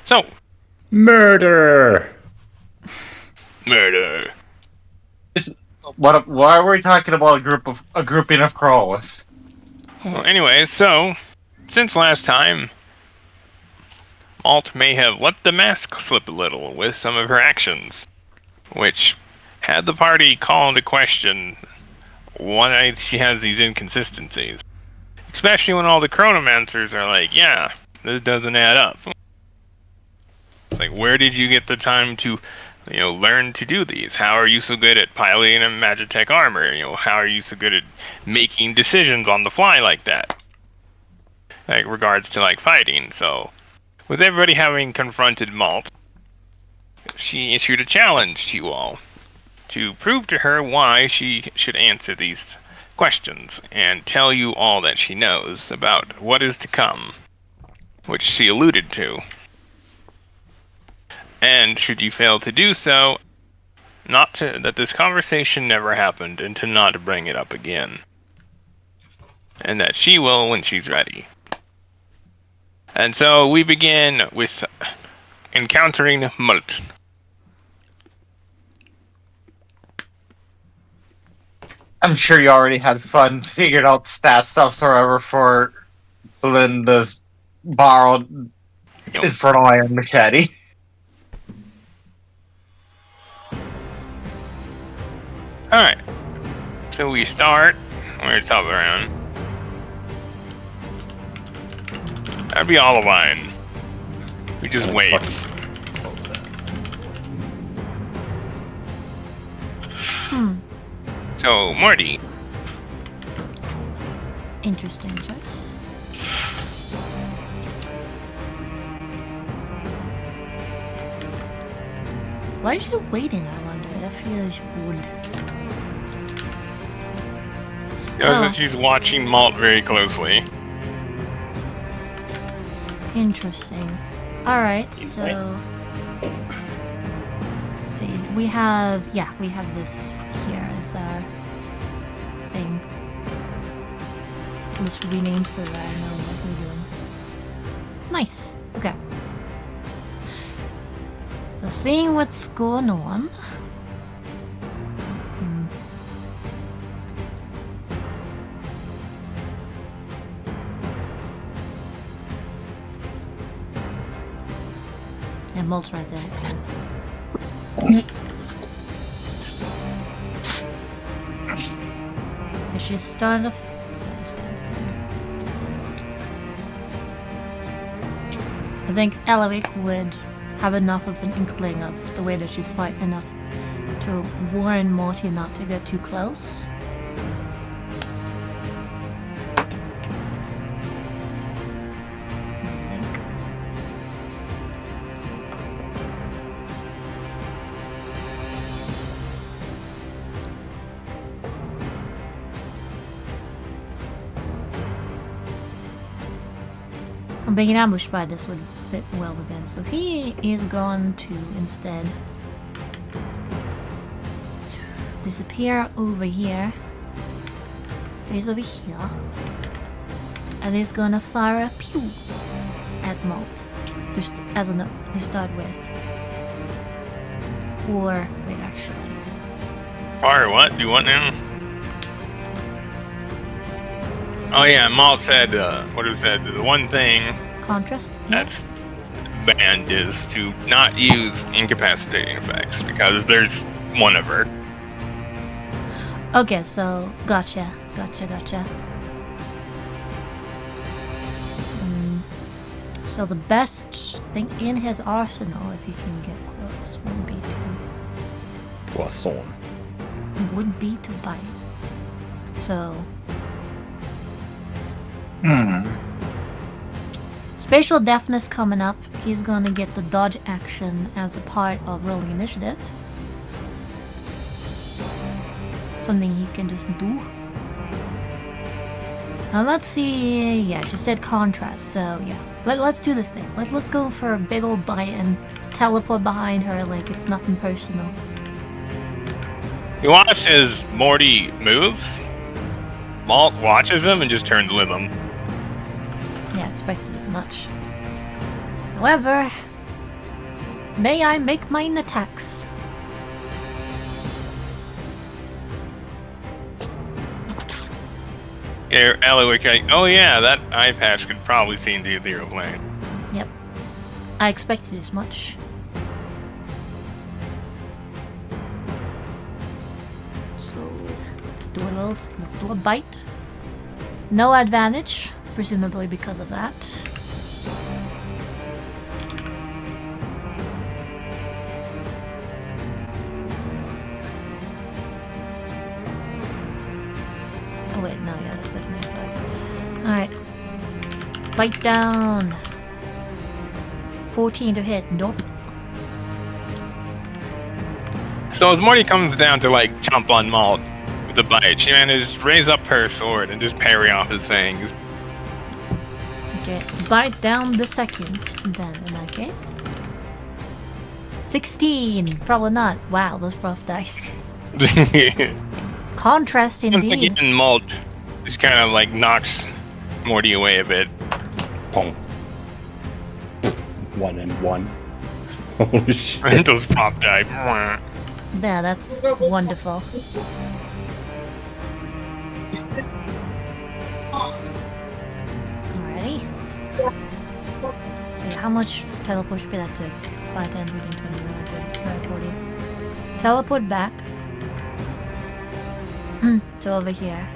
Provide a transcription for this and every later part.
So, Murder! murder. Why are we talking about a grouping of crows? Well, anyways, so, since last time, Malt may have let the mask slip a little with some of her actions, which had the party call into question why she has these inconsistencies. Especially when all the chronomancers are like, yeah, this doesn't add up. It's like, where did you get the time to, learn to do these? How are you so good at piloting a Magitech armor? How are you so good at making decisions on the fly like that? Like, regards to, fighting. So, with everybody having confronted Malt, she issued a challenge to you all to prove to her why she should answer these questions and tell you all that she knows about what is to come, which she alluded to. And should you fail to do so, that this conversation never happened and to not bring it up again. And that she will when she's ready. And so we begin with encountering Malt. I'm sure you already had fun figuring out stat stuff or whatever for Belinda's borrowed Infernal Iron Machete. Alright. So we start. We're top around. That'd be Olivine. We just wait. So, Morty. Interesting choice. Why is she waiting, I wonder? I feel she would. That she's watching Malt very closely. Interesting. Alright, so... Let's see, we have this here as our thing. Let's rename so that I know what we're doing. Nice. Okay. So seeing what's going on. And Malt's right there. Okay. She's starting to. So she stands there. I think Elric would have enough of an inkling of the way that she's fighting enough to warn Morty not to get too close. Being ambushed by this would fit well again, so he is going to instead disappear over here, face over here, and he's gonna fire a pew at Malt, just as a note to start with. Or wait, actually, Fire what? Do what now? Oh yeah, Malt said, what was that? The one thing contrast. that's banned is to not use incapacitating effects, because there's one of her. Okay, so gotcha. So the best thing in his arsenal, if he can get close, would be Poisson. to bite. So spatial deafness coming up. He's gonna get the dodge action as a part of rolling initiative. Something he can just do. Now let's see. Yeah, she said contrast, so yeah. Let's do the thing. Let's go for a big old bite and teleport behind her like it's nothing personal. You watch as Morty moves. Malt watches him and just turns with him. Yeah, expected as much. However, May I make mine attacks? Yeah, Elowick, oh yeah, that eye patch could probably see into the airplane. Yep. I expected as much. So let's do a bite. No advantage, presumably because of that. Oh wait, no, yeah, that's definitely a bite. Alright. Bite down. 14 to hit. Nope. So as Morty comes down to like chomp on Malt with the bite, she manages to raise up her sword and just parry off his fangs. Okay, bite down the second then in that case. 16! Probably not. Wow, those rough dice. Contrast Once indeed. again, Malt just kind of like knocks Morty away a bit. Pong. 1 and 1. Holy shit. And those pop die. Yeah, that's wonderful. Alrighty. See, how much teleport speed that took? 5, 10, 15, 20, 30, 40. Teleport back. To over here.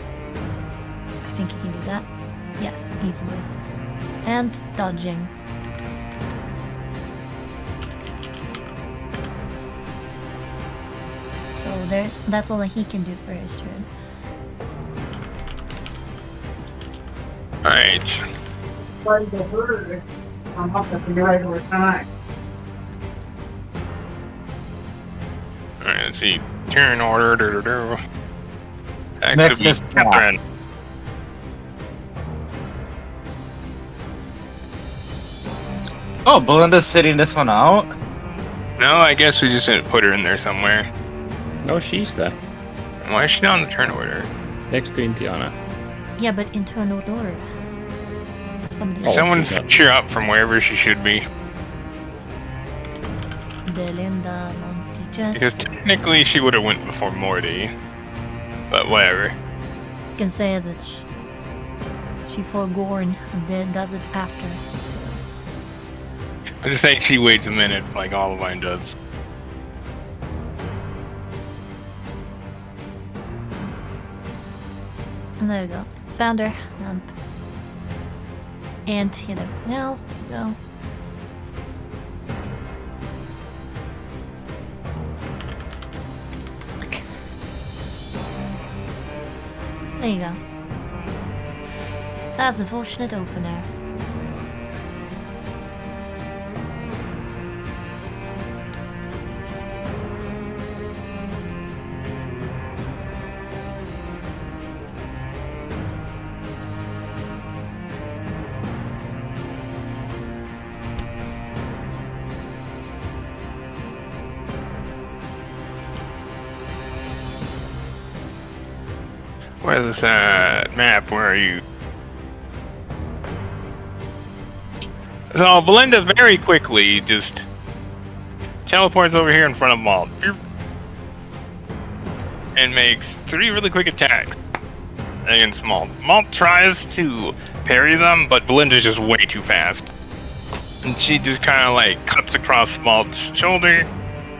I think you can do that. Yes, easily. And dodging. So that's all that he can do for his turn. Alright. I'm up at the regular time. Alright, let's see. Turn order. Next is Catherine. Oh, Belinda's sitting this one out? No, I guess we just didn't put her in there somewhere. No, she's there. Why is she not on the turn order? Next to Indiana. Yeah, but internal door. Somebody Oh, Someone she's up. fetch her up from wherever she should be. Belinda Monty Because Chess. technically she would have went before Morty. But whatever. Can say that she forgorn and then does it after. I was just saying she waits a minute like all of mine does. And there we go. Found her. And hit everything else. There we go. Look. There you go. So that's a fortunate opener. Where's this map? Where are you? So Belinda very quickly just teleports over here in front of Malt and makes 3 really quick attacks against Malt. Malt tries to parry them, but Belinda's just way too fast. And she just kind of like cuts across Malt's shoulder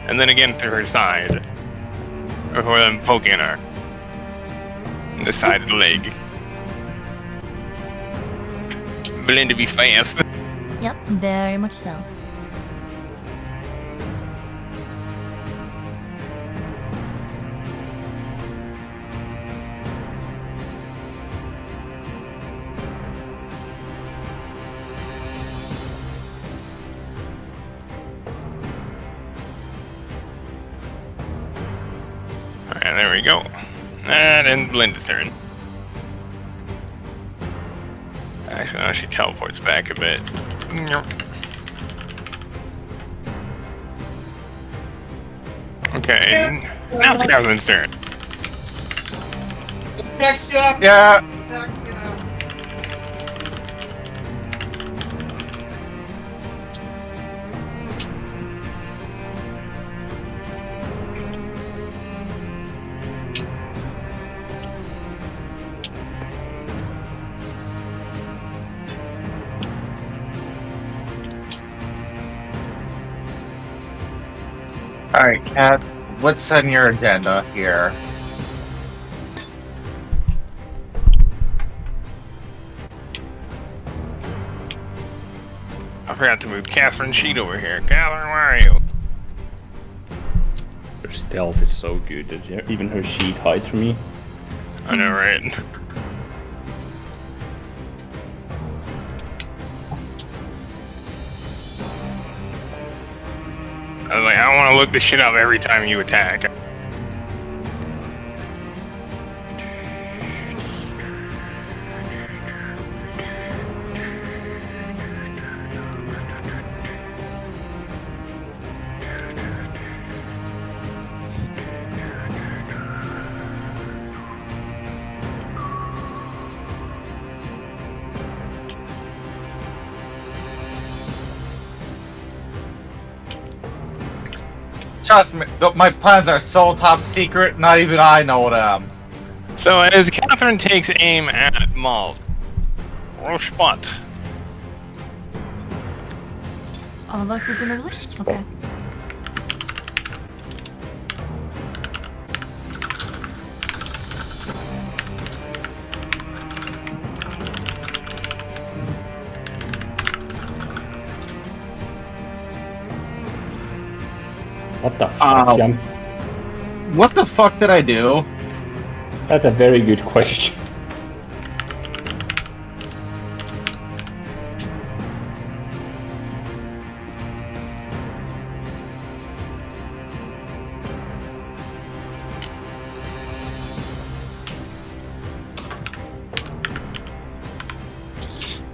and then again through her side before then poking her in the side of the leg. Belinda be fast. Yep, very much so. Alright, there we go. And then Belinda's turn. Actually, no, she teleports back a bit. Okay, now it's Catherine's turn. Text you up. Yeah. Text you up. Alright, Kat, what's on your agenda here? I forgot to move Catherine's sheet over here. Catherine, where are you? Her stealth is so good that even her sheet hides from me. I know, right? I was like, I don't want to look this shit up every time you attack. Trust me, my plans are so top secret, not even I know them. So as Catherine takes aim at Malt, roll spot. All of us in the list? Okay. What the fuck, Jan? What the fuck did I do? That's a very good question.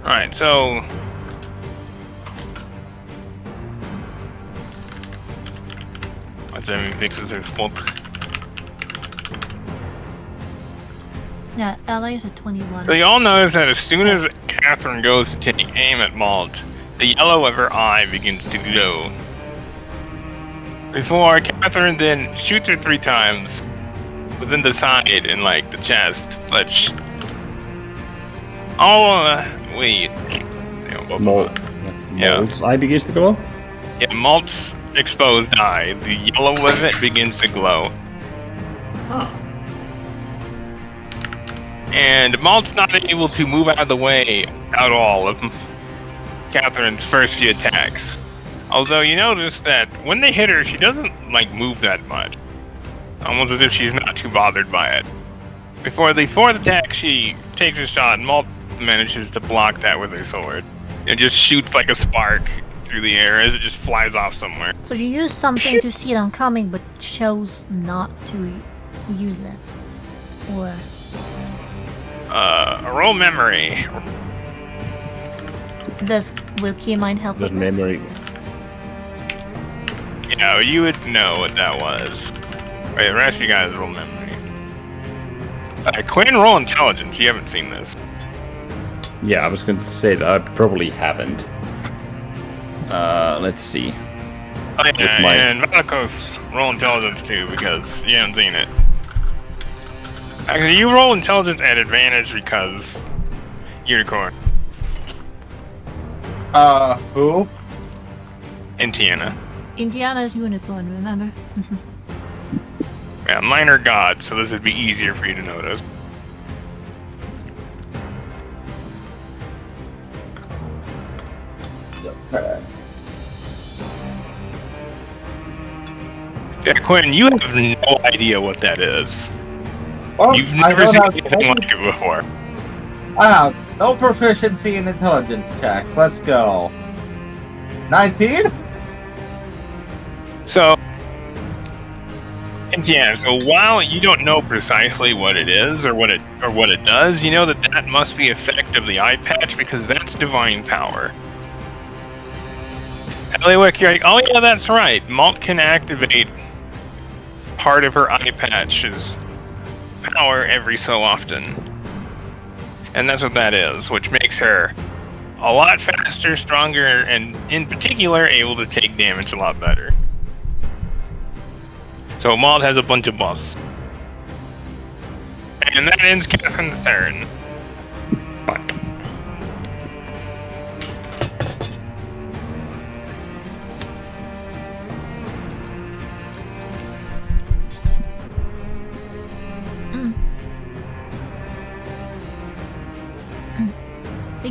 Alright, so... Let's have him fix this spot. Yeah, LA is a 21. So you all notice that as soon as Catherine goes to take aim at Malt, the yellow of her eye begins to glow. Before Catherine then shoots her 3 times within the side and like the chest, but wait. Malt. Yeah. Malt's eye begins to go? Yeah, Malt's exposed eye, the yellow of it begins to glow. Huh. And Malt's not able to move out of the way at all of Catherine's first few attacks. Although you notice that when they hit her, she doesn't like move that much. Almost as if she's not too bothered by it. Before the 4th attack, she takes a shot and Malt manages to block that with her sword. It just shoots like a spark through the air as it just flies off somewhere. So you use something to see them coming, but chose not to use it. Or Roll memory. will Keymind help That with this? memory. Yeah, you would know what that was. Wait, the rest of you guys roll memory. Quinn, roll intelligence. You haven't seen this. Yeah, I was going to say that I probably haven't. Let's see. Oh, yeah, With my- and Valikos, roll intelligence too, because you haven't seen it. Actually, you roll intelligence at advantage because Unicorn Who? and Tiana. Indiana's unicorn, remember? Yeah, mine are gods, so this would be easier for you to notice. Yeah, Quinn, you have no idea what that is. Well, You've I never don't seen have anything like it before. I have no proficiency in intelligence checks. Let's go. 19? So, and yeah, so while you don't know precisely what it is or what it does, you know that must be effect of the eye patch because that's divine power. Eliwick, you're like, oh yeah, that's right. Malt can activate part of her eye patch's power every so often. And that's what that is, which makes her a lot faster, stronger, and in particular, able to take damage a lot better. So Malt has a bunch of buffs. And that ends Catherine's turn.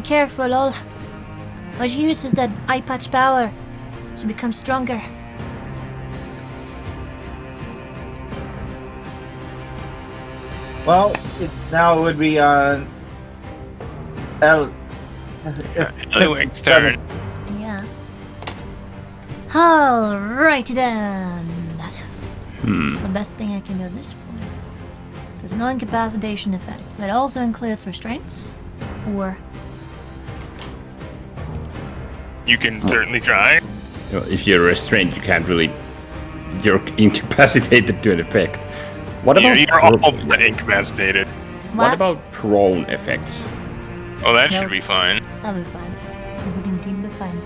careful, lol. When she uses that eye patch power, she becomes stronger. Well, now it would be on. Anyway, turn. Yeah. Alrighty then. The best thing I can do at this point. There's no incapacitation effects. That also includes restraints, or You can certainly try. You know, if you're restrained, you can't really. You're incapacitated to an effect. What about You're all but incapacitated. what about prone effects? Oh, that Nope. should be fine. That'll be fine. It would indeed be fine.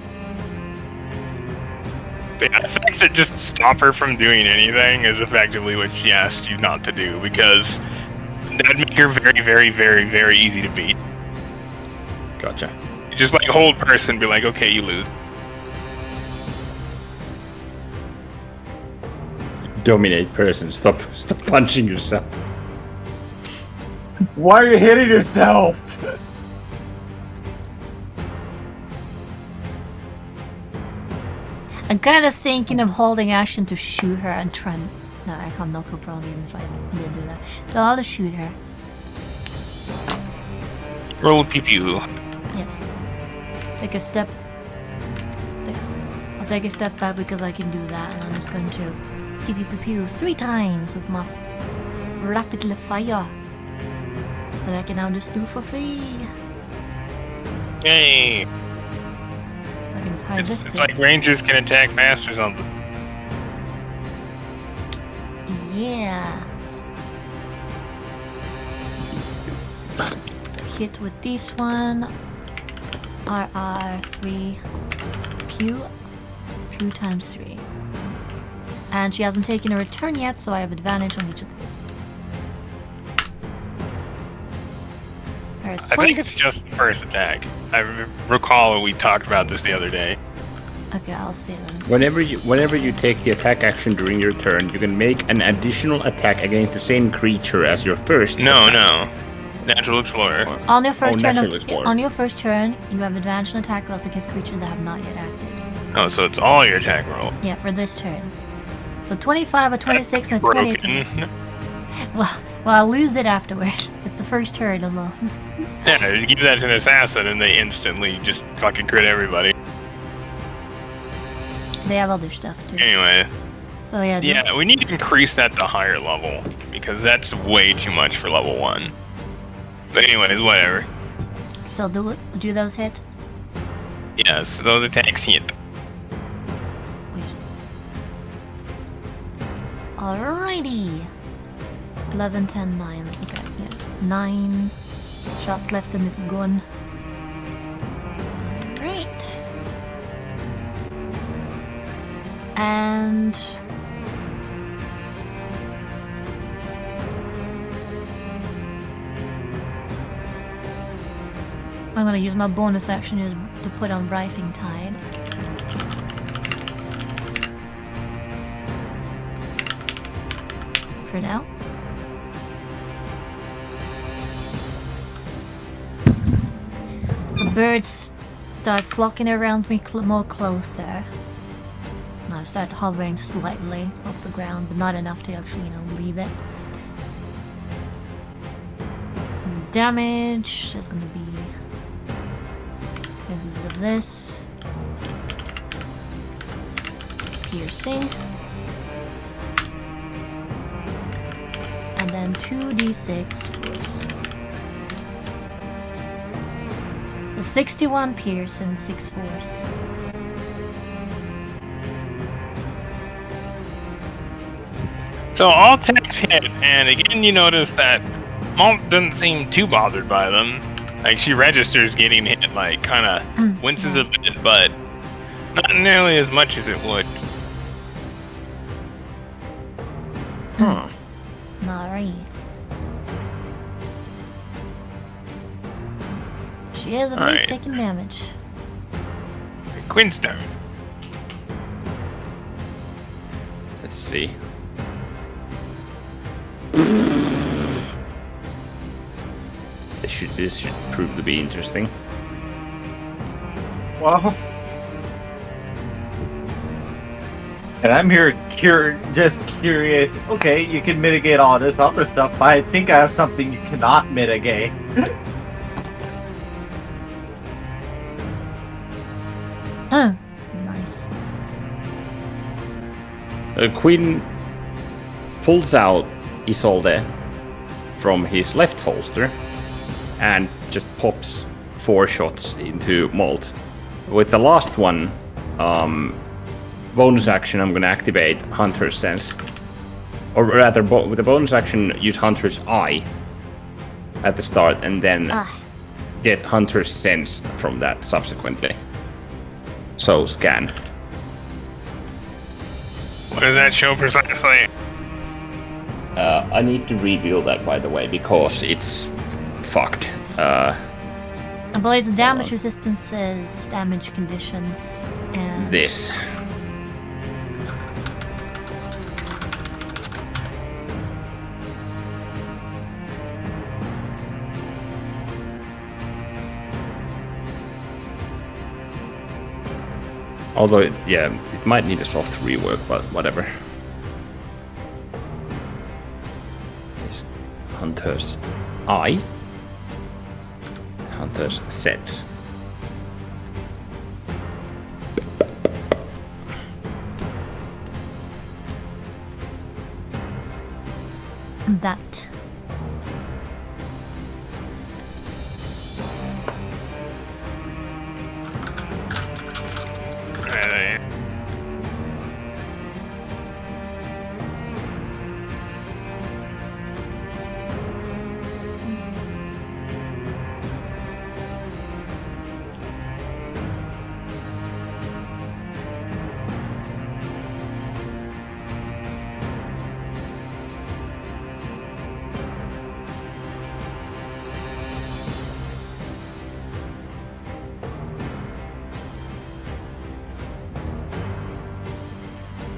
The effects that just stop her from doing anything is effectively what she asked you not to do, because that'd make her very, very, very, very easy to beat. Gotcha. Just like hold person, be like, okay, you lose. Dominate person. Stop punching yourself. Why are you hitting yourself? I'm kind of thinking of holding action to shoot her and try and... No, I can't knock her prone even if I didn't do that. So I'll just shoot her. Roll pew pew. Yes. Take a step... I'll take a step back because I can do that, and I'm just going to pew pew pew pew 3 times with my rapid fire that I can now just do for free. Yay! I can just hide this It's thing. like rangers can attack fast or something. Yeah. Hit with this one. RR3. Pew. Pew times 3. And she hasn't taken a return yet, so I have advantage on each of these. There's I 20. think it's just the first attack. I recall we talked about this the other day. Okay, I'll see them. Whenever you take the attack action during your turn, you can make an additional attack against the same creature as your first. No, attack. no. Natural Explorer. On your first turn, Natural Explorer. on your first turn, you have advantage on attack rolls against creatures that have not yet acted. Oh, so it's all your attack roll. Yeah, for this turn. So 25, a 26, and a 28. Broken. Well, I'll lose it afterward. It's the first turn alone. Yeah, you give that to an assassin and they instantly just fucking crit everybody. They have other stuff too. Anyway, So yeah, yeah, we need to increase that to higher level, because that's way too much for level 1. But anyways, whatever. So do those hit? Yes, those attacks hit. Alrighty. 11, 10, 9. Okay, yeah. 9 shots left in this gun. Alright. And... I'm gonna use my bonus action to put on Writhing Tide. For now. The birds start flocking around me more closer. Now I start hovering slightly off the ground, but not enough to actually, leave it. Damage is gonna be chances of this. Piercing. And then 2d6 force. So 61 pierce and 6 force. So all attacks hit, and again you notice that Malt doesn't seem too bothered by them. Like, she registers getting hit, like, kinda winces a bit, but not nearly as much as it would. Huh. Alright. She is at least Alright. taking damage. Quinn's turn. Let's see. This should prove to be interesting. Well, and I'm here just curious. Okay, you can mitigate all this other stuff, but I think I have something you cannot mitigate. Huh. Nice. Quinn pulls out Isolde from his left holster and just pops 4 shots into Molt. With the last one, bonus action, I'm gonna activate Hunter's Sense. Or rather, with the bonus action, use Hunter's Eye at the start, and then get Hunter's Sense from that subsequently. So, scan. What does that show precisely? I need to reveal that, by the way, because it's fucked. Abilities and damage resistances, damage conditions, and... This. Although, it might need a soft rework, but whatever. Is Hunter's Eye. Hunter's Set. That.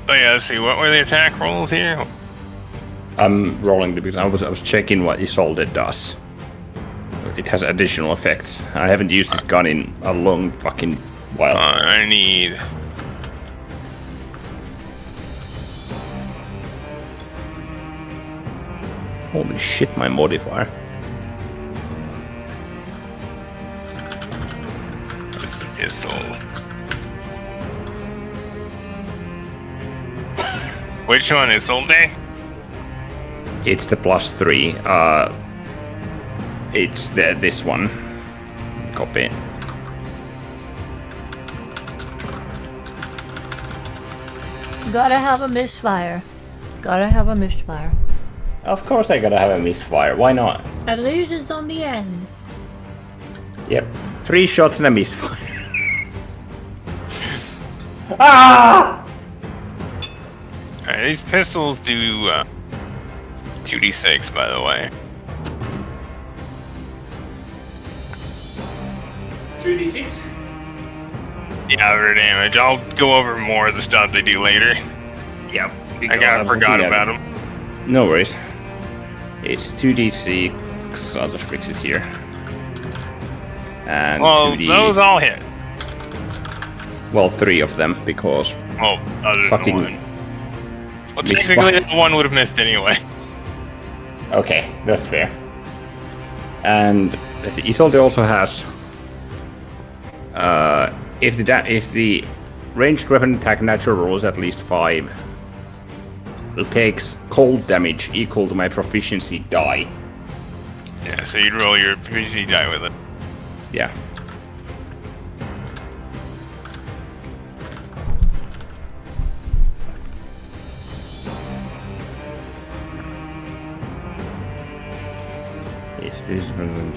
Oh yeah, let's see, what were the attack rolls here? I'm rolling because I was checking what Isolde does. It has additional effects. I haven't used this gun in a long fucking while. I need... Holy shit, my modifier. This pistol. Which one is Solde? It's the +3. It's this one. Copy. Gotta have a misfire. Gotta have a misfire. Of course I gotta have a misfire. Why not? At least it's on the end. Yep. 3 shots and a misfire. Ah! Alright, these pistols do 2d6, by the way. 2d6? Yeah, for damage. I'll go over more of the stuff they do later. Yep. I forgot about them. No worries. It's 2d6. I'll just fix it here. And Well, 2d... those all hit. Well, 3 of them, because... Well, other Fucking than one. Well, technically, that one would have missed anyway. Okay, that's fair. And Isolde also has... if the ranged weapon attack natural roll is at least 5, it takes cold damage equal to my proficiency die. Yeah, so you'd roll your proficiency die with it. Yeah. It's this one.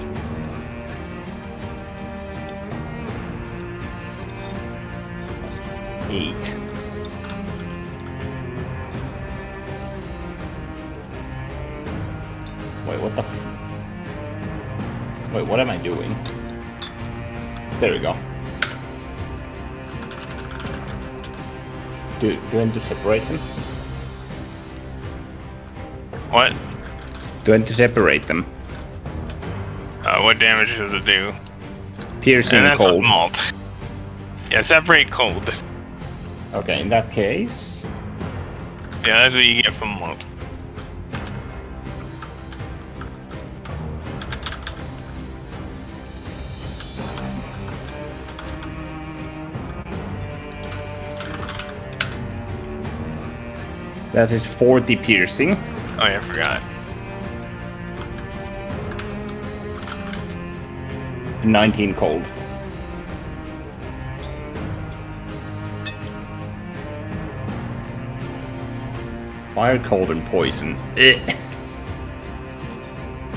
Eight. Wait, what the Wait, what am I doing? There we go. Do I need to separate them? What? Do I need to separate them? What damage does it do? Piercing And that's cold. with malt. Yeah, separate cold. Okay, in that case... Yeah, that's what you get from Malt. That is 40 piercing. Oh yeah, I forgot. 19 cold. Fire, cold, and poison.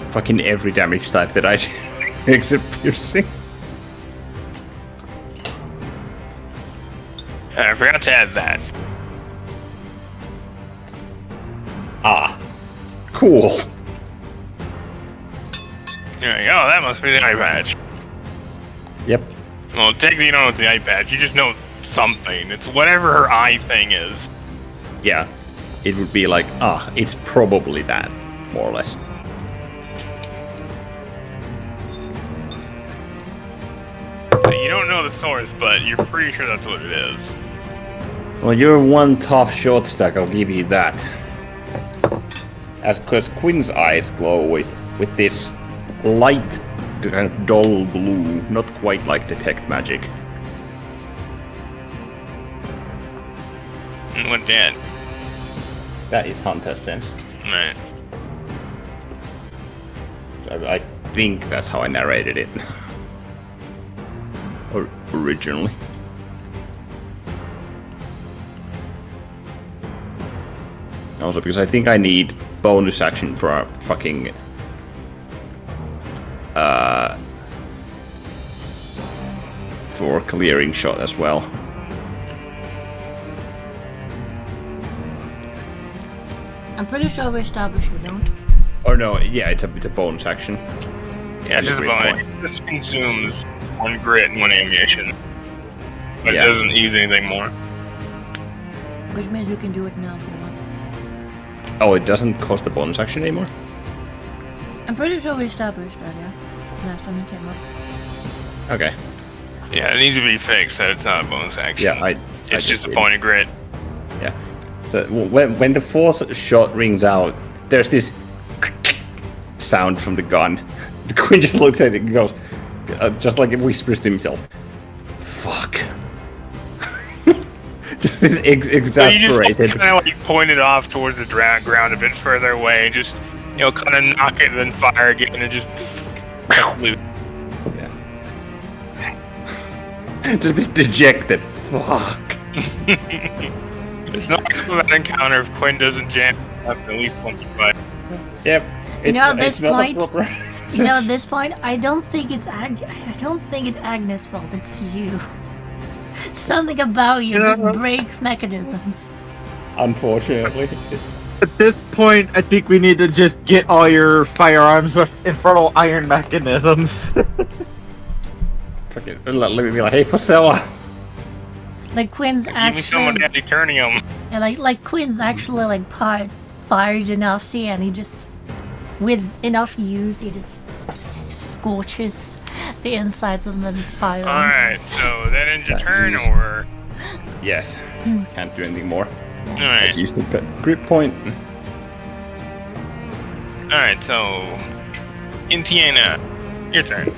Fucking every damage type that I do except piercing. I forgot to add that. Ah. Cool. There you go, that must be the eye patch. Yep. Well, technically you don't know it's the eye patch, you just know something. It's whatever her eye thing is. Yeah. It would be like, it's probably that, more or less. You don't know the source, but you're pretty sure that's what it is. Well, you're one tough short stack, I'll give you that. Because Quinn's eyes glow with this light, kind of dull blue, not quite like detect magic. And went dead. That is Hunter's sense. Right. I think that's how I narrated it. Or originally. Also, because I think I need bonus action for a fucking... for clearing shot as well. I'm pretty sure we established we don't. Or no, yeah, it's a bonus action. Yeah, it's just a Grit bonus. point. This consumes 1 grit and 1 ammunition. But Yeah. it doesn't use anything more. Which means we can do it now if we want. Oh, it doesn't cost the bonus action anymore? I'm pretty sure we established that, yeah? Last time it came up. Okay. Yeah, it needs to be fixed so it's not a bonus action. Yeah, It's just a did. point of grit. Yeah. So when the 4th shot rings out, there's this sound from the gun. Quinn just looks at it and goes, just like it whispers to himself, "Fuck." Just this So you exasperated. just kind of like point it off towards the ground a bit further away, just kind of knock it, then fire again, and just. Yeah. Just this dejected. Fuck. It's not that encounter if Quinn doesn't jam up at least once or twice. Yep. At this it's not a point, proper- at this point, I don't think it's Agnes' fault. It's you. Something about you just breaks mechanisms. Unfortunately. At this point, I think we need to just get all your firearms with infernal iron mechanisms. Fucking let me be like, hey, Fosella. Like Quinn's Give me some of actually, that Eternium. yeah, like Quinn's actually like fires you now see, and he just, with enough use, he just scorches the insides of the firearms. Alright, so that ends your That turn, use. or. Yes. Can't do anything more. Alright. Use the grip point. Alright, so. Intiana, your turn.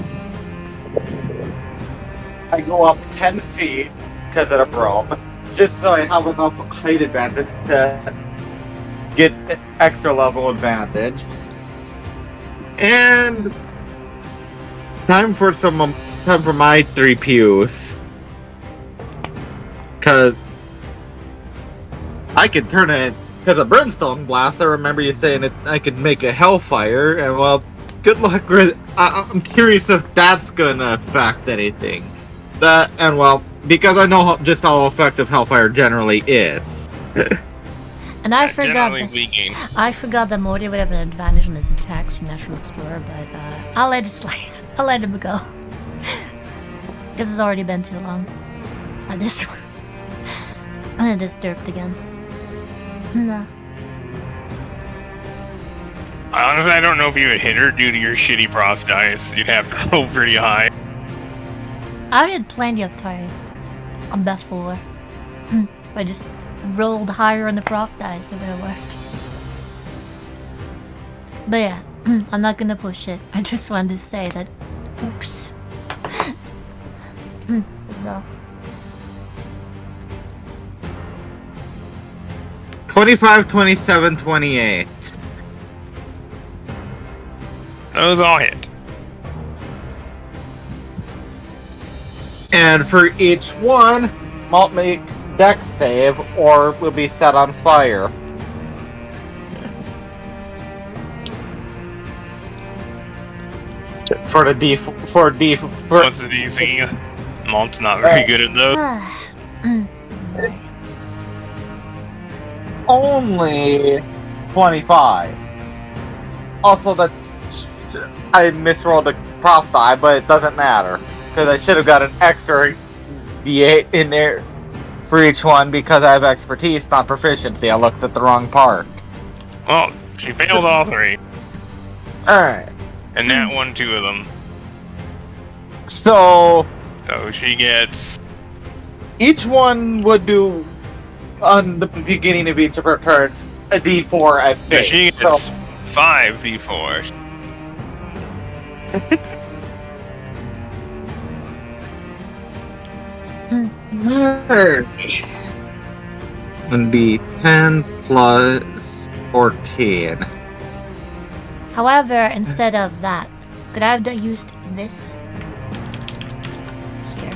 I go up 10 feet because of the roam, just so I have enough height advantage to get extra level advantage. And time for my 3 pews. Cause I could turn it, because a brimstone blast, I remember you saying that I could make a hellfire, and well, good luck with, I'm curious if that's gonna affect anything. That, and well, because I know just how effective hellfire generally is. And I forgot Generally that, speaking. I forgot that Morty would have an advantage on his attacks from Natural Explorer, but I'll let it slide. I'll let him go. Because it's already been too long. I just derped again. Nah. Honestly, I don't know if you would hit her due to your shitty prof dice. You'd have to roll pretty high. I had plenty of targets. on bet 4. If I just rolled higher on the prof dice, it would have worked. But yeah, I'm not gonna push it. I just wanted to say that. Oops. So, 25, 27, 28. Those all hit. And for each one, Malt makes dex save or will be set on fire. For the D for What's the DC? Malt's not very good at those. right. only 25. Also, that I misrolled the prof die, but it doesn't matter because I should have got an extra D8 in there for each one because I have expertise, not proficiency. I looked at the wrong part. Well, she failed all 3. Alright. And that one, 2 of them. So, So she gets... each one would do, on the beginning of each of her turns, a D4 at So base. she gets 5 D4s. And be 10 plus 14. However, instead of that, could I have used this? Here.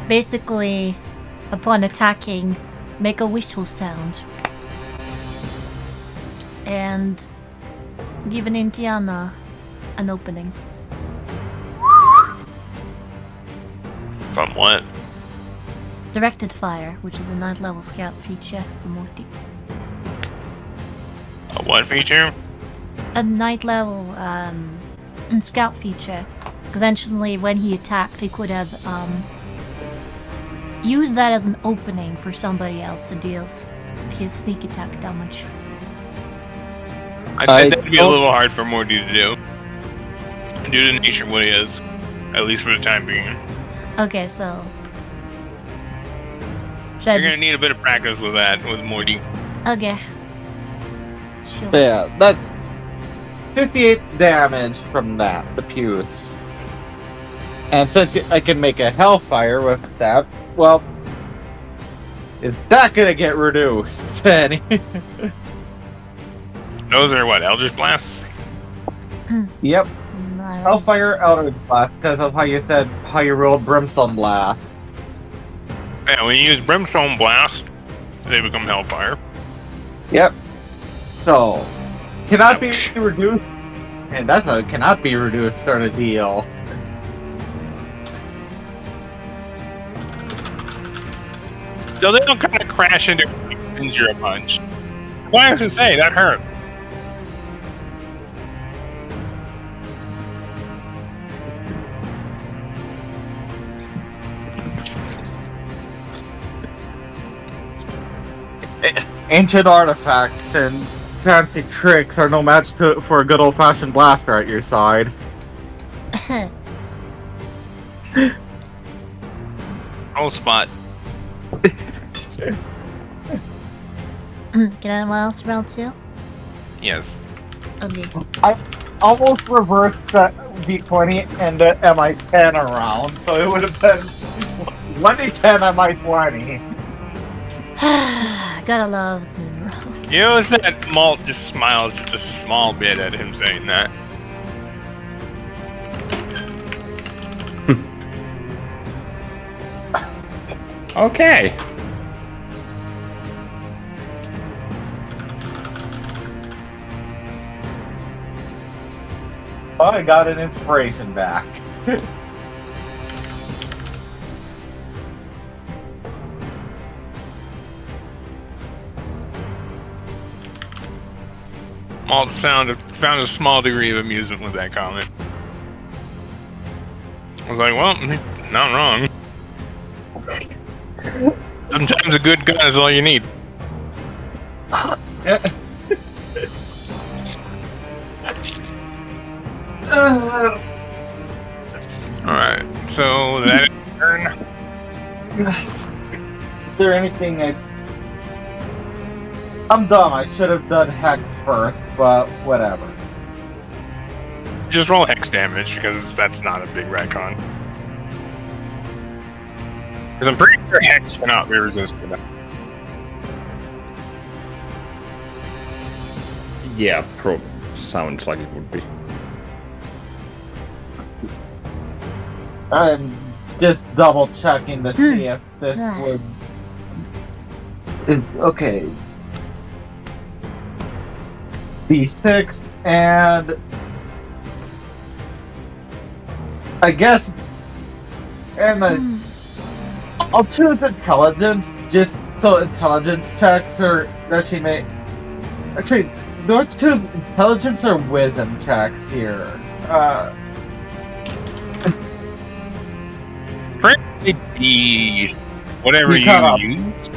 Basically, upon attacking, make a whistle sound. And give an Indiana an opening. From what? Directed fire, which is a 9th level scout feature for Morty. A what feature? A 9th level scout feature. Essentially, when he attacked, he could have used that as an opening for somebody else to deal his sneak attack damage. I said that'd be a little hard for Morty to do. Due to the nature of what he is. At least for the time being. Okay, so should I You're just... gonna need a bit of practice with that, with Morty. Okay. Sure. Yeah, that's 58 damage from that, the Puce. And since I can make a Hellfire with that, well, is that gonna get reduced? Those are what, Eldritch Blasts? Yep, Alright. Hellfire Eldritch Blast, because of how you said how you rolled Brimstone Blast. Yeah, when you use Brimstone Blast, they become Hellfire. Yep. So, cannot be reduced, and that's a cannot be reduced sort of deal. So they don't kind of crash into a punch. Why does it say that hurt? Ancient artifacts and fancy tricks are no match for a good old-fashioned blaster at your side. Whole spot. Can anyone else roll 2? Yes. Okay. I almost reversed the D20 and the MI10 around, so it would have been 1D10 MI20. Gotta love the new roll. You notice that Malt just smiles just a small bit at him saying that. Okay. Oh, I got an inspiration back. Malt found a small degree of amusement with that comment. I was like, well, not wrong. Sometimes a good gun is all you need. Alright, so that is turn. Is there anything I'm dumb. I should have done Hex first, but whatever. Just roll hex damage, because that's not a big retcon. Because I'm pretty sure hex cannot be resisted. Yeah, sounds like it would be. I'm just double checking to see if this would. Okay. D6 and I guess, and I'll choose intelligence just so intelligence checks are that she may. Actually, do I choose intelligence or wisdom checks here? Probably be whatever You cut off. you use.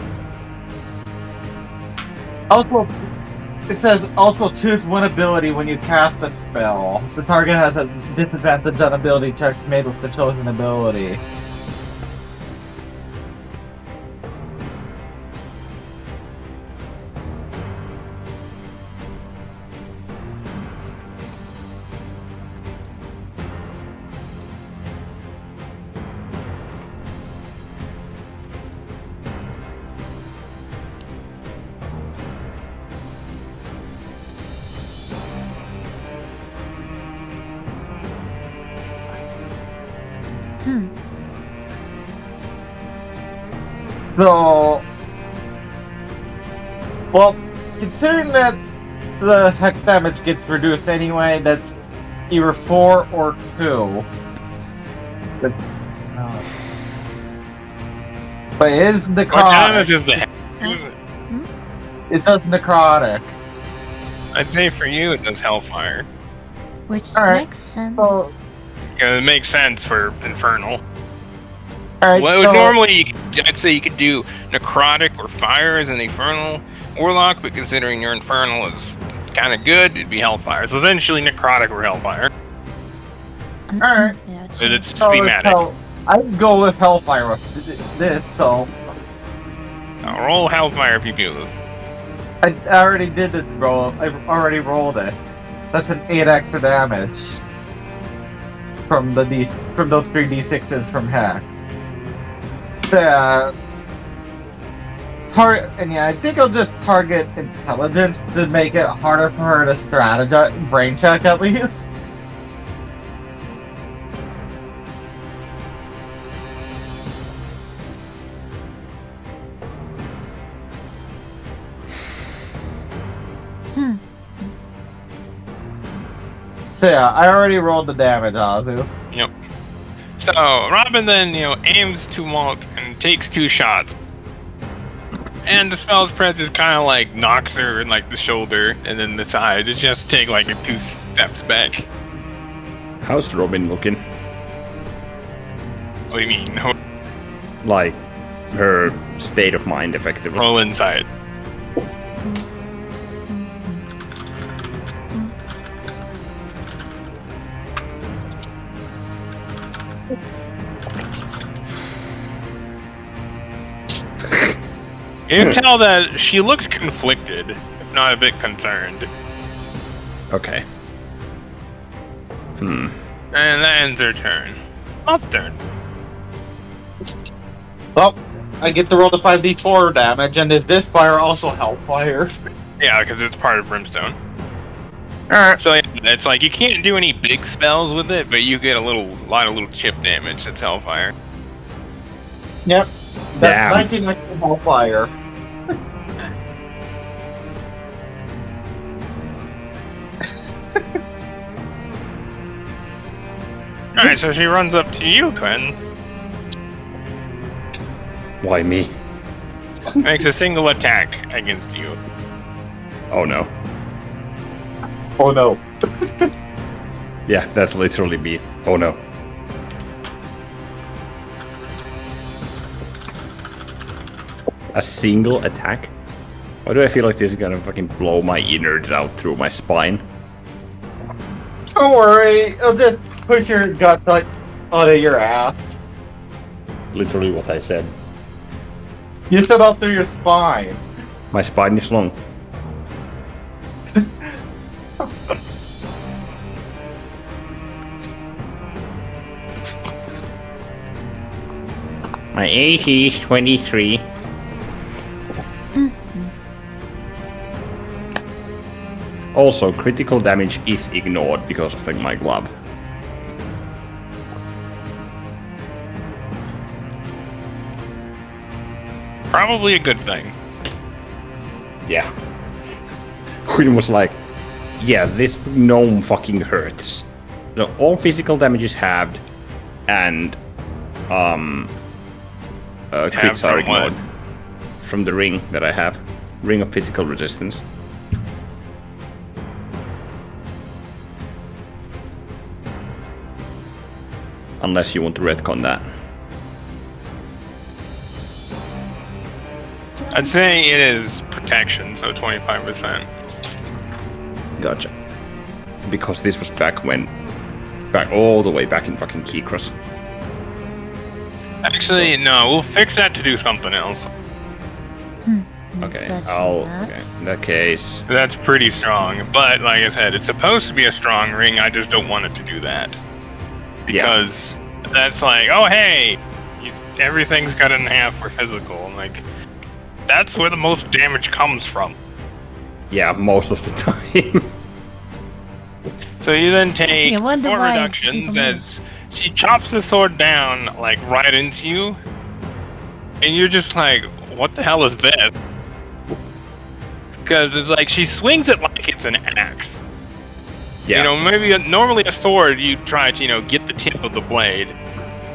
Also, it says also choose one ability when you cast a spell. The target has a disadvantage on ability checks made with the chosen ability. So, well, considering that the hex damage gets reduced anyway, that's either 4 or 2. But it is What damage necrotic. is the hex? It does necrotic. I'd say for you it does hellfire. Which Alright, makes sense. so- Because it makes sense for infernal. Alright, Well, so, normally I'd say you could do necrotic or fire as an infernal warlock, but considering your infernal is kind of good, it'd be hellfire. So essentially necrotic or hellfire. Alright. Yeah, But sure. it's so, thematic. so I'd go with Hellfire with this, so Now roll hellfire people. I already did the roll. I already rolled it. That's an 8 extra damage from from those 3 d6s from Hex. And yeah, I think I'll just target intelligence to make it harder for her to strategize, brain check at least. So yeah, I already rolled the damage, Azu. Yep. So Robin then, aims to Malt and takes 2 shots. And the spell spread just kind of like knocks her in like the shoulder and then the side. It just take like 2 steps back. How's Robin looking? What do you mean? Like, her state of mind, effectively. Roll inside. You can tell that she looks conflicted, if not a bit concerned. Okay. And that ends her turn. Malt's turn. Well, I get to roll the 5d4 damage, and is this fire also Hellfire? Yeah, because it's part of Brimstone. Alright. So yeah, it's like you can't do any big spells with it, but you get a lot of little chip damage that's Hellfire. Yep. That's Damn. 19 extra Hellfire. Alright, so she runs up to you, Quinn. Why me? Makes a single attack against you. Oh no. Oh no. Yeah, that's literally me. Oh no. A single attack? Why do I feel like this is gonna fucking blow my innards out through my spine? Don't worry, it'll just push your gut like out of your ass. Literally what I said. You said all through your spine. My spine is long. My AC is 23. Also, critical damage is ignored because of my glove. Probably a good thing. Yeah. Quinn was like, yeah, this gnome fucking hurts. So all physical damage is halved, and crits are from what? ignored. From the ring that I have. Ring of physical resistance. Unless you want to retcon that. I'd say it is protection, so 25%. Gotcha. Because this was back all the way back in fucking Keycross. Actually, no, we'll fix that to do something else. Okay, Such okay. nuts. In that case, That's pretty strong, but like I said, it's supposed to be a strong ring, I just don't want it to do that. Because that's like, oh hey, everything's cut in half for physical. I'm like, that's where the most damage comes from. yeah, most of the time. So you then take You wonder 4 why reductions people as she chops the sword down, like, right into you. And you're just like, what the hell is this? Because it's like, she swings it like it's an axe. Yeah. You know, maybe normally a sword, you try to, get the tip of the blade.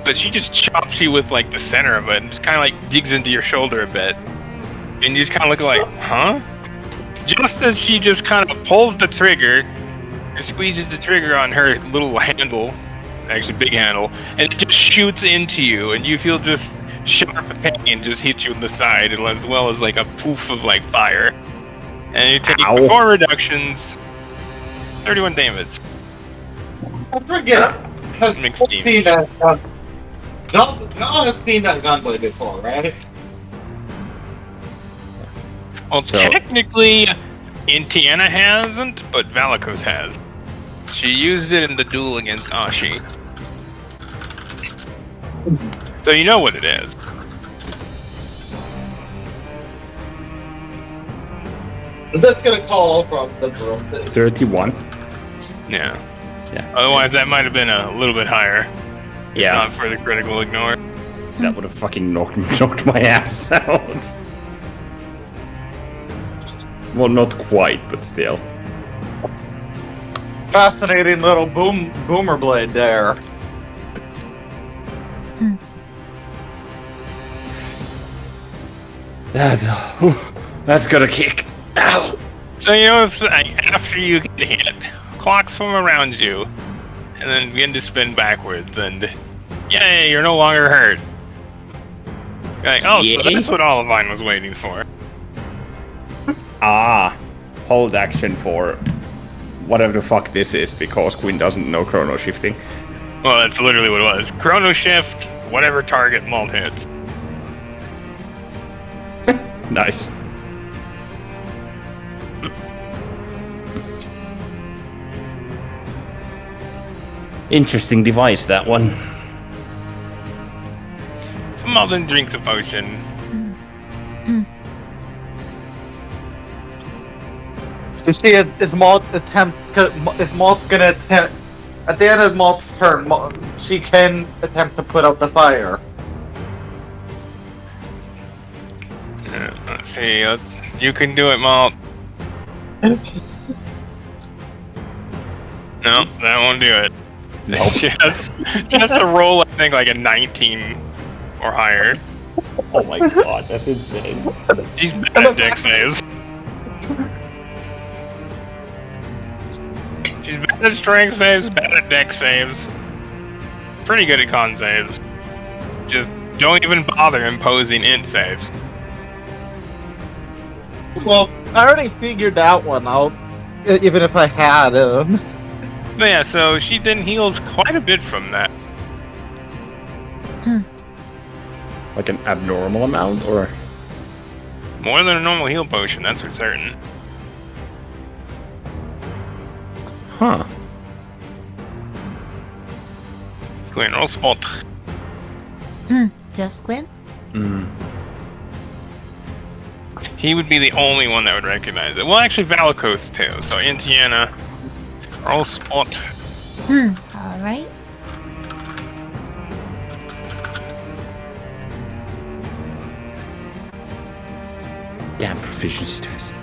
But she just chops you with, like, the center of it and just kind of, like, digs into your shoulder a bit. And you just kind of look like, huh? Just as she just kind of pulls the trigger and squeezes the trigger on her little handle, actually big handle, and it just shoots into you, and you feel just sharp pain just hit you in the side, as well as, like, a poof of, like, fire. And you take Ow. 4 reductions, 31 damage. I forget. Has Mixed Y'all teams. seen that gun? Y'all have seen that gunblade before, right? Well, So- technically, Intiana hasn't, but Valikos has. She used it in the duel against Ashi. So you know what it is. I'm just gonna call from the room. 31. Yeah. Yeah. Otherwise, that might have been a little bit higher. Yeah. Not for the critical ignore. That would have fucking knocked my ass out. Well, not quite, but still. Fascinating little boomer blade there. That's gonna kick. Ow! So it's like after you get hit, clocks from around you, and then begin to spin backwards, and yay, you're no longer hurt. You're like, oh, so Yay. that's what Olivine was waiting for. Ah, hold action for whatever the fuck this is, because Quinn doesn't know chrono shifting. Well, that's literally what it was. Chrono shift, whatever target Malt hits. Nice. Interesting device, that one. Some Malden drinks a potion. You see, is Malt attempt? Is Malt gonna attempt? At the end of Malt's turn, she can attempt to put out the fire. Let's see. You can do it, Malt. No, that won't do it. Nope. just a roll, I think, like a 19 or higher. Oh my god, that's insane. She's bad at deck saves. She's bad at strength saves, bad at deck saves. Pretty good at con saves. Just don't even bother imposing int saves. Well, I already figured that one out, even if I had him. But yeah, so she then heals quite a bit from that. Like an abnormal amount, or? More than a normal heal potion, that's for certain. Huh. Quinn, roll spot. Just Quinn? He would be the only one that would recognize it. Well, actually, Valicos too. So, Indiana, roll spot. Alright. Damn proficiency test.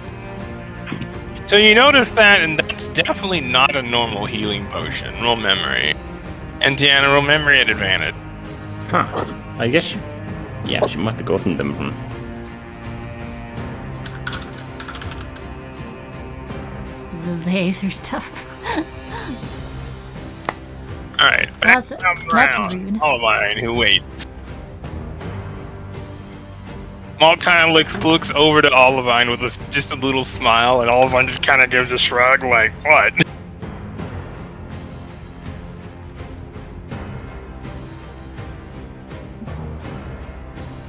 So you notice that, and that's definitely not a normal healing potion. Roll memory. Indiana, roll memory at advantage. Huh. I guess she... Yeah, she must have gotten them from... This is the Aether stuff. Alright, back That's around. rude. Olivine, who waits. Malt kind of looks over to Olivine with just a little smile, and Olivine just kind of gives a shrug, like, what?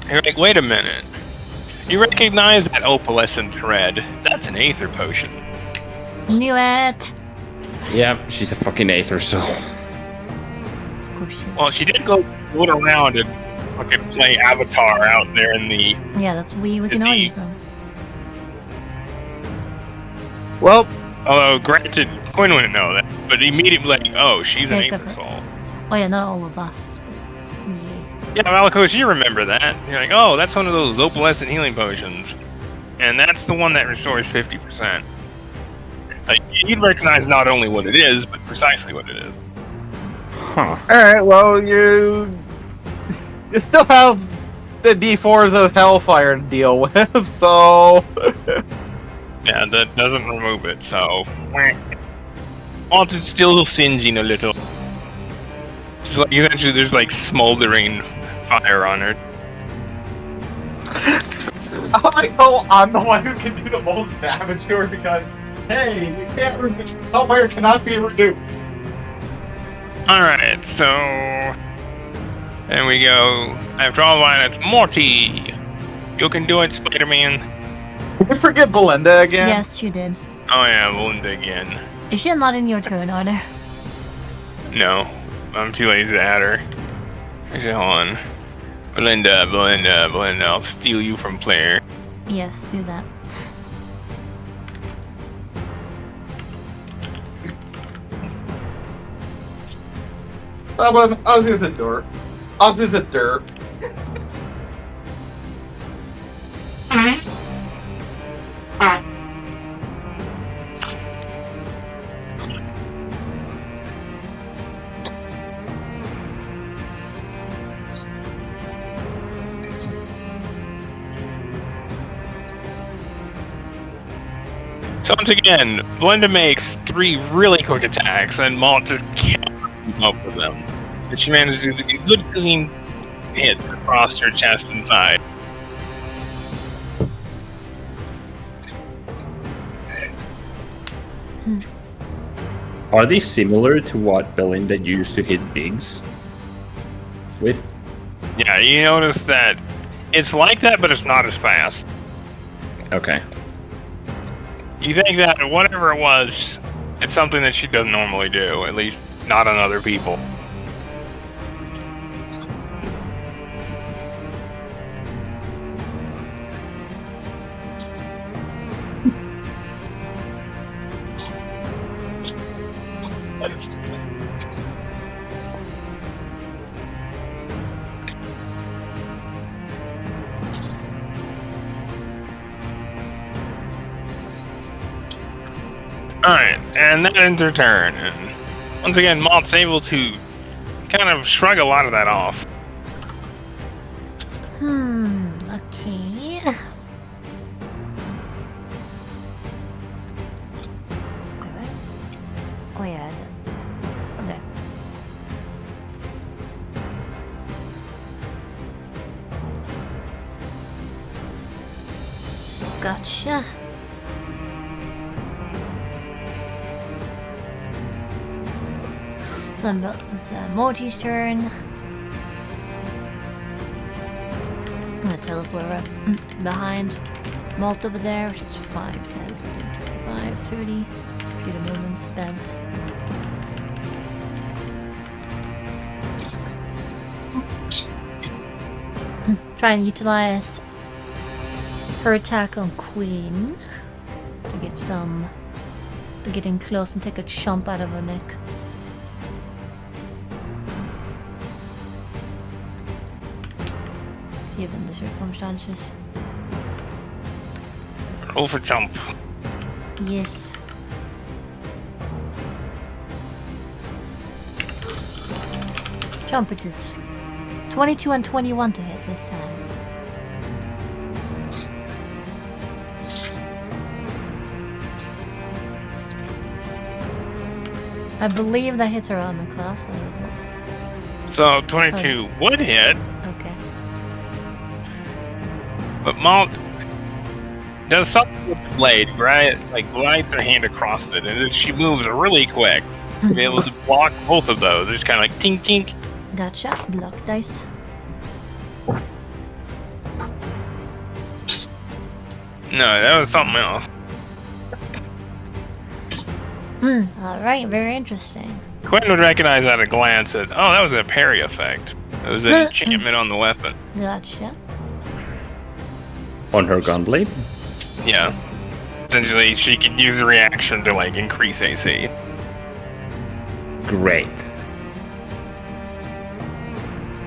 You're like, wait a minute. You recognize that opalescent thread? That's an Aether potion. Knew it! Yeah, she's a fucking Aether, so... Of course she is. Well, she did go around and fucking play Avatar out there in the... Yeah, that's we can all use them. Well, Although, granted, Quinn wouldn't know that, but immediately like, oh, she's an Yeah, Aether except for- soul. Oh yeah, not all of us. But yeah. Yeah, Malikos, you remember that. You're like, oh, that's one of those opalescent healing potions. And that's the one that restores 50%. Like, you'd recognize not only what it is, but precisely what it is. Huh. alright, well, you still have the D4s of Hellfire to deal with, so... Yeah, that doesn't remove it, so... Alt is still singeing a little. Just like, eventually there's like smoldering fire on her. I know I'm the one who can do the most damage to her because, hey, you can't reduce Hellfire cannot be reduced. Alright, so... There we go. After all that, it's Morty! You can do it, Spider-Man. Did you forget Belinda again? Yes, you did. Oh yeah, Belinda again. Is she not in your turn order? No, I'm too lazy to add her. Actually, hold on. Belinda, I'll steal you from player. Yes, do that. I'll do the dirt. I'll do the dirt. So once again, Belinda makes 3 really quick attacks, and Malt just can't keep up with them. But she manages to get a good clean hit across her chest and side. Are these similar to what Belinda used to hit Biggs with? Yeah, you notice that it's like that, but it's not as fast. Okay. You think that whatever it was, it's something that she doesn't normally do, at least not on other people. Alright, and that ends her turn. And once again, Malt's able to kind of shrug a lot of that off. Okay. Where is this? Oh yeah, I did. Okay. Gotcha. So it's Morty's turn. I'm gonna teleport up behind. Malt over there, which is 5, 10, 15, 25, 30. Get a movement spent. Try and utilize her attack on Queen to get some. To get in close and take a chomp out of her neck. Given the circumstances. Roll for jump. Yes. Jumpages. 22 and 21 to hit this time. I believe that hits her armor class. So 22 would hit, Okay. but Malt does something with the blade, right? Like glides her hand across it, and then she moves really quick to be able to block both of those. It's kind of like tink tink. Gotcha. Block dice. No, that was something else. Alright, very interesting. Quentin would recognize at a glance that, oh, that was a parry effect. It was an enchantment on the weapon. Gotcha. On her gunblade? Yeah. Essentially, she could use the reaction to, like, increase AC. Great.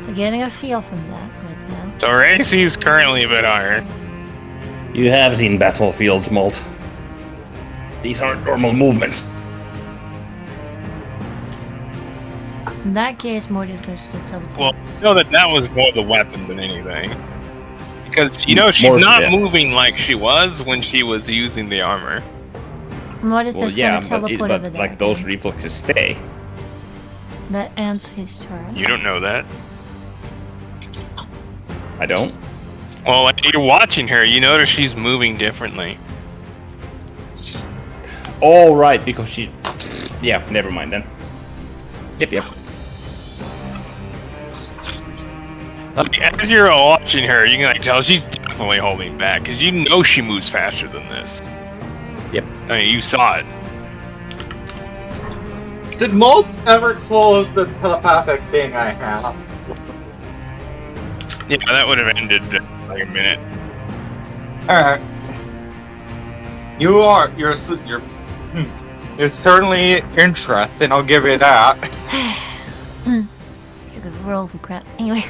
So getting a feel from that right now. So her AC is currently a bit higher. You have seen battlefields, Malt. These aren't normal movements. In that case, Morty is going to still teleport. Well, you know that was more the weapon than anything. Because, you know, she's More, not yeah. moving like she was when she was using the armor. Morty's Well, just yeah, going to teleport over but there. like those again. reflexes stay. That ends his turn. You don't know that. I don't. Well, like, you're watching her, you notice she's moving differently. All right, because she. Yeah, never mind then. Yep. Like, as you're watching her, you can like tell she's definitely holding back, because you know she moves faster than this. Yep. I mean, you saw it. Did Molt ever close the telepathic thing I have? Yeah, that would have ended like a minute. Alright. You're certainly interesting, I'll give you that. You could roll for crap. Anyway.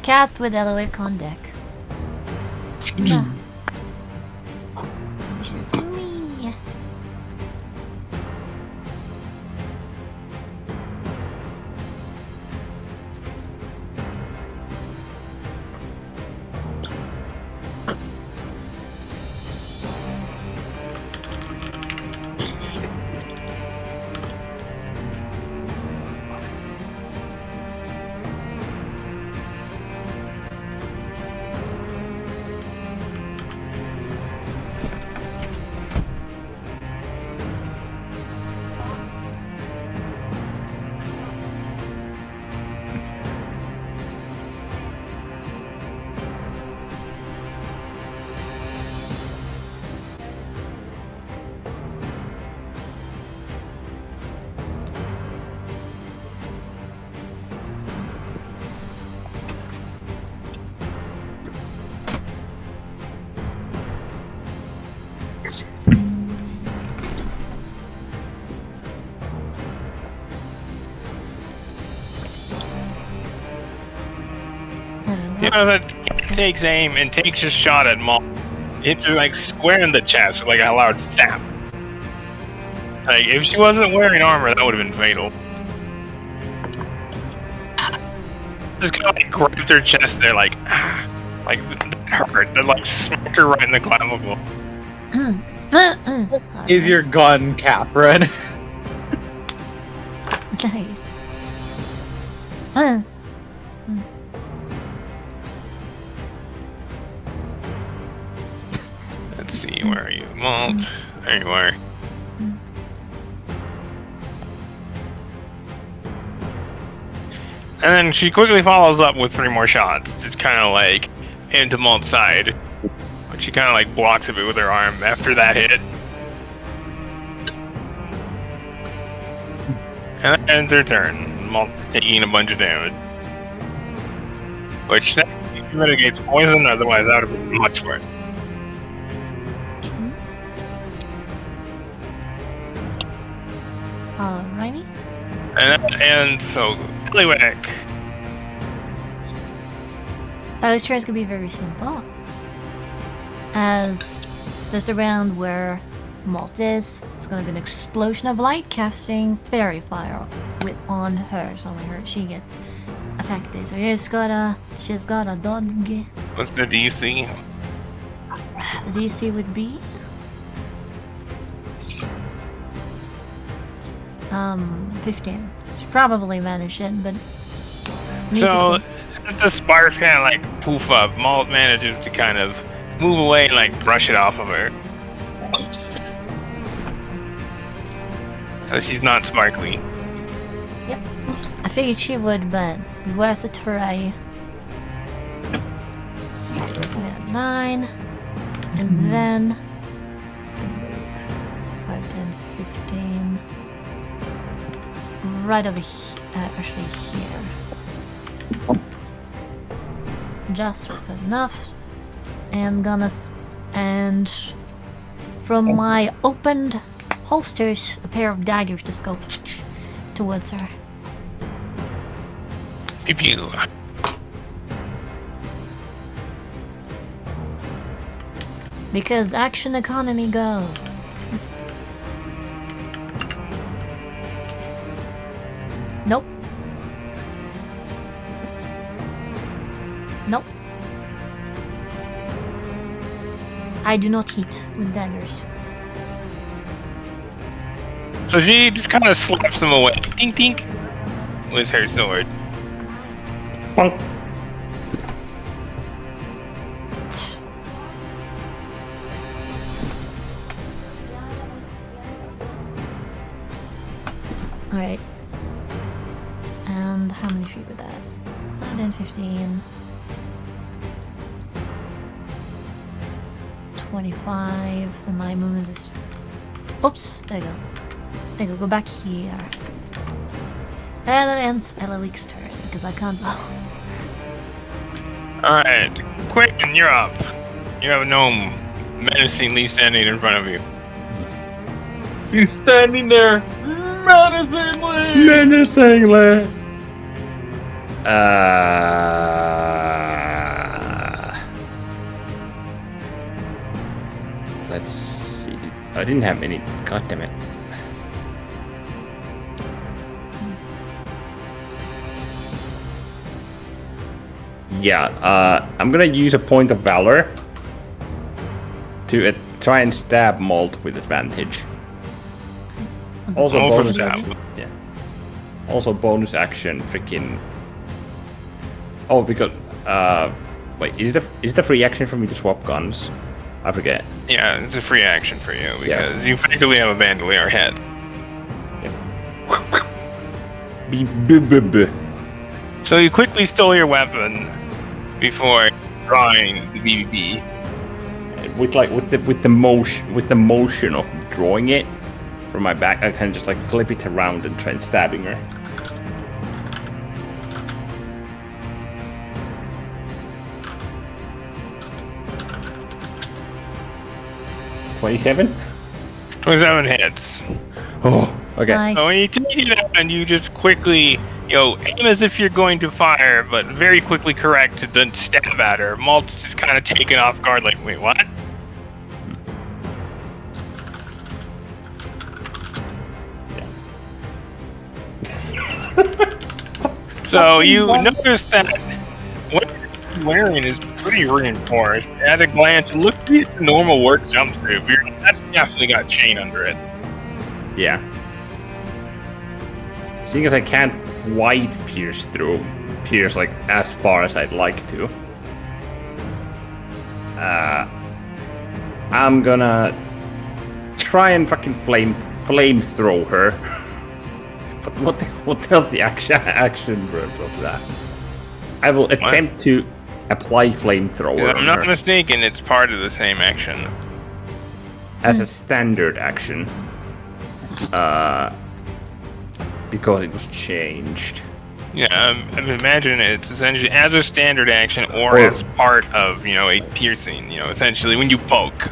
Cat with Eloic on deck. Just me. You know that takes aim and takes a shot at Maul. Hits her like square in the chest with like a loud snap. Like if she wasn't wearing armor, that would have been fatal. Just kind of like grabbed her chest there, like that hurt. That like smacked her right in the clavicle. Is your gun, Catherine? Nice. Let's see, where are you? Malt. There you are. And then she quickly follows up with 3 more shots, just kind of like into Malt's side. But she kind of like blocks a bit with her arm after that hit. And that ends her turn, Malt taking a bunch of damage. Which that mitigates poison, otherwise that would have been much worse. Alrighty. And so, Eliwick. This turn is gonna be very simple. As just around where Malt is, it's gonna be an explosion of light casting fairy fire on her. So only she gets affected. So she's got a dog. What's the DC? The DC would be 15. She probably managed it, but need to So, see. as the sparks kind of like poof up, Malt manages to kind of move away and like brush it off of her. So she's not sparkly. Yep. I figured she would, but worth a try. So we have 9. And then it's gonna move 5, 10, 15. Right over here. Actually, here. Just because enough. And and from my opened holsters, a pair of daggers just go towards her. Pew pew. Because action economy go. Nope. Nope. I do not hit with daggers. So she just kind of slaps them away, tink tink, with her sword. Bonk. Alright. And how many feet with that? 115. 25. And my movement is... Oops, there you go. There you go, go back here. And it ends Eliwick's turn, because I can't... Alright, Quinn, you're up. You have a gnome menacingly standing in front of you. He's standing there menacingly. Menacingly. Let's see. I didn't have any. God damn it. Yeah, I'm gonna use a point of valor to try and stab Malt with advantage. Also Oh, for bonus stab. action. Yeah. Also bonus action, freaking. Oh, because wait, is it a free action for me to swap guns? I forget. Yeah, it's a free action for you because you effectively have a bandolier head. So you quickly stole your weapon before drawing the BB. With the motion of drawing it from my back, I can just like flip it around and try and stabbing her. $27? 27 hits. Oh, okay. Nice. So when you take it out and you just quickly, aim as if you're going to fire, but very quickly correct to then stab at her. Malt's just kind of taken off guard, like, wait, what? So you notice that what you're wearing is pretty reinforced. At a glance, it looks like a normal work jumpsuit. That's definitely got chain under it. Yeah. Seeing as I can't quite pierce like as far as I'd like to, I'm gonna try and fucking flamethrow her. But what tells the action verb of that? I will attempt to apply flamethrower If I'm on not her mistaken, it's part of the same action. as a standard action. Because it was changed. Yeah, I imagine it's essentially as a standard action or Or- as part of, a piercing. Essentially when you poke.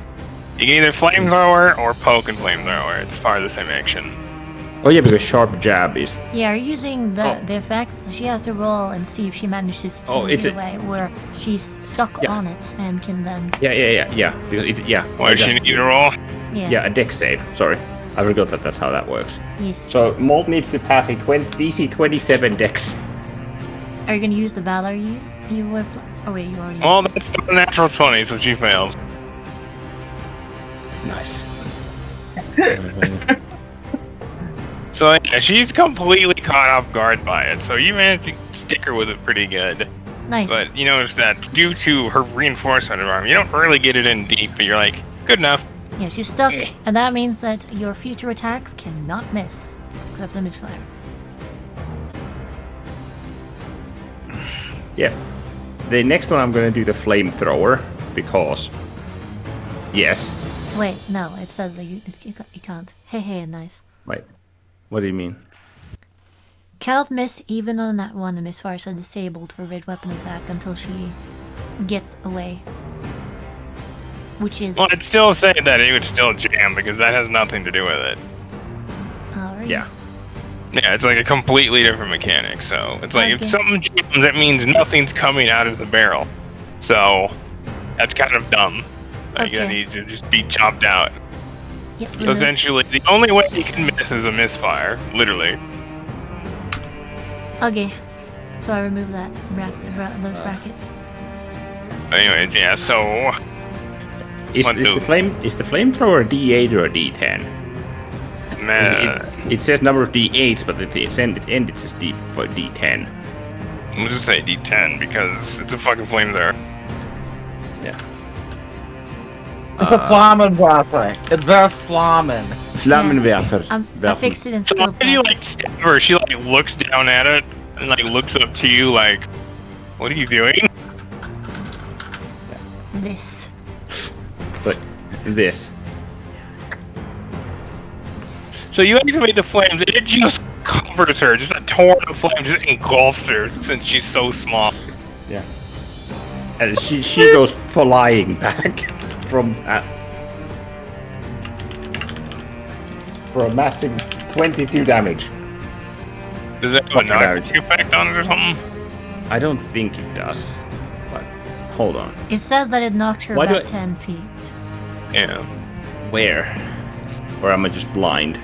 You can either flamethrower or poke and flamethrower. It's part of the same action. Oh yeah, because sharp jab is. Yeah, using Oh. the effect, she has to roll and see if she manages to Oh, it's get a- away, where she's stuck Yeah. on it and can then. Yeah. Because it's What does she need to roll? Yeah, a deck save. Sorry, I forgot that that's how that works. Yes. So Molt needs to pass a DC 27 dex. Are you gonna use the Valor you were? Oh wait, you already. Well, used it. that's still a natural 20, so she fails. Nice. So yeah, she's completely caught off guard by it. So you managed to stick her with it pretty good. Nice. But you notice that due to her reinforcement of armor, you don't really get it in deep, but you're like, good enough. Yeah, she's stuck, and that means that your future attacks cannot miss, except the misfire. Yeah. The next one I'm gonna do the flamethrower because. Yes. Wait, no, it says that you can't. Hey, nice. Wait. What do you mean? Cannot miss even on that one. The misfires are disabled for ranged weapon attack until she gets away. Which is. Well, I'd still say that it would still jam because that has nothing to do with it. Alright. Yeah. Yeah, it's like a completely different mechanic. So it's like if Okay. something jams, that means nothing's coming out of the barrel. So that's kind of dumb. Like that Okay. needs to just be chopped out. Yep, So remove- essentially, the only way you can miss is a misfire, literally. Okay. So I remove that those brackets. Anyways, yeah. So Is What the do? flamethrower a D8 or a D10? man, It says number of D8s, but at the end it says D10. we'll just say D10 because it's a fucking flamethrower. Yeah. It's a Flammenwerfer. It werfs Flammen. Flammenwerfer. I fixed it in So skill as you points. like stab her, she like looks down at it and like looks up to you like, "What are you doing?" This. Like this. So you activate the flames, and it just covers her, just a torrent of flames just engulfs her since she's so small. Yeah. And she goes flying back from that. For a massive 22 damage. Does that have a knockback effect on it or something? I don't think it does. But hold on. It says that it knocked her Why do about I- 10 feet. Yeah. Where? Or am I just blind?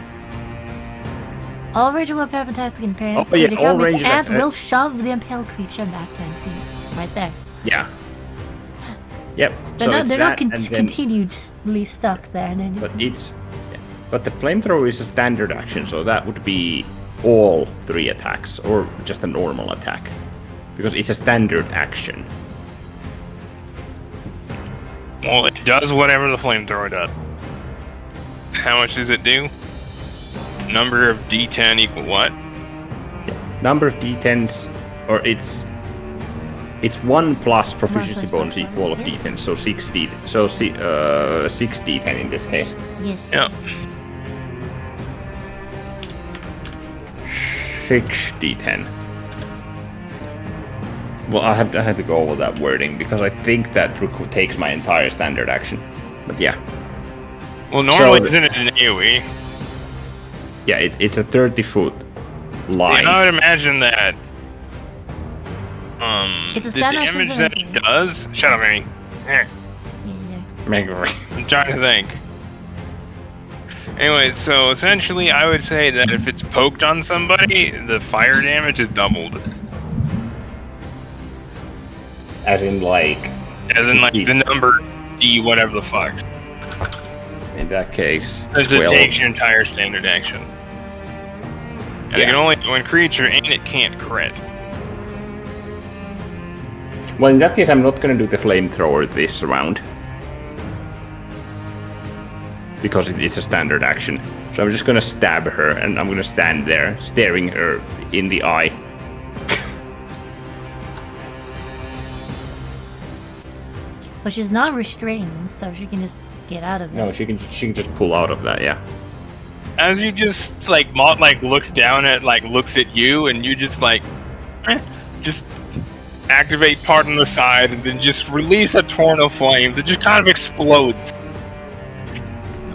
All ranged weapon attacks can parry Oh, yeah, critical all miss ranged and attack- will shove the impaled creature back 10 feet. Right there. Yeah. Yep. They're so not, it's they're not that, and then- continuously stuck there. And then, But it's. But the flamethrower is a standard action, so that would be all 3 attacks, or just a normal attack. Because it's a standard action. Well, it does whatever the flamethrower does. How much does it do? Number of D10 equal what? Number of D10s, or it's 1 plus proficiency plus bonus bonus, equal of yes. D10, so 6 D10 in this case. yes. Yeah. 6 D10. Well, I have to go over that wording because I think that takes my entire standard action. But yeah, Well, normally So- isn't it an AoE? yeah, it's a 30-foot line. And I would imagine that. It's a the standard action, damage isn't that it? it does. Shut up, Amy. Eh, Yeah. I'm trying to think. Anyway, so essentially, I would say that if it's poked on somebody, the fire damage is doubled. As in, like, As in, like, the number D, whatever the fuck. in that case, Because it 12. takes your entire standard action. And it can only do one creature, and it can't crit. Well, in that case, I'm not gonna do the flamethrower this round. Because it's a standard action. So I'm just gonna stab her, and I'm gonna stand there, staring her in the eye. But she's not restrained, so she can just get out of it. No, she can just pull out of that. Yeah. As you just like Maud like looks down at like looks at you, and you just like just activate part on the side, and then just release a torrent of flames. It just kind of explodes.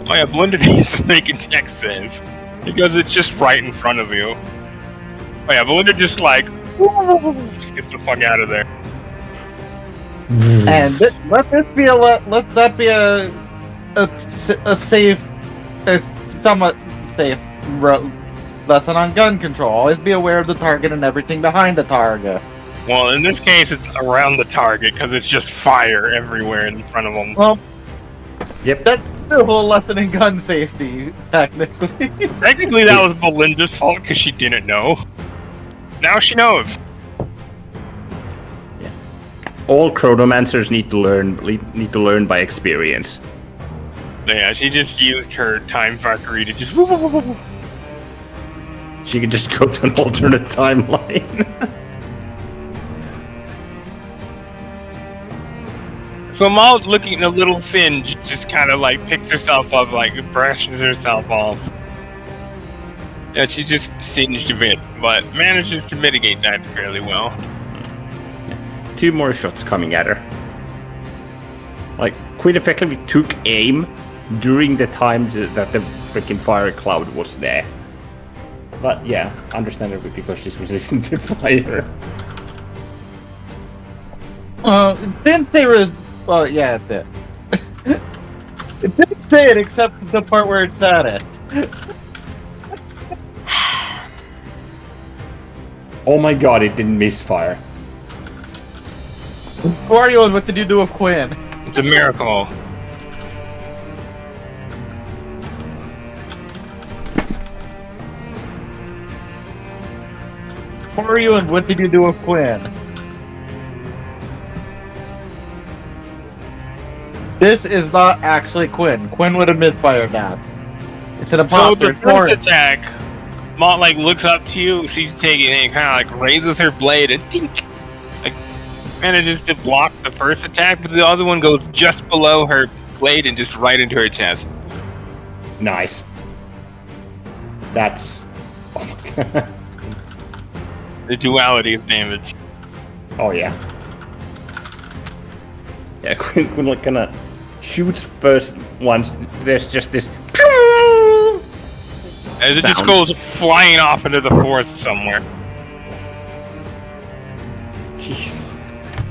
Oh yeah, Belinda needs to make a tech save because it's just right in front of you. Oh yeah, Belinda just like just gets the fuck out of there. And let that be a safe, a somewhat safe lesson on gun control. Always be aware of the target and everything behind the target. Well, in this case, it's around the target because it's just fire everywhere in front of them. Well, Yep. that's the whole lesson in gun safety, technically. Technically, that was Belinda's fault because she didn't know. Now she knows. All chronomancers need to learn by experience. Yeah, she just used her time fuckery to just. She could just go to an alternate timeline. So Maud, looking a little singed, just kind of like picks herself up, like brushes herself off. Yeah, she's just singed a bit, but manages to mitigate that fairly well. 2 more shots coming at her. Like, quite effectively took aim during the time that the freaking fire cloud was there. But yeah, understandably because she's resistant to fire. It didn't say well, yeah, it did. It didn't say it except the part where it said it. Oh my god, it didn't misfire. Who are you and what did you do with Quinn? It's a miracle. Who are you and what did you do with Quinn? This is not actually Quinn. Quinn would have misfired that. It's an So imposter. the It's first Lauren. attack, Maud like looks up to you, sees you taking it, and kind of like raises her blade and tink, like manages to block the first attack, but the other one goes just below her blade and just right into her chest. Nice. That's... Oh my god. The duality of damage. Oh yeah. Yeah, Quinn like kinda shoots first once, there's just this As it just sound. goes flying off into the forest somewhere. Jesus.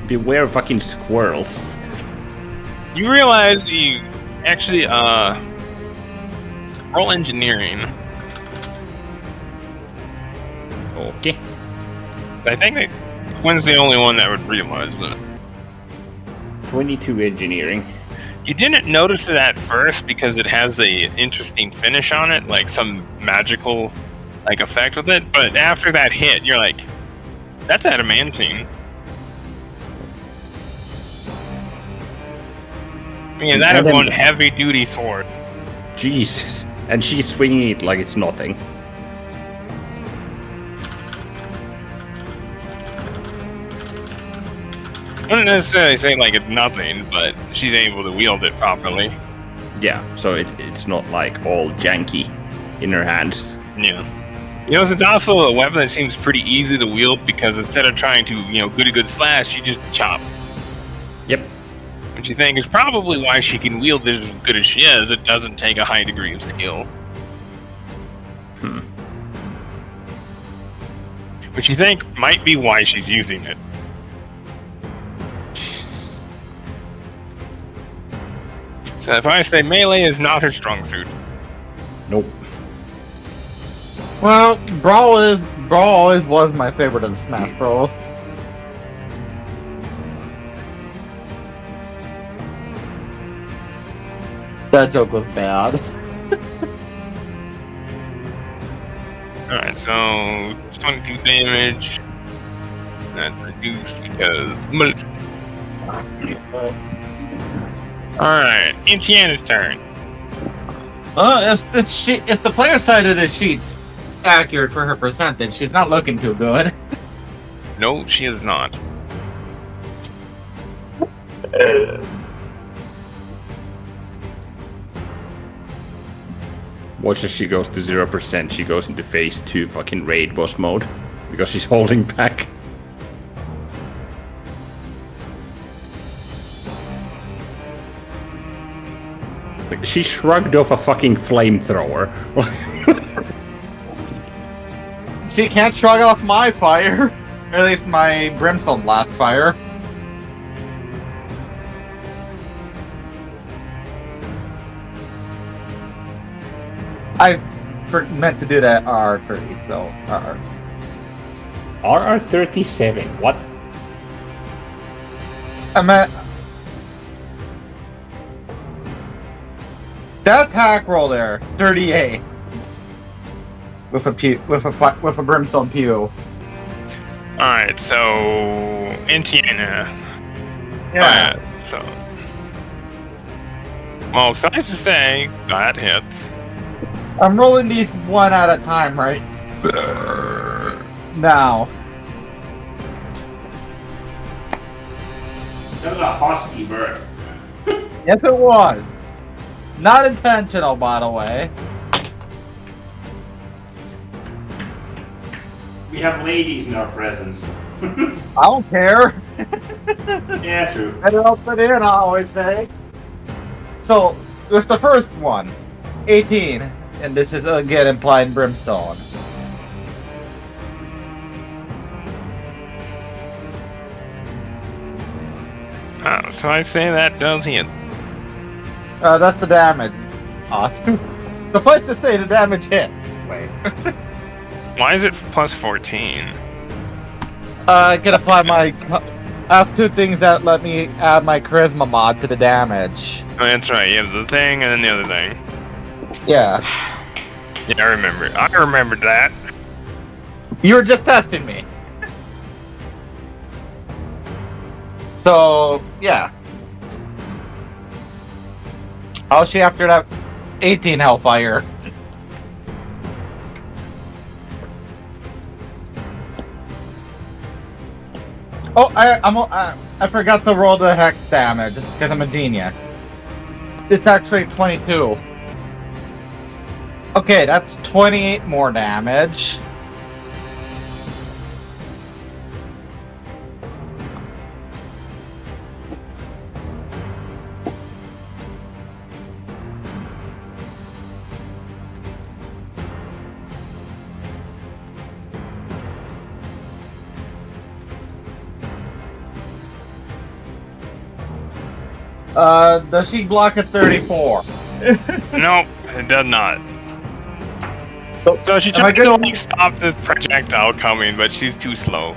Beware of fucking squirrels. You realize you actually, roll engineering. Okay. I think that Quinn's the only one that would realize that. 22 engineering. You didn't notice it at first because it has a interesting finish on it, like some magical like effect with it, but after that hit, you're like, that's adamantine. I mean, that is one heavy-duty sword. Jesus. And she's swinging it like it's nothing. I wouldn't necessarily say like it's nothing, but she's able to wield it properly. Yeah, so it's not like all janky in her hands. Yeah. You know, it's also a weapon that seems pretty easy to wield because instead of trying to, goody good slash, you just chop. Yep. Which you think is probably why she can wield it as good as she is. It doesn't take a high degree of skill. Which you think might be why she's using it. So if I say melee is not her strong suit. Nope. Well, Brawl always was my favorite of the Smash Bros. That joke was bad. Alright, so 22 damage. That's reduced because. Alright, Etienne's turn. If the player side of the sheet's accurate for her percentage, she's not looking too good. No, she is not. Watch as she goes to 0%, she goes into phase 2 fucking raid boss mode. Because she's holding back. Like, she shrugged off a fucking flamethrower. She can't shrug off my fire. Or at least my brimstone blast fire. I meant to do that RR30, so RR. RR37, what? I meant that attack roll there, 38, with a brimstone pew. Alright, so Indiana. Yeah. So well, suffice to say, that hits. I'm rolling these one at a time, right? Now. That was a husky bird. Yes, it was. Not intentional, by the way. We have ladies in our presence. I don't care. Yeah, true. Better out than in, I always say. So, with the first one, 18, and this is again implied brimstone. Oh, so I say that does hit. That's the damage. Awesome. Suffice to say, the damage hits. Wait. Why is it plus 14? I can apply my. I have two things that let me add my charisma mod to the damage. Oh, that's right, you have the thing and then the other thing. Yeah. Yeah, I remember. I remembered that. You were just testing me. So, yeah. How's she after that 18 Hellfire? Oh, I forgot to roll the hex damage because I'm a genius. It's actually 22. Okay, that's 28 more damage. Does she block at 34? Nope, it does not. So she Am I tried to good? like stop this projectile coming, but she's too slow.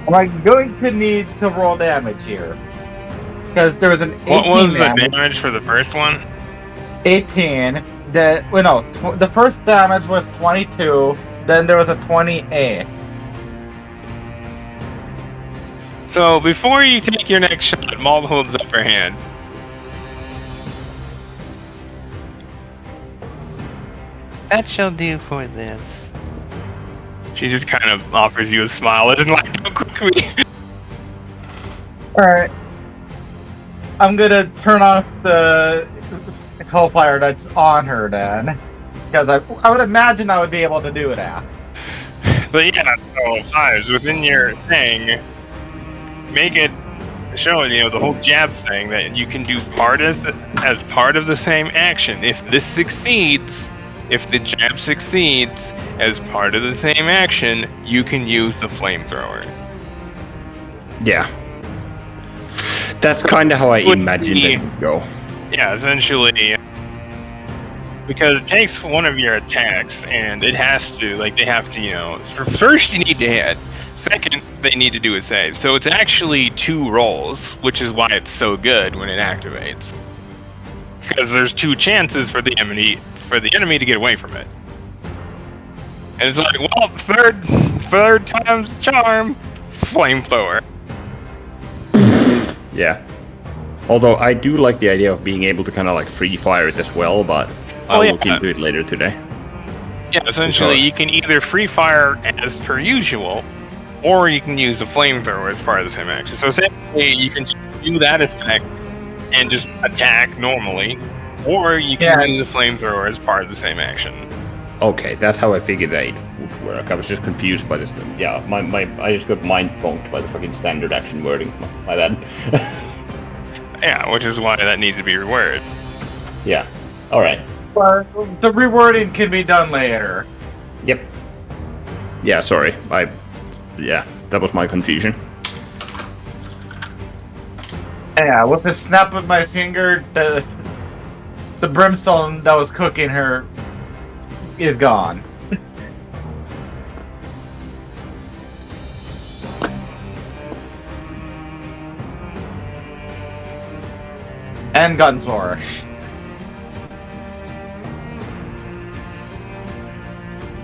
Am I going to need to roll damage here? Because there was an 18 What was the damage. damage for the first one? 18. The first damage was 22. Then there was a 28. So before you take your next shot, Maul holds up her hand. That shall do for this. She just kind of offers you a smile and like, go quickly. Alright. I'm gonna turn off the Hellfire that's on her then. Because I would imagine I would be able to do that. But yeah, so Hives, within your thing, make it show, the whole jab thing that you can do as part of the same action. If this succeeds, if the jab succeeds as part of the same action, you can use the flamethrower. Yeah. That's kind of how I imagined it would go. Yeah, essentially, because it takes one of your attacks, and it has to, they have to, for first you need to hit, second they need to do a save. So it's actually 2 rolls, which is why it's so good when it activates. Because there's 2 chances for the enemy to get away from it. And it's like, well, third time's charm, flamethrower. Yeah. Although I do like the idea of being able to kind of free fire it as well, but I'll look into it later today. Yeah, essentially you can either free fire as per usual, or you can use the flamethrower as part of the same action. So essentially you can do that effect and just attack normally, Or you can Yeah. use a flamethrower as part of the same action. Okay, that's how I figured that it would work. I was just confused by this thing. Yeah, I just got mind bonked by the fucking standard action wording. My bad. Yeah, which is why that needs to be reworded. Yeah. Alright. But the rewording can be done later. Yep. Yeah, sorry. Yeah, that was my confusion. Yeah, with a snap of my finger, the brimstone that was cooking her is gone. And gun flourish.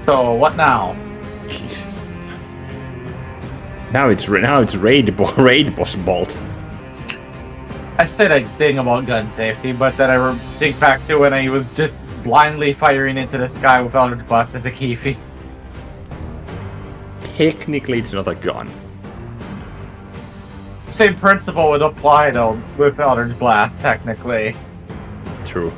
So what now? Jesus. Now it's raid boss bolt. I said a thing about gun safety, but then I think back to when I was just blindly firing into the sky without a blast as a key feed. Technically, it's not a gun. Same principle would apply though with Eldritch Blast, technically. True.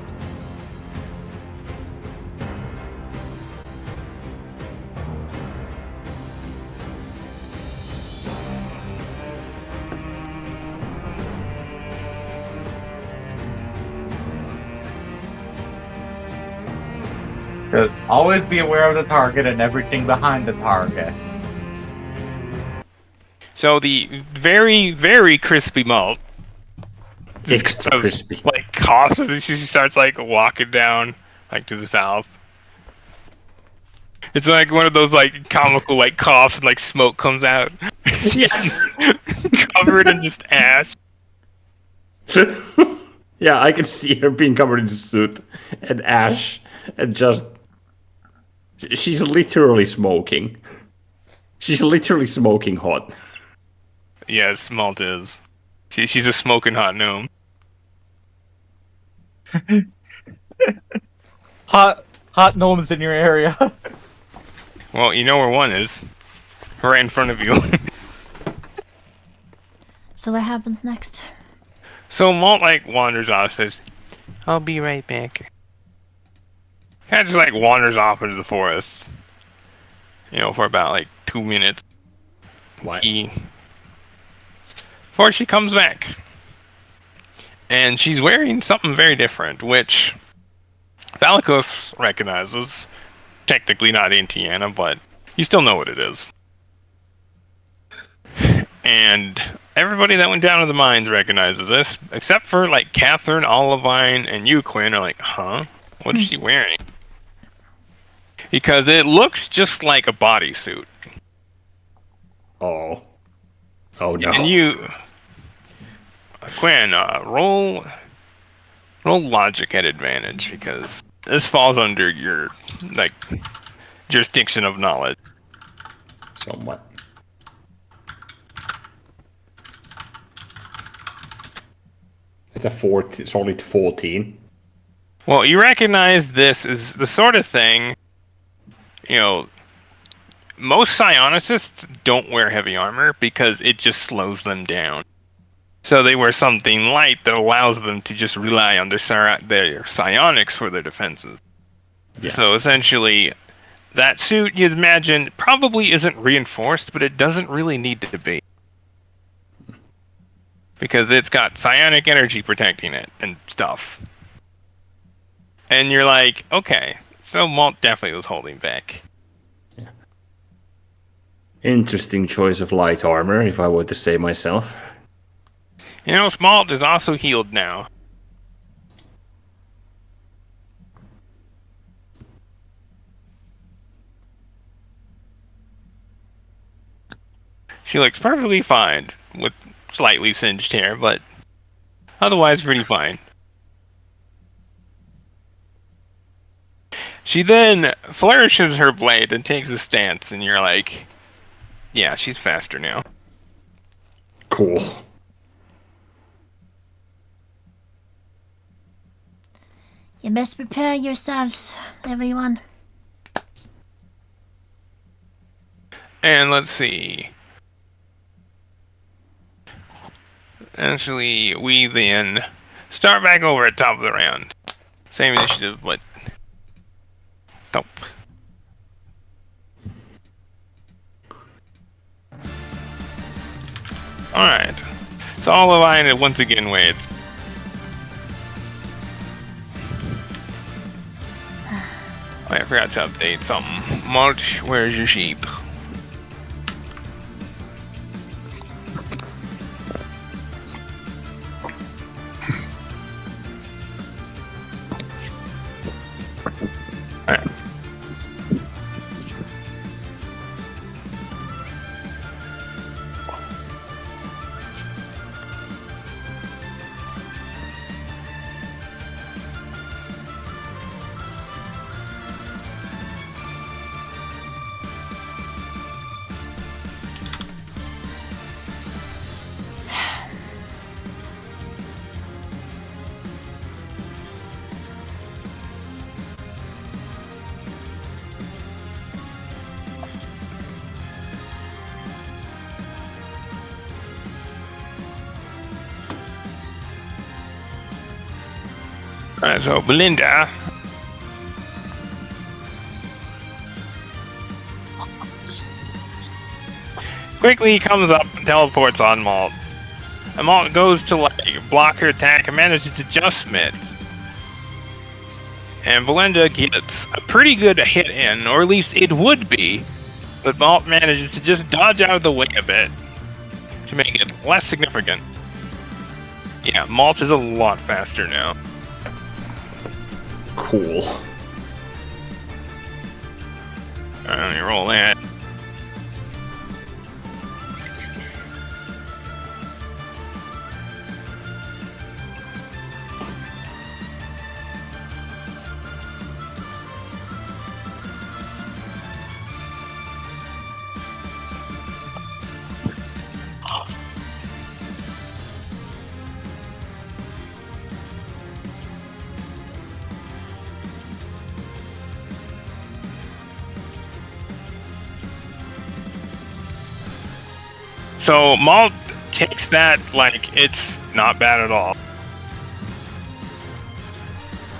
Just always be aware of the target and everything behind the target. So the very, very crispy malt just Extra kind of, crispy. like coughs as she starts like walking down like to the south. It's like one of those like comical like coughs and like smoke comes out. She's just covered in just ash. Yeah, I can see her being covered in soot and ash and just. She's literally smoking. She's literally smoking hot. Yes, malt is. She's a smoking hot gnome. Hot gnomes in your area. Well, you know where one is. Right in front of you. So what happens next? So Malt like wanders off, says, "I'll be right back." Kind of just like wanders off into the forest. You know, for about like 2 minutes. Why? Before she comes back. And she's wearing something very different, which Valikos recognizes. Technically not Antiana, but you still know what it is. And everybody that went down to the mines recognizes this, except for like Catherine, Olivine, and you, Quinn, are like, huh? What is she wearing? Because it looks just like a bodysuit. Oh. Oh no. And you, Quinn, roll logic at advantage because this falls under your like jurisdiction of knowledge. Somewhat. It's a solid 14. Well, you recognize this is the sort of thing, you know, most psionicists don't wear heavy armor because it just slows them down. So they wear something light that allows them to just rely on their psionics for their defenses. Yeah. So essentially, that suit, you'd imagine, probably isn't reinforced, but it doesn't really need to be. Because it's got psionic energy protecting it and stuff. And you're like, okay, so Malt definitely was holding back. Yeah. Interesting choice of light armor, if I were to say myself. You know, Malt is also healed now. She looks perfectly fine with slightly singed hair, but otherwise pretty fine. She then flourishes her blade and takes a stance, and you're like, yeah, she's faster now. Cool. You best prepare yourselves, everyone. And let's see. Actually, we then start back over at top of the round. Same initiative, but nope. Alright. So all of Iron once again waits. Oh, I forgot to update something. March, where's your sheep? Alright. Alright, so Belinda. Quickly comes up and teleports on Malt. And Malt goes to like block her attack and manages to just miss. And Belinda gets a pretty good hit in, or at least it would be, but Malt manages to just dodge out of the way a bit to make it less significant. Yeah, Malt is a lot faster now. Cool. Alright, let me roll that. So Malt takes that like it's not bad at all.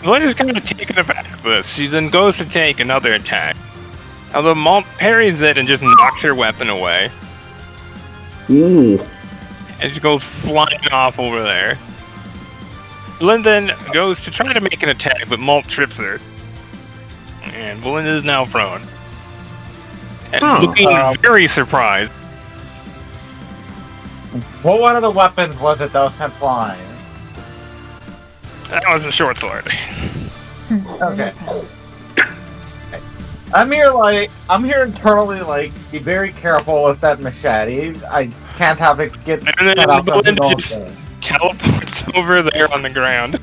Belinda's kind of taken aback with this. She then goes to take another attack. Although Malt parries it and just knocks her weapon away. Ooh. And she goes flying off over there. Belinda then goes to try to make an attack, but Malt trips her. And Belinda is now prone. And looking very surprised. What one of the weapons was it that was sent flying? That was a short sword. Okay. I'm here internally, like, be very careful with that machete. I can't have it get And then cut off Belinda the whole just thing. teleports over there on the ground.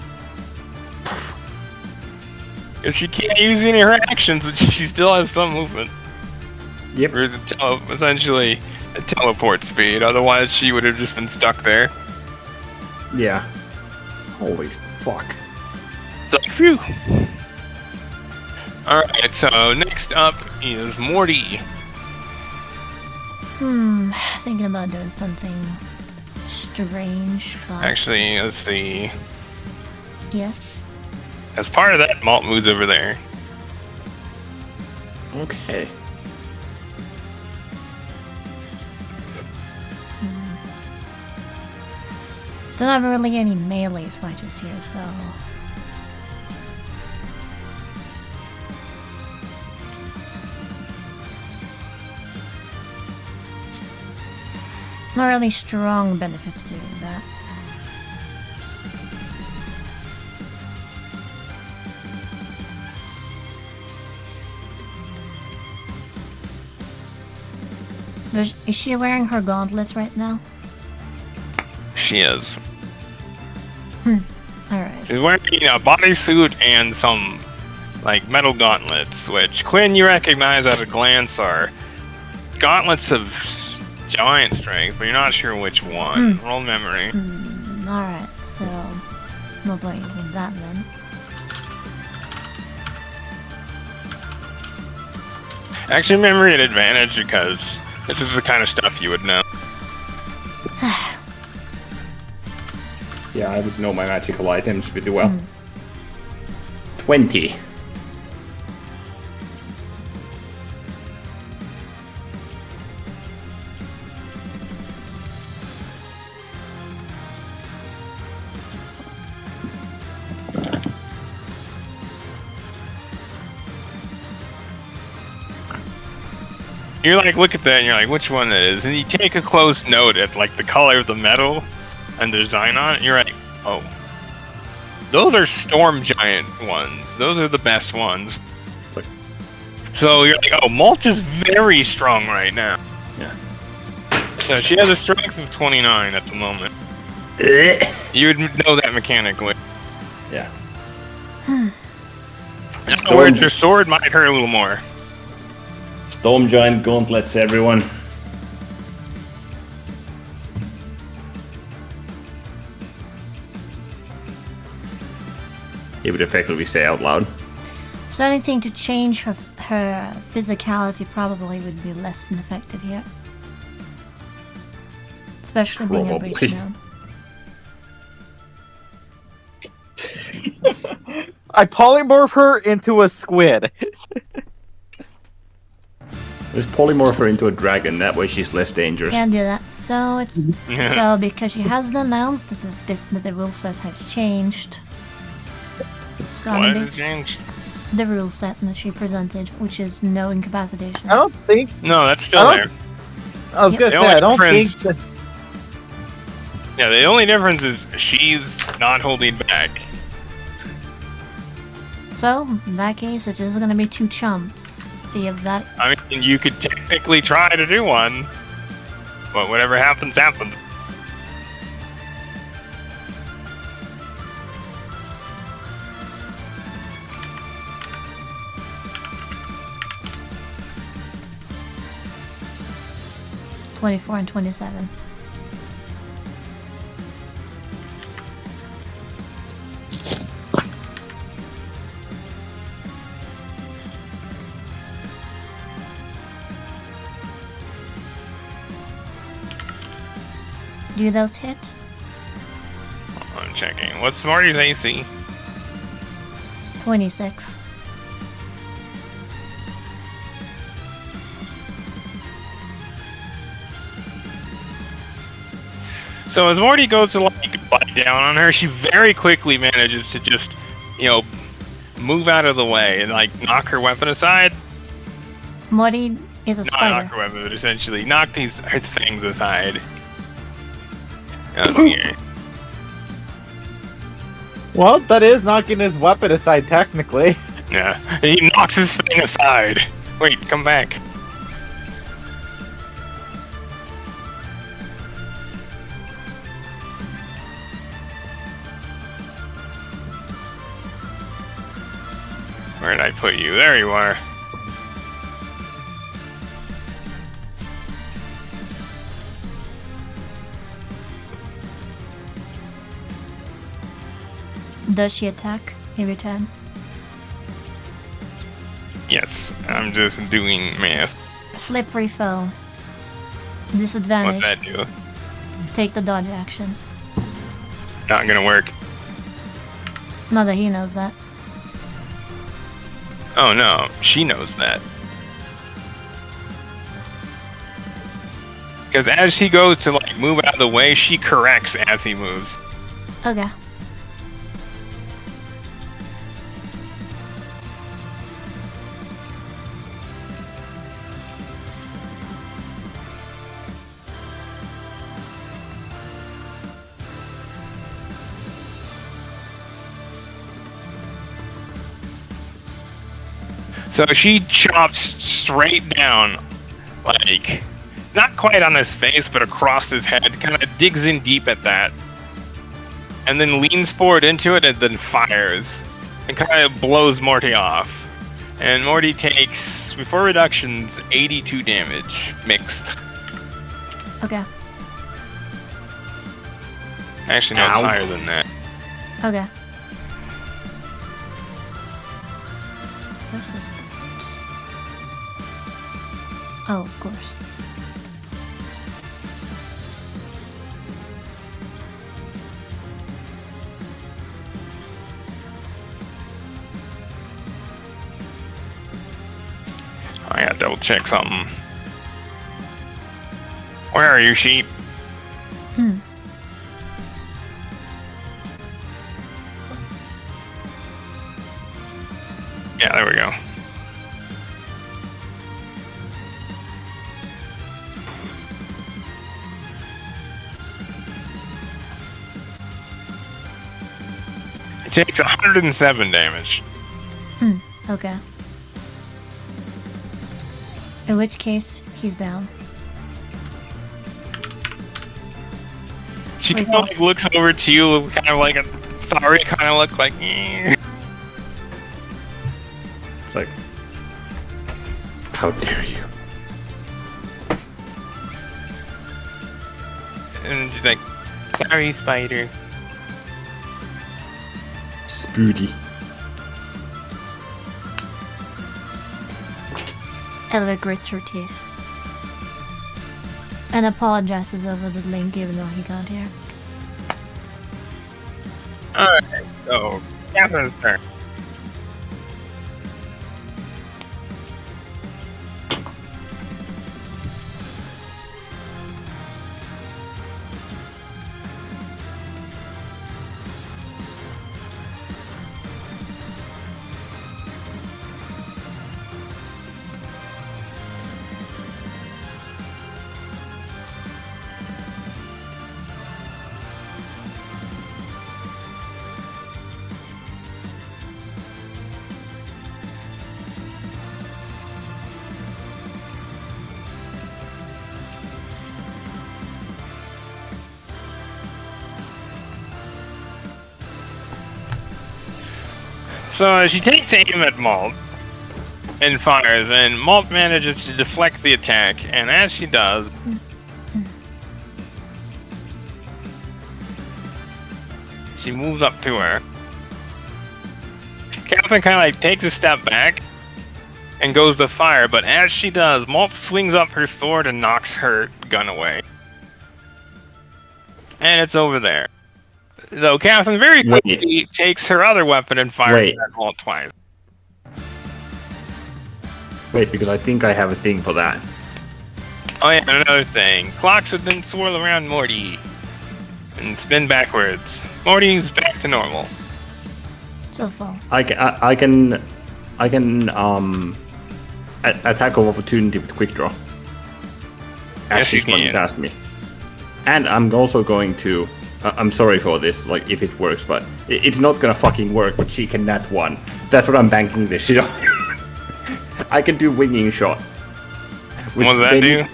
If she can't use any of her actions, but she still has some movement. Yep. Or essentially a teleport speed, otherwise she would have just been stuck there. Yeah. Holy fuck. So, phew. Alright, so next up is Morty. Thinking about doing something strange, but... Actually, let's see. Yes? As part of that, Malt moves over there. Okay. Don't have really any melee fighters here, so... Not really strong benefit to doing that. Is she wearing her gauntlets right now? She is. Alright. She's wearing a bodysuit and some, like, metal gauntlets, which, Quinn, you recognize at a glance are gauntlets of giant strength, but you're not sure which one. Roll memory. Alright, so... no point using that then. Actually, memory at advantage because this is the kind of stuff you would know. Yeah, I would know my magical items pretty well. 20. You're like, look at that, and you're like, which one it is? And you take a close note at like the color of the metal and the design on it. And you're like, oh, those are storm giant ones. Those are the best ones. It's like, So you're like, oh, Molt is very strong right now. yeah. So she has a strength of 29 at the moment. You would know that mechanically. Yeah. In other words, your sword might hurt a little more. Storm Giant gauntlets, everyone. He would effectively say out loud. So anything to change her physicality probably would be less than effective here. Especially being a Probably. breach node. I polymorph her into a squid. Let's polymorph her into a dragon, that way she's less dangerous. Can't do that. So it's so because she hasn't announced that that the rule set has changed. It's gonna What be has changed? the rule set that she presented, which is no incapacitation. I don't think. No, that's still I there. don't- I was gonna The say, only I don't think. difference- That, Yeah, the only difference is she's not holding back. So in that case, it's just gonna be 2 chumps. See if that. I mean, you could technically try to do one, but whatever happens, happens. $24 and $27. Do those hit? I'm checking. What's Smarty's AC? 26. So as Morty goes to like bite down on her, she very quickly manages to just, move out of the way and like knock her weapon aside. Morty is a Not spider. knock her weapon, but essentially knock her fangs aside. Okay. well, that is knocking his weapon aside, technically. Yeah, he knocks his fang aside. Wait, come back. Where did I put you? There you are. Does she attack every turn? Yes, I'm just doing math. Slippery foe. Disadvantage. What's that do? Take the dodge action. Not gonna work. Not that he knows that. Oh no, she knows that. Because as he goes to like move out of the way, she corrects as he moves. Okay. So she chops straight down, like, not quite on his face, but across his head, kind of digs in deep at that, and then leans forward into it and then fires, and kind of blows Morty off. And Morty takes, before reductions, 82 damage, mixed. Okay. Actually, no, it's Ow. higher than that. Okay. Where's this different? Oh, of course. I gotta double check something. Where are you, sheep? Yeah, there we go. It takes 107 damage. Okay. In which case, he's down. She Wait, kind of like false. looks over to you, kind of like a sorry kind of look, like. Eh. It's like, how dare you? And she's like, sorry, spider. Spooky. Elva grits her teeth. And apologizes over the link even though he can't hear. Alright, so Catherine's turn. So she takes aim at Malt and fires, and Malt manages to deflect the attack, and as she does, she moves up to her. Catherine kind of like takes a step back and goes to fire, but as she does, Malt swings up her sword and knocks her gun away. And it's over there. Though Catherine very quickly takes her other weapon and fires at Malt twice. Wait, because I think I have a thing for that. Oh yeah, another thing. Clocks would then swirl around Morty and spin backwards. Morty's back to normal. So far. I can attack of opportunity with quick draw. As Yes, you she's running can. past me. And I'm also going to. I'm sorry for this, like if it works, but it's not gonna fucking work. But she can nat 1. That's what I'm banking this shit on. I can do winging shot. What does that they do?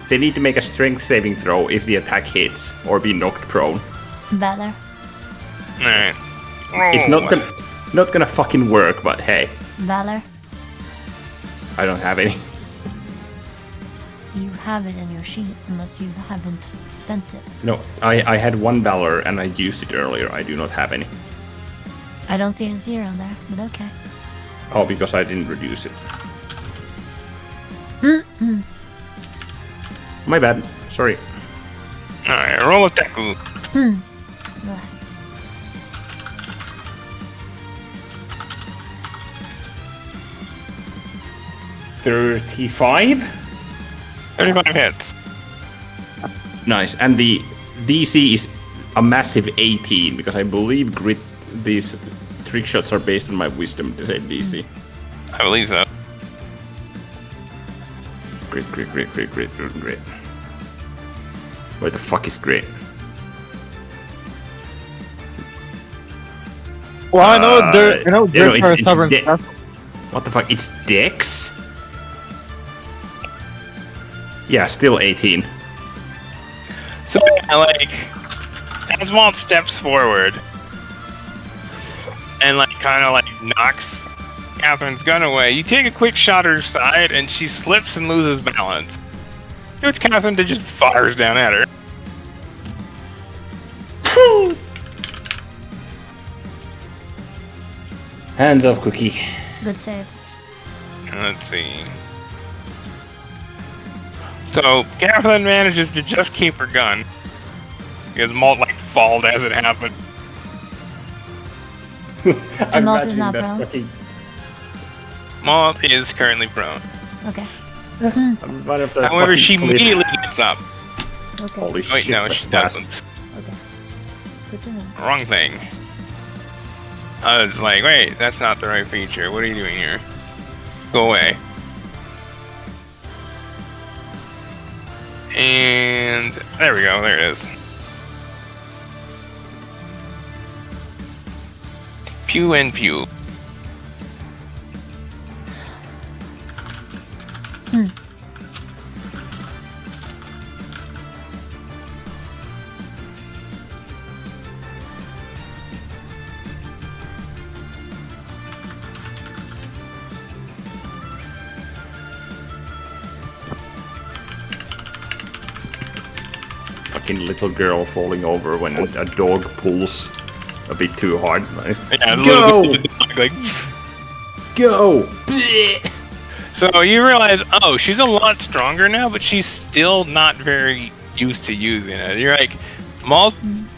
They need to make a strength saving throw if the attack hits or be knocked prone. Valor. Alright. It's not gonna fucking work, but hey, Valor. I don't have any. You have it in your sheet unless you haven't spent it. No, I had 1 valor and I used it earlier. I do not have any. I don't see a 0 there, but okay. Oh, because I didn't reduce it. My bad. Sorry. Alright, roll a Teku. Ugh. 35? 35 hits. Nice. And the DC is a massive 18 because I believe these trick shots are based on my wisdom to say DC. I believe so. Grit. Where the fuck is grit? Well, I know Grit for a stubborn de- stuff. What the fuck? It's Dex? Yeah, still 18. So, like, as Malt steps forward and, like, kind of, like, knocks Catherine's gun away, you take a quick shot at her side, and she slips and loses balance. Which Catherine just fires down at her. Hands off, Cookie. Good save. Let's see. So, Catherine manages to just keep her gun. Because Malt, like, falled as it happened. And Malt is not prone. Fucking... Malt is currently prone. Okay. I'm right up there However, fucking she cliff. immediately gets up. Okay. Holy Wait, shit, no, that's she fast. doesn't. Okay. Good to know. Wrong thing. I was like, wait, that's not the right feature. What are you doing here? Go away. And there we go. There it is. Pew and pew. Fucking little girl falling over when a dog pulls a bit too hard. Like, Yeah, it's a Go! little bit like. go! So you realize, oh, she's a lot stronger now, but she's still not very used to using it. You're like, Malt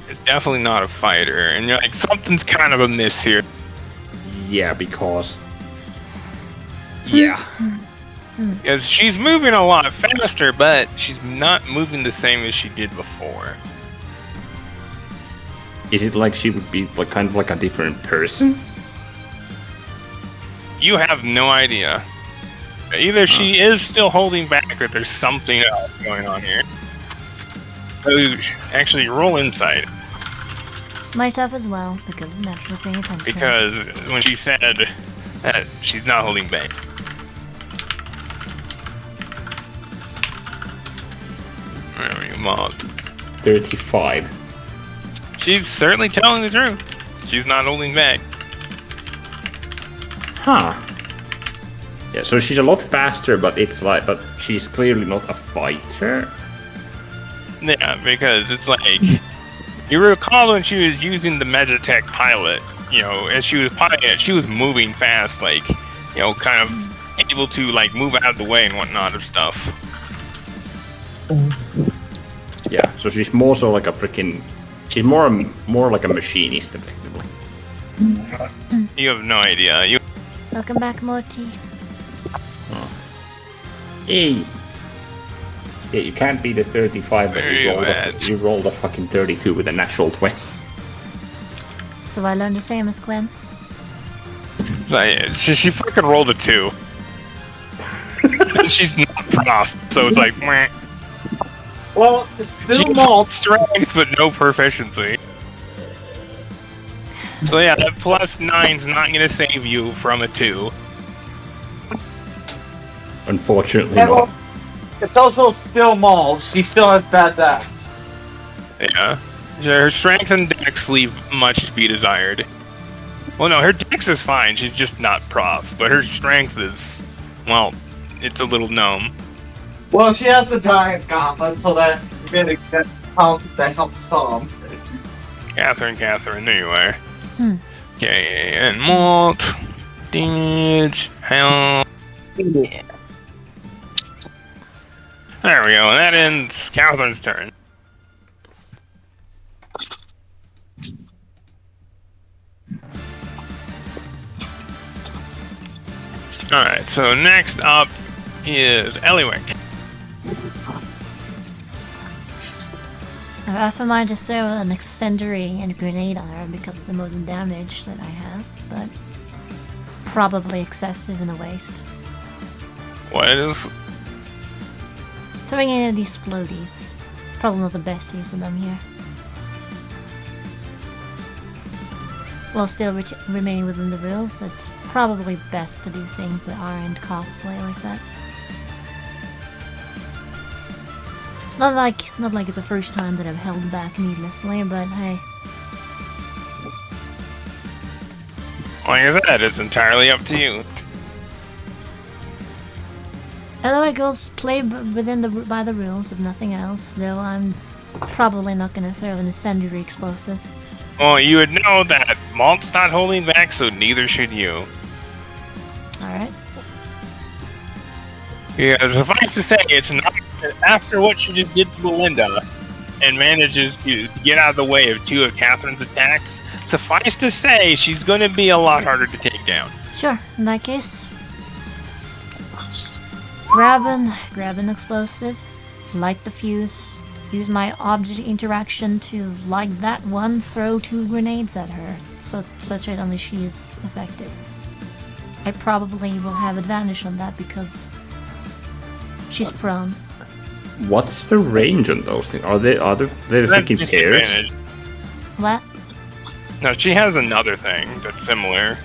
is definitely not a fighter, and you're like, something's kind of amiss here. Yeah, because... Yeah. Because she's moving a lot faster, but she's not moving the same as she did before. Is it like she would be like kind of like a different person? You have no idea. Either she is still holding back, or there's something else going on here. So actually, roll insight. Myself as well, because naturally paying attention. Because when she said that she's not holding back. Where are you, Malt? 35. She's certainly telling the truth. She's not holding back. Huh. Yeah, so she's a lot faster, but it's like, but she's clearly not a fighter. Yeah, because it's like, you recall when she was using the Magitech pilot, you know, as she was piloting it, she was moving fast, like, you know, kind of able to, like, move out of the way and whatnot of stuff. Yeah, so she's more so like a freaking... She's more like a machinist, effectively. You have no idea. You Welcome back, Morty. Hey! Yeah, you can't be the 35, but Where are you you rolled a fucking 32 with a natural 20. So I learned the same as Gwen. she fucking rolled a 2. And she's not prof, so it's like, meh. Well, it's still She Malt. strength, but no proficiency. So yeah, that plus 9's not gonna save you from a 2. Unfortunately Yeah, not. well, it's also still Malt. She still has bad dex. Yeah. Her strength and dex leave much to be desired. Well, no, her dex is fine. She's just not prof. But her strength is, well, it's a little gnome. Well, she has the giant gauntlet, so that really that helps some. Catherine, there you are. Hmm. Okay, and Malt, damage, health. There we go, and that ends Catherine's turn. Alright, so next up is Eliwick. I have in mind to throw an incendiary and a grenade on her because of the most damage that I have, but probably excessive in a waste. What is... Throwing any of these explodies. Probably not the best use of them here. While still remaining within the rules, it's probably best to do things that aren't costly like that. Not like it's the first time that I've held back needlessly, but hey. Like I said, it's entirely up to you. Although girls play by the rules, if nothing else, though I'm probably not gonna throw an incendiary explosive. Well, you would know that Malt's not holding back, so neither should you. Alright. Yeah, suffice to say, it's not after what she just did to Belinda and manages to get out of the way of 2 of Catherine's attacks. Suffice to say, she's going to be a lot harder to take down. Sure, in that case. grab an explosive, light the fuse, use my object interaction to light that one, throw 2 grenades at her, such that only she is affected. I probably will have advantage on that because she's prone. What's the range on those things? Are they thinking pairs? Disadvantage. What? No, she has another thing that's similar.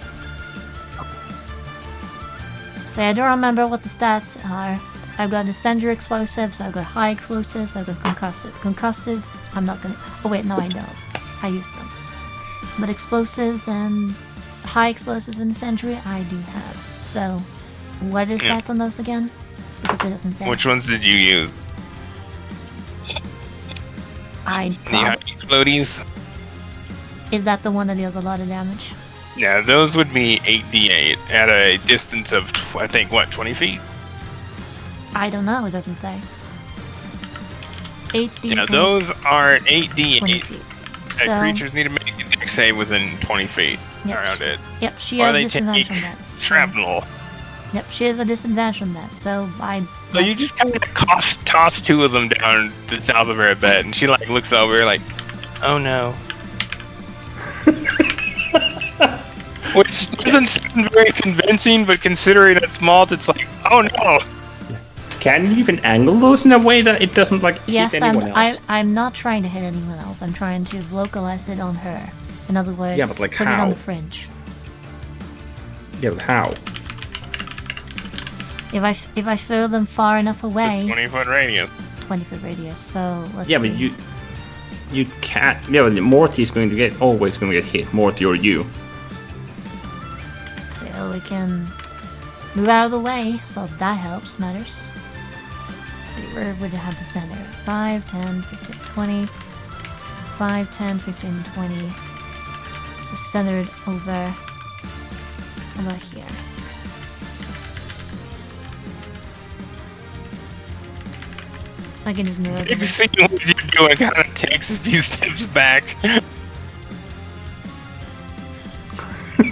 So I don't remember what the stats are. I've got incendiary explosives, I've got high explosives, I've got concussive. Concussive, I'm not gonna... Oh wait, no I don't. I used them. But explosives and high explosives and incendiary, I do have. So, what are the stats on those again? Because it doesn't say. Which ones did you use? I The high explodies? Is that the one that deals a lot of damage? Yeah, those would be 8d8 at a distance of, I think, what, 20 feet? I don't know, it doesn't say. 8d8. Yeah, those are 20 8d8. feet. And So, creatures need to make a dex save within 20 feet Yep. around it. yep, she Or has they disadvantage take on that. shrapnel. Yep, she has a disadvantage on that. So I. So you just kind of toss 2 of them down to the south of her bed, and she like looks over like, oh no. Which doesn't sound very convincing, but considering it's malt, it's like, oh no. Can you even angle those in a way that it doesn't like Yes, hit anyone else? I'm not trying to hit anyone else. I'm trying to localize it on her. In other words, Yeah, but, like, put it how? on the fringe. Yeah, but how? If I throw them far enough away, 20-foot radius. 20-foot radius. So let's Yeah, see. but you can't. Yeah, but Morty's going to get always going to get hit. Morty or you. So we can move out of the way. So that helps matters. Let's see, where would it have to center? 5, 10, 15, 20. 5, 10, 15, 20. Just center it over here. I can just mirror You them. see what you're doing, kind of takes a few steps back.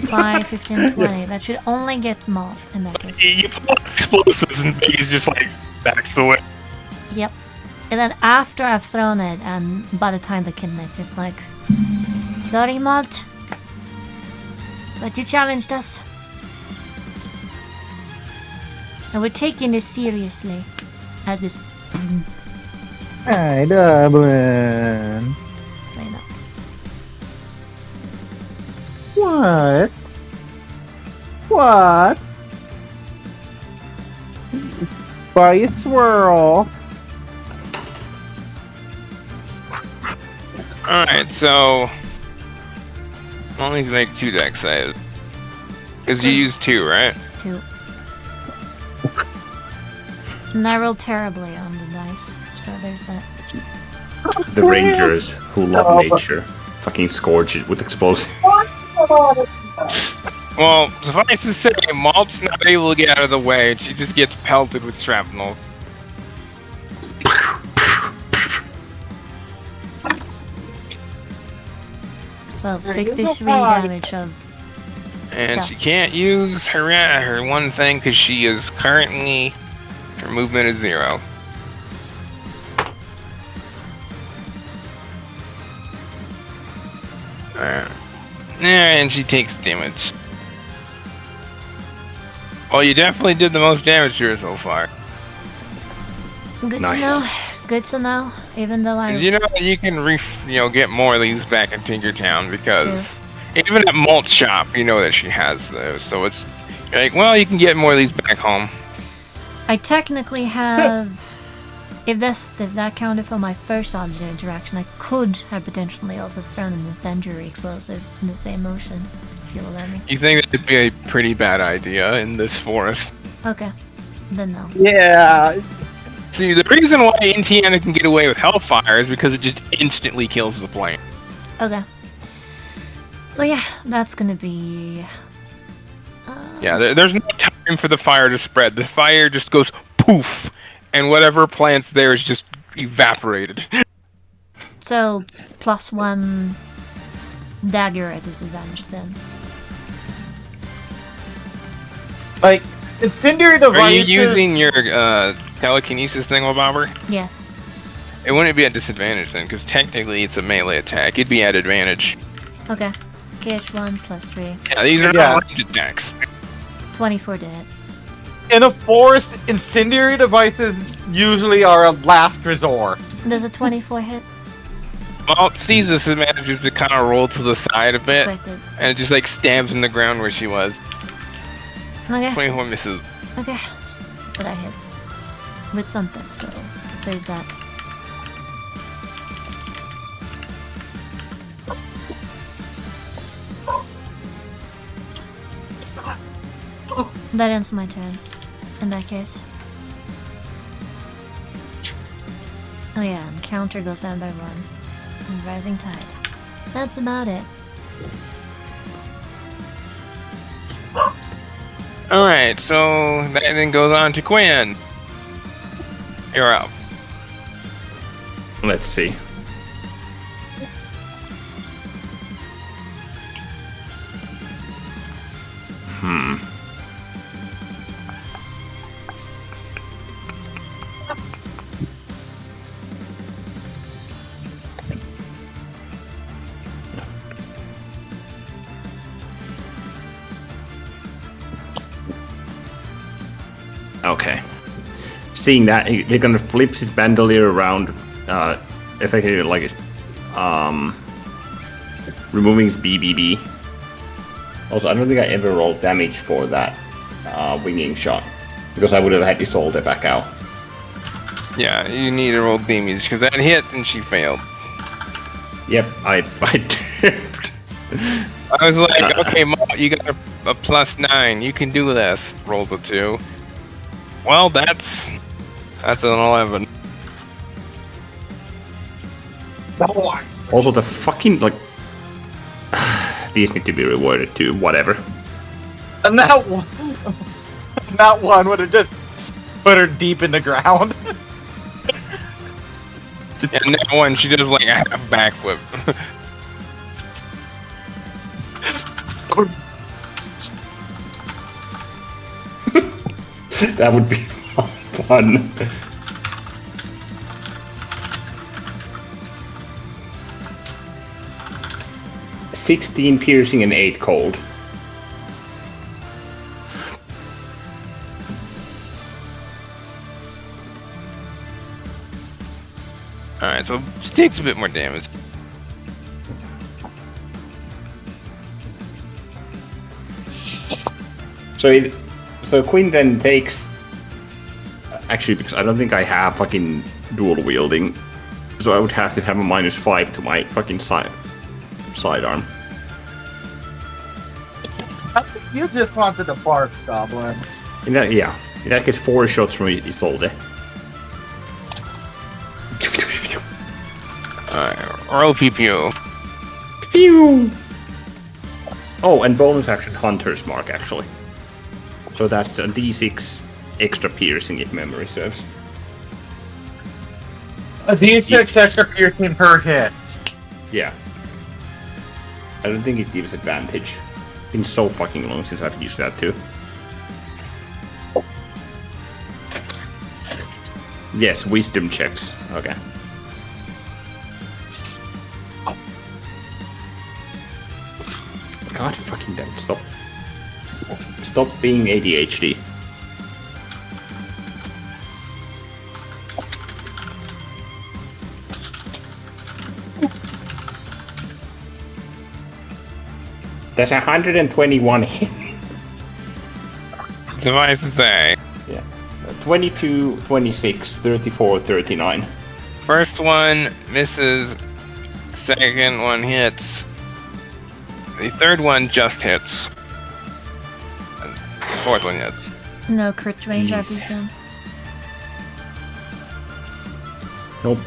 5, 15, 20. That should only get malt in that case. You pull explosives and he's just like backs away. Yep. And then after I've thrown it, and by the time the connect, just like, sorry, malt, but you challenged us, and we're taking this seriously. As this, Hi, Dublin. say no. What? What? Body swirl. Alright, so only make 2 dex saves. Because you used 2, right? 2. And I rolled terribly on the dice, so there's that. The Rangers who love nature fucking scourge it with explosives. Well, suffice to say, Malt's not able to get out of the way, and she just gets pelted with shrapnel. So 63 damage of And stuff. she can't use her one thing because she is currently... Her movement is 0. And she takes damage. Well, you definitely did the most damage to her so far. Good Nice. to know. Good to know. Even though I 'Cause you know you can get more of these back in Tinkertown because even at Malt Shop, you know that she has those. So it's you're like, well, you can get more of these back home. I technically have. if that counted for my first object interaction, I could have potentially also thrown an incendiary explosive in the same motion. If you'll let me. You think that'd be a pretty bad idea in this forest? Okay. Then no. Yeah. See, the reason why Indiana can get away with Hellfire is because it just instantly kills the plane. Okay. So yeah, that's gonna be. Yeah, there's no time for the fire to spread. The fire just goes poof, and whatever plant's there is just evaporated. So +1 dagger at disadvantage then. Like, Incendiary Are you devices. using your telekinesis thingamabobber? Yes. It wouldn't be at disadvantage then, because technically it's a melee attack. You'd be at advantage. Okay. Ch.1 plus 3. Yeah, these are Yeah. not range attacks. 24 to hit. In a forest, incendiary devices usually are a last resort. Does a 24 hit? Well, Caesar manages to kind of roll to the side a bit, Expected. and it just like stabs in the ground where she was. Okay. 24 misses. Okay. But I hit with something, so there's that. That ends my turn. In that case. Oh yeah, and counter goes down by 1. And rising tide. That's about it. Alright, so that then goes on to Quinn. You're up. Let's see. Okay. Seeing that, he kind of flips his bandolier around, effectively like, removing his BBB. Also, I don't think I ever rolled damage for that winging shot, because I would have had to soldier back out. Yeah, you need to roll damage, because that hit and she failed. Yep, I tripped. I was like, okay, Mo, you got a +9. You can do this. Rolls a 2. Well, that's an 11. Also, the fucking, like... these need to be rewarded too, whatever. And that one would have just put her deep in the ground. And that one, she does like a half backflip. That would be fun. "16 piercing and 8 cold." Alright, so she takes a bit more damage. So Quinn then takes... Actually, because I don't think I have fucking dual wielding, so I would have to have a -5 to my fucking sidearm. I think you just wanted to bark, Goblin. In that case, 4 shots from Isolde. Alright, roll PPO. Pew! Oh, and bonus action Hunter's Mark, actually. So that's a d6 extra piercing, if memory serves. A D6 extra piercing per hit. Yeah. I don't think it gives advantage. It's been so fucking long since I've used that too. Yes, wisdom checks. Okay. God fucking damn it, stop. Stop being ADHD. That's 121 hit. Suffice to say, Yeah. 22, 26, 34, 39. first one misses, second one hits, the third one just hits, and the fourth one hits. No crit range, Jesus. I presume. Nope.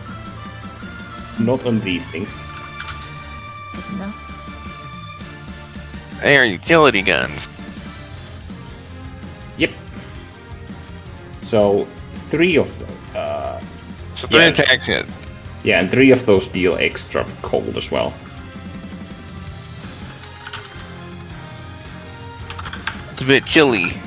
Not on these things. Good to know. They are utility guns. Yep. So 3 of them. So 3 Yeah. attacks hit. Yeah, and 3 of those deal extra cold as well. It's a bit chilly.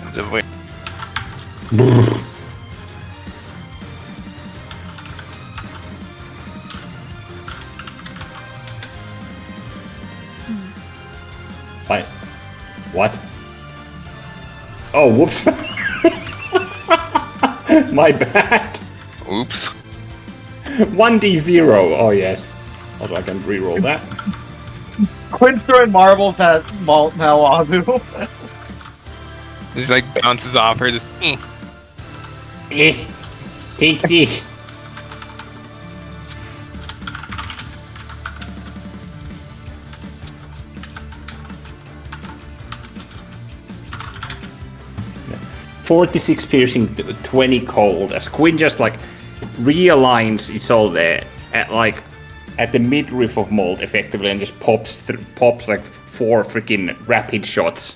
Why? What? Oh, whoops. My bad. Oops. 1d0. Oh, yes. Also, I can reroll that. Quinn's throwing marbles at Malt now, Abu. Just like bounces off her. Just, Take this. Yeah. 46 piercing, 20 cold. As Quinn just like realigns its all there at the midriff of Mold effectively, and just pops like 4 freaking rapid shots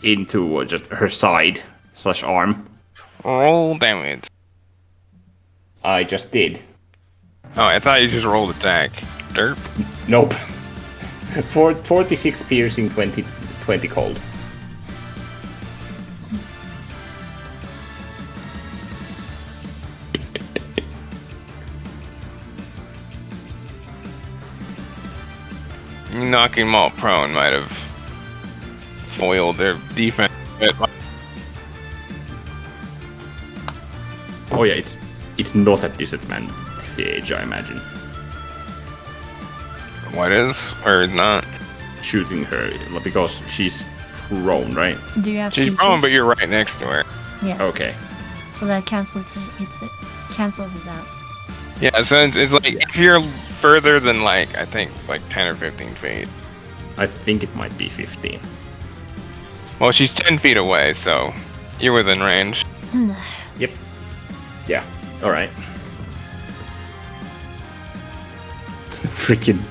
into just her side / arm. roll damage. I just did. Oh, I thought you just rolled attack. Derp. Nope. 46 piercing, 20 cold. Knocking them all prone might have foiled their defense. Oh yeah, it's not at disadvantage, I imagine. What is? Or not? Shooting her, because she's prone, right? Do you have She's features? prone, but you're right next to her. Yes. Okay. So that cancels it out. Yeah, so it's like if you're further than like I think like 10 or 15 feet. I think it might be 15. Well, she's 10 feet away, so you're within range. Yep. Yeah. Alright. Freaking.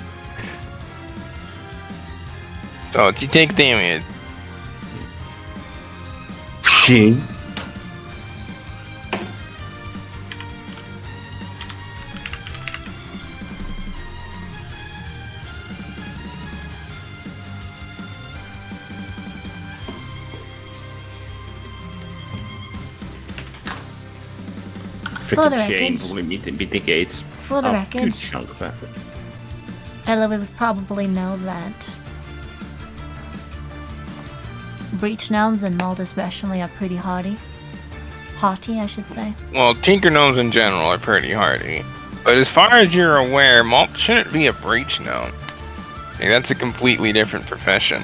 So you take damage. Shing. For the Freaking chain record. fully mitigates. For the a record. good chunk of that. Ella will probably know that breach gnomes and Malt especially are pretty hardy. Haughty, I should say. Well, tinker gnomes in general are pretty hardy. But as far as you're aware, Malt shouldn't be a breach gnome. Like, that's a completely different profession.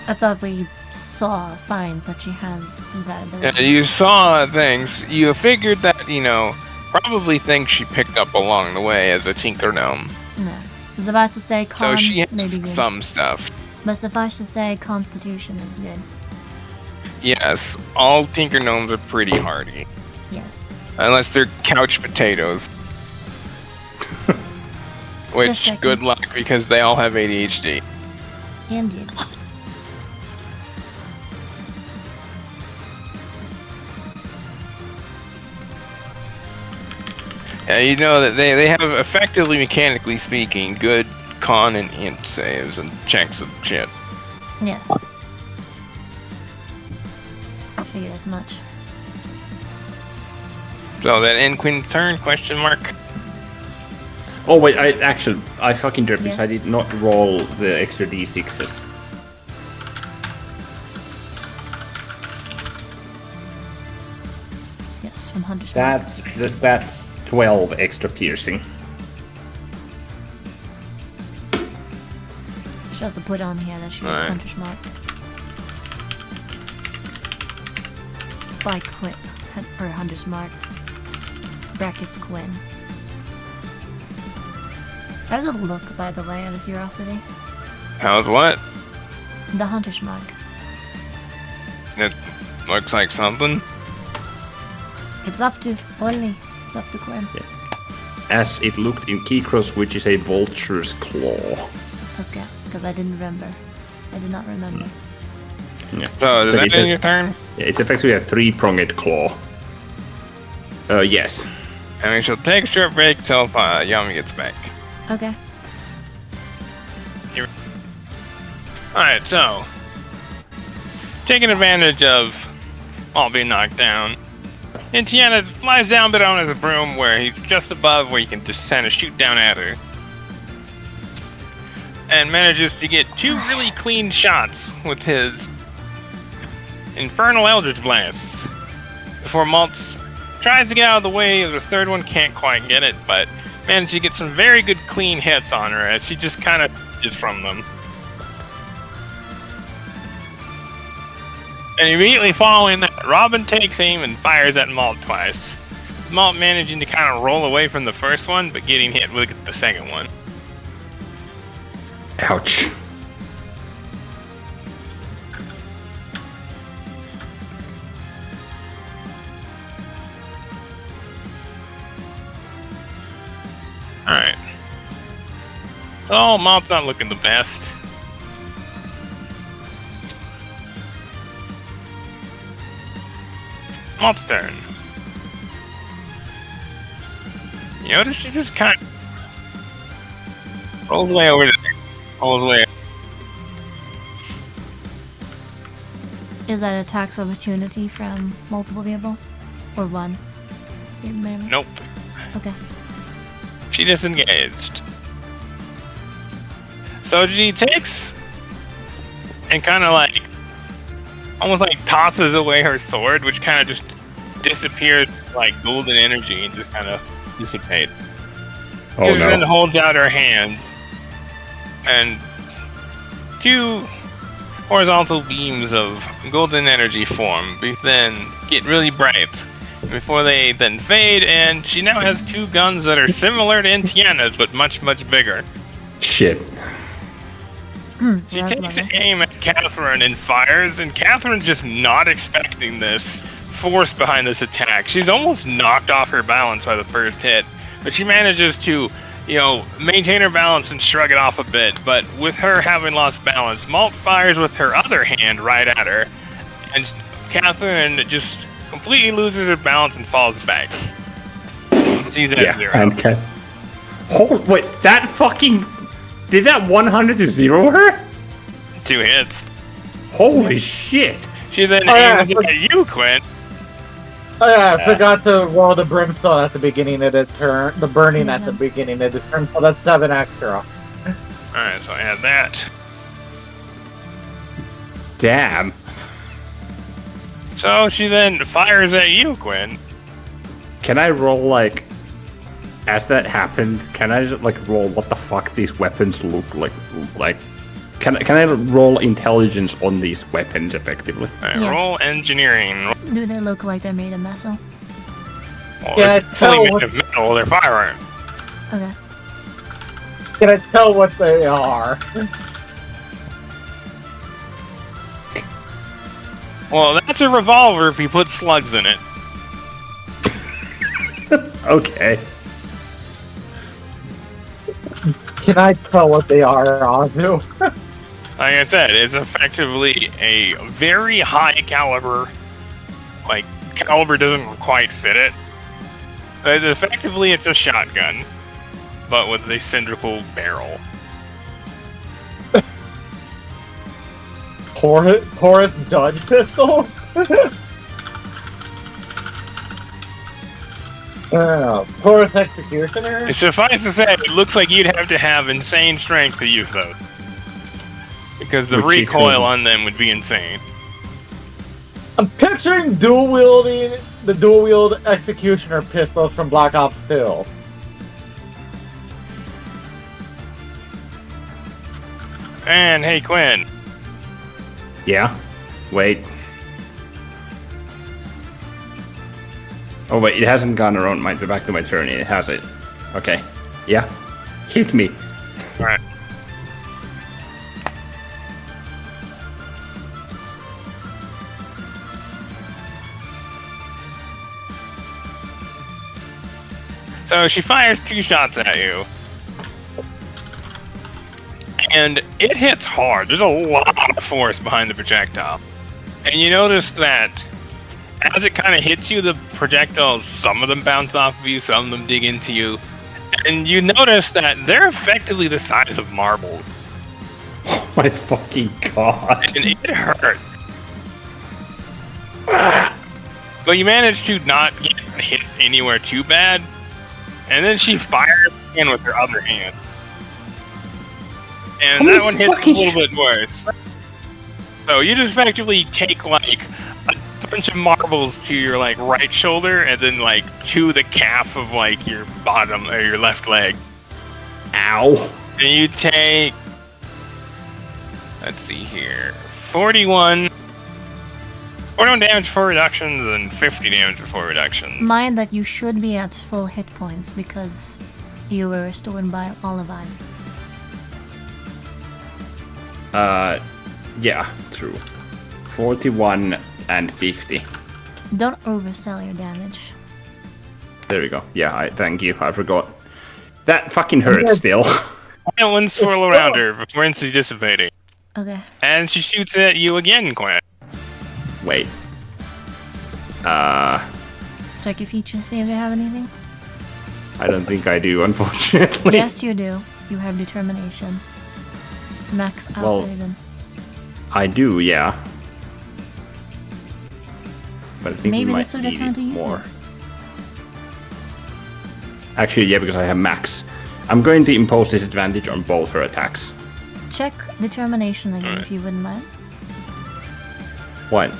I thought we saw signs that she has that Yeah, ability. you saw things. You figured that, probably things she picked up along the way as a tinker gnome. No. I was about to say So con, she maybe has good. some stuff. But suffice to say, constitution is good. Yes, all tinker gnomes are pretty hardy. Yes. Unless they're couch potatoes. Just Which, checking. good luck, because they all have ADHD. Indeed. Yeah, you know that they have, effectively, mechanically speaking, good con and int saves and checks and shit. Yes. I figured as much. So that end Quinn's turn, question mark? Oh wait, I fucking derped Yes. I did not roll the extra d6s. Yes, from Hunter's Mark. That's 12 extra piercing. She also put on here that she was Alright. Hunter's Mark. By Quinn. Or Hunter's Marked. Brackets Quinn. How does it look, by the way, out of curiosity? How's what? The Hunter's Mark. It looks like something. It's up to Ollie. It's up to Quinn. As it looked in Keycross, which is a vulture's claw. Okay, because I didn't remember. I did not remember. Yeah. So, does So that it's end a- your turn? Yeah, it's effectively a 3-pronged claw. Yes. I mean, she'll take a short break till Yami gets back. Okay. Alright, so taking advantage of Malt being knocked down. And Tiana flies down a bit on his broom where he's just above where you can just kind of shoot down at her. And manages to get 2 really clean shots with his Infernal Eldritch Blasts. Before Malt tries to get out of the way, the third one can't quite get it, but manages to get some very good clean hits on her as she just kind of is from them. And immediately following that, Robin takes aim and fires at Malt twice. Malt managing to kind of roll away from the first one, but getting hit with the second one. Ouch. Alright. So, Malt's not looking the best. Malt's turn. You notice she just kind of rolls away over there. Rolls away. Is that a tax opportunity from multiple people? Or one? Nope. Okay. She disengaged. So she takes and kind of like almost like tosses away her sword, which kind of just disappears like golden energy and just kind of dissipates. Oh She then no. holds out her hands, and 2 horizontal beams of golden energy form, but then get really bright before they then fade, and she now has 2 guns that are similar to Tiana's, but much, much bigger. Shit. She That's takes lovely. aim at Catherine and fires, and Catherine's just not expecting this force behind this attack. She's almost knocked off her balance by the first hit, but she manages to, maintain her balance and shrug it off a bit. But with her having lost balance, Malt fires with her other hand right at her, and Catherine just completely loses her balance and falls back. She's at 0. And wait, that fucking... Did that 100 to 0 her? 2 hits. Holy shit. She then yeah, aims at you, Quinn. Oh yeah, I forgot to roll the brimstone at the beginning of the turn, the burning at the Mhm. beginning of the turn, so that's 7 extra. Alright, so I had that. Damn. So she then fires at you, Quinn. Can I roll, like... As that happens, can I just, like, roll what the fuck these weapons look like? Can I roll intelligence on these weapons effectively? Alright, Yes. roll engineering. Do they look like they're made of metal? Well, Yeah, they're fully tell made what- of metal, they're firearms. Okay. Can I tell what they are? Well, that's a revolver if you put slugs in it. Okay. Can I tell what they are, Azu? Like I said, it's effectively a very high caliber. Like, caliber doesn't quite fit it. But effectively, it's a shotgun, but with a cylindrical barrel. Taurus Judge Pistol? Taurus Executioner? Suffice to say, it looks like you'd have to have insane strength to use those. Because the Which you recoil couldn't. on them would be insane. I'm picturing the dual wield Executioner pistols from Black Ops 2. And hey, Quinn. Yeah. Wait. Oh wait, it hasn't gone around back to my turn. It has it. Okay. Yeah. Hit me. Alright. So she fires 2 shots at you. And it hits hard. There's a lot of force behind the projectile. And you notice that as it kind of hits you, the projectiles, some of them bounce off of you, some of them dig into you. And you notice that they're effectively the size of marbles. Oh my fucking god. And it hurts. But you managed to not get hit anywhere too bad. And then she fires again with her other hand. And that one hits a little bit worse. So you just effectively take like a bunch of marbles to your like right shoulder and then like to the calf of like your bottom or your left leg. Ow. And you take, let's see here, 41 damage for reductions and 50 damage before reductions. Mind that you should be at full hit points because you were restored by Olivine. Yeah, true. 41 and 50. Don't oversell your damage. There we go. Yeah, thank you. I forgot. That fucking hurts still. And one swirl around her before instantly dissipating. Okay. And she shoots at you again, Quinn. Wait. Check your features, see if you have anything. I don't think I do, unfortunately. Yes, you do. You have determination. Max out Well, even. I do, yeah. But I think Maybe we might this is the need time to use more. it. Actually, yeah, because I have max. I'm going to impose disadvantage on both her attacks. Check determination again if you wouldn't mind. What?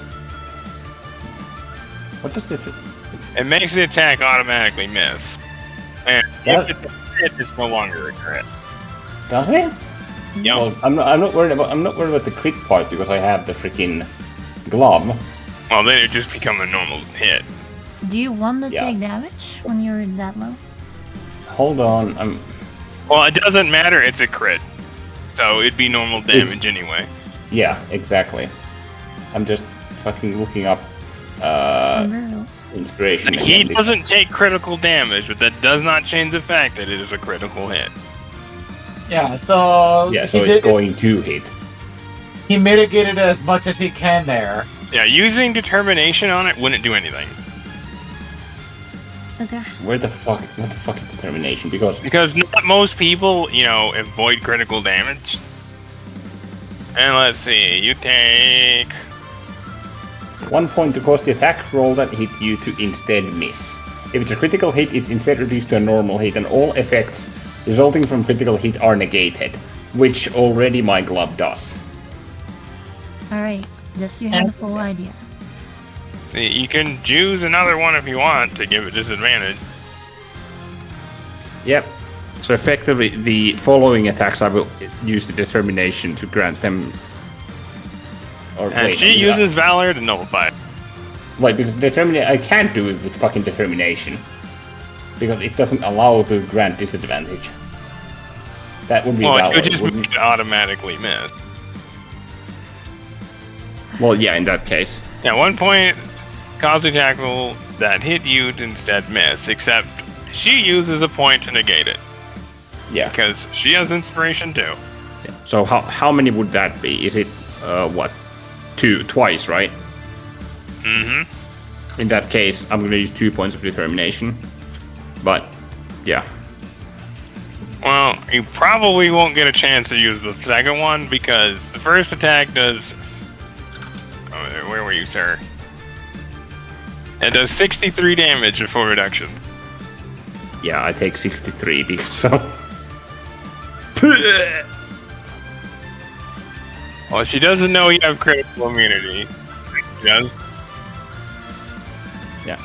What does this... It makes the attack automatically miss. And What? if it's a crit, it's no longer a crit. Does it? Yep. Well, I'm not worried about the crit part because I have the freaking glove. Well, then it just become a normal hit. Do you want to Yeah. take damage when you're that low? Hold on, Well, it doesn't matter, it's a crit. So it'd be normal damage anyway. yeah, exactly. I'm just fucking looking up Rules. inspiration. Like, he again. doesn't take critical damage, but that does not change the fact that it is a critical hit. Yeah, so Yeah, so he it's did- going to hit. He mitigated as much as he can there. Yeah, using determination on it wouldn't do anything. Okay. What the fuck is determination? Because Not most people, avoid critical damage. And let's see, you take... 1 point to cause the attack roll that hit you to instead miss. If it's a critical hit, it's instead reduced to a normal hit, and all effects resulting from critical hit are negated, which already my glove does. Alright. Just so you have the full idea. You can choose another one if you want to give it disadvantage. Yep. So effectively, the following attacks I will use the determination to grant them. Or And she uses Valor to nullify it. Wait, because determination I can't do it with fucking determination. Because it doesn't allow to grant disadvantage. That would be Well, valid. it would just wouldn't make it automatically miss. Well, yeah, in that case. Yeah, 1 point, cause the tackle that hit you to instead miss, except she uses a point to negate it, Yeah. because she has inspiration too. So how many would that be? Is it what? Twice, right? Mm-hmm. In that case, I'm gonna use 2 points of determination. But yeah. Well, you probably won't get a chance to use the second one, because the first attack does... Oh, where were you, sir? It does 63 damage before reduction. Yeah, I take 63 because so Well, she doesn't know you have critical immunity. She does. yeah.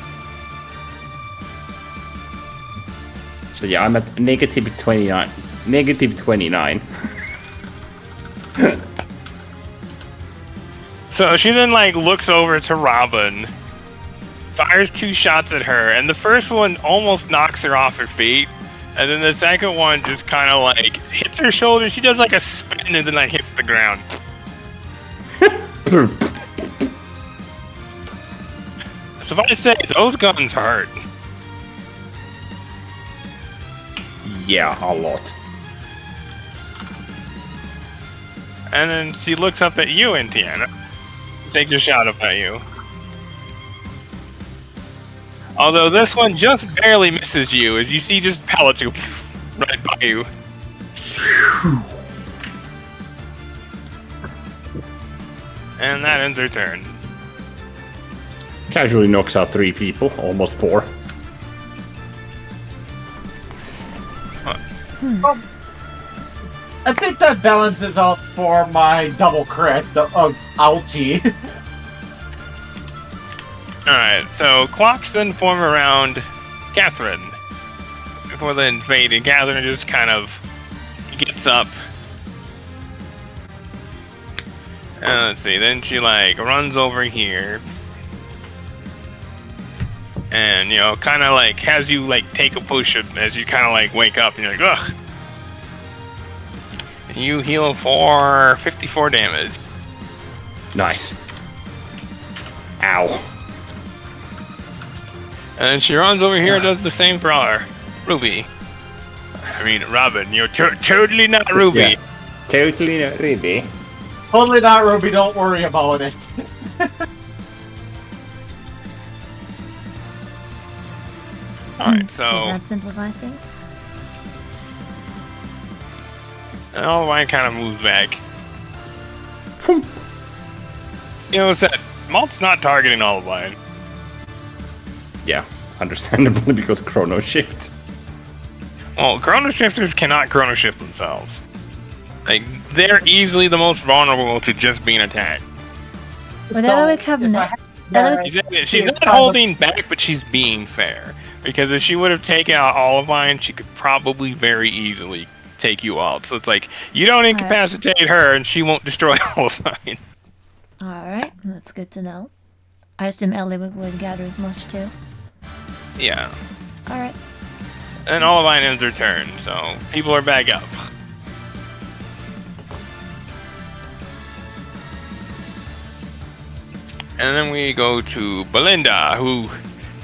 So yeah, I'm at negative 29. Negative 29. So she then looks over to Robin, fires 2 shots at her, and the first one almost knocks her off her feet, and then the second one just kind of hits her shoulder. She does a spin and then hits the ground. So if I say those guns hurt. Yeah, a lot. And then she looks up at you, Tiana. Takes a shot up at you. Although this one just barely misses you, as you see just pellets go right by you. And that ends her turn. Casually knocks out 3 people, almost 4. I think that balances out for my double crit of ouchie. Alright, so clocks then form around Catherine. Before the invading, Catherine just kind of gets up. And let's see, then she like runs over here. And, you know, kind of like has you like take a potion as you kind of like wake up and you're like, ugh. You heal for 54 damage. Nice. Ow. And she runs over here and does the same for her. Ruby. I mean, Robin, you're totally not Ruby. Yeah. Totally not Ruby. Totally not Ruby, don't worry about it. Alright, so... Okay, that simplifies things. And Olivine kind of moves back. You know, said Malt's not targeting Olivine. Yeah, understandably because Chrono Shift. Well, Chrono Shifters cannot Chrono Shift themselves. Like, they're easily the most vulnerable to just being attacked. But that would have no. She's not holding back, but she's being fair. Because if she would have taken out Olivine, she could probably very easily take you out. So it's like, you don't incapacitate her, and she won't destroy Olivine. Alright, that's good to know. I assume Ellie would gather as much too. Yeah. Alright. And Olivine ends her turn, so people are back up. And then we go to Belinda, who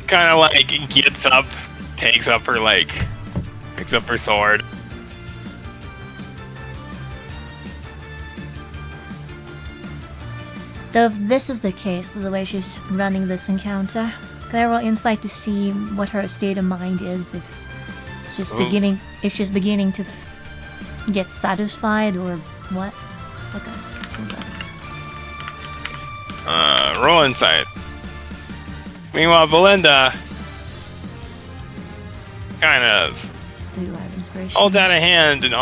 kind of like gets up, takes up her like, picks up her sword. Though if this is the case, the way she's running this encounter, can I roll insight to see what her state of mind is? If she's beginning to get satisfied or what? Okay. Roll insight. Meanwhile, Belinda kind of Do you have inspiration? holds out a hand in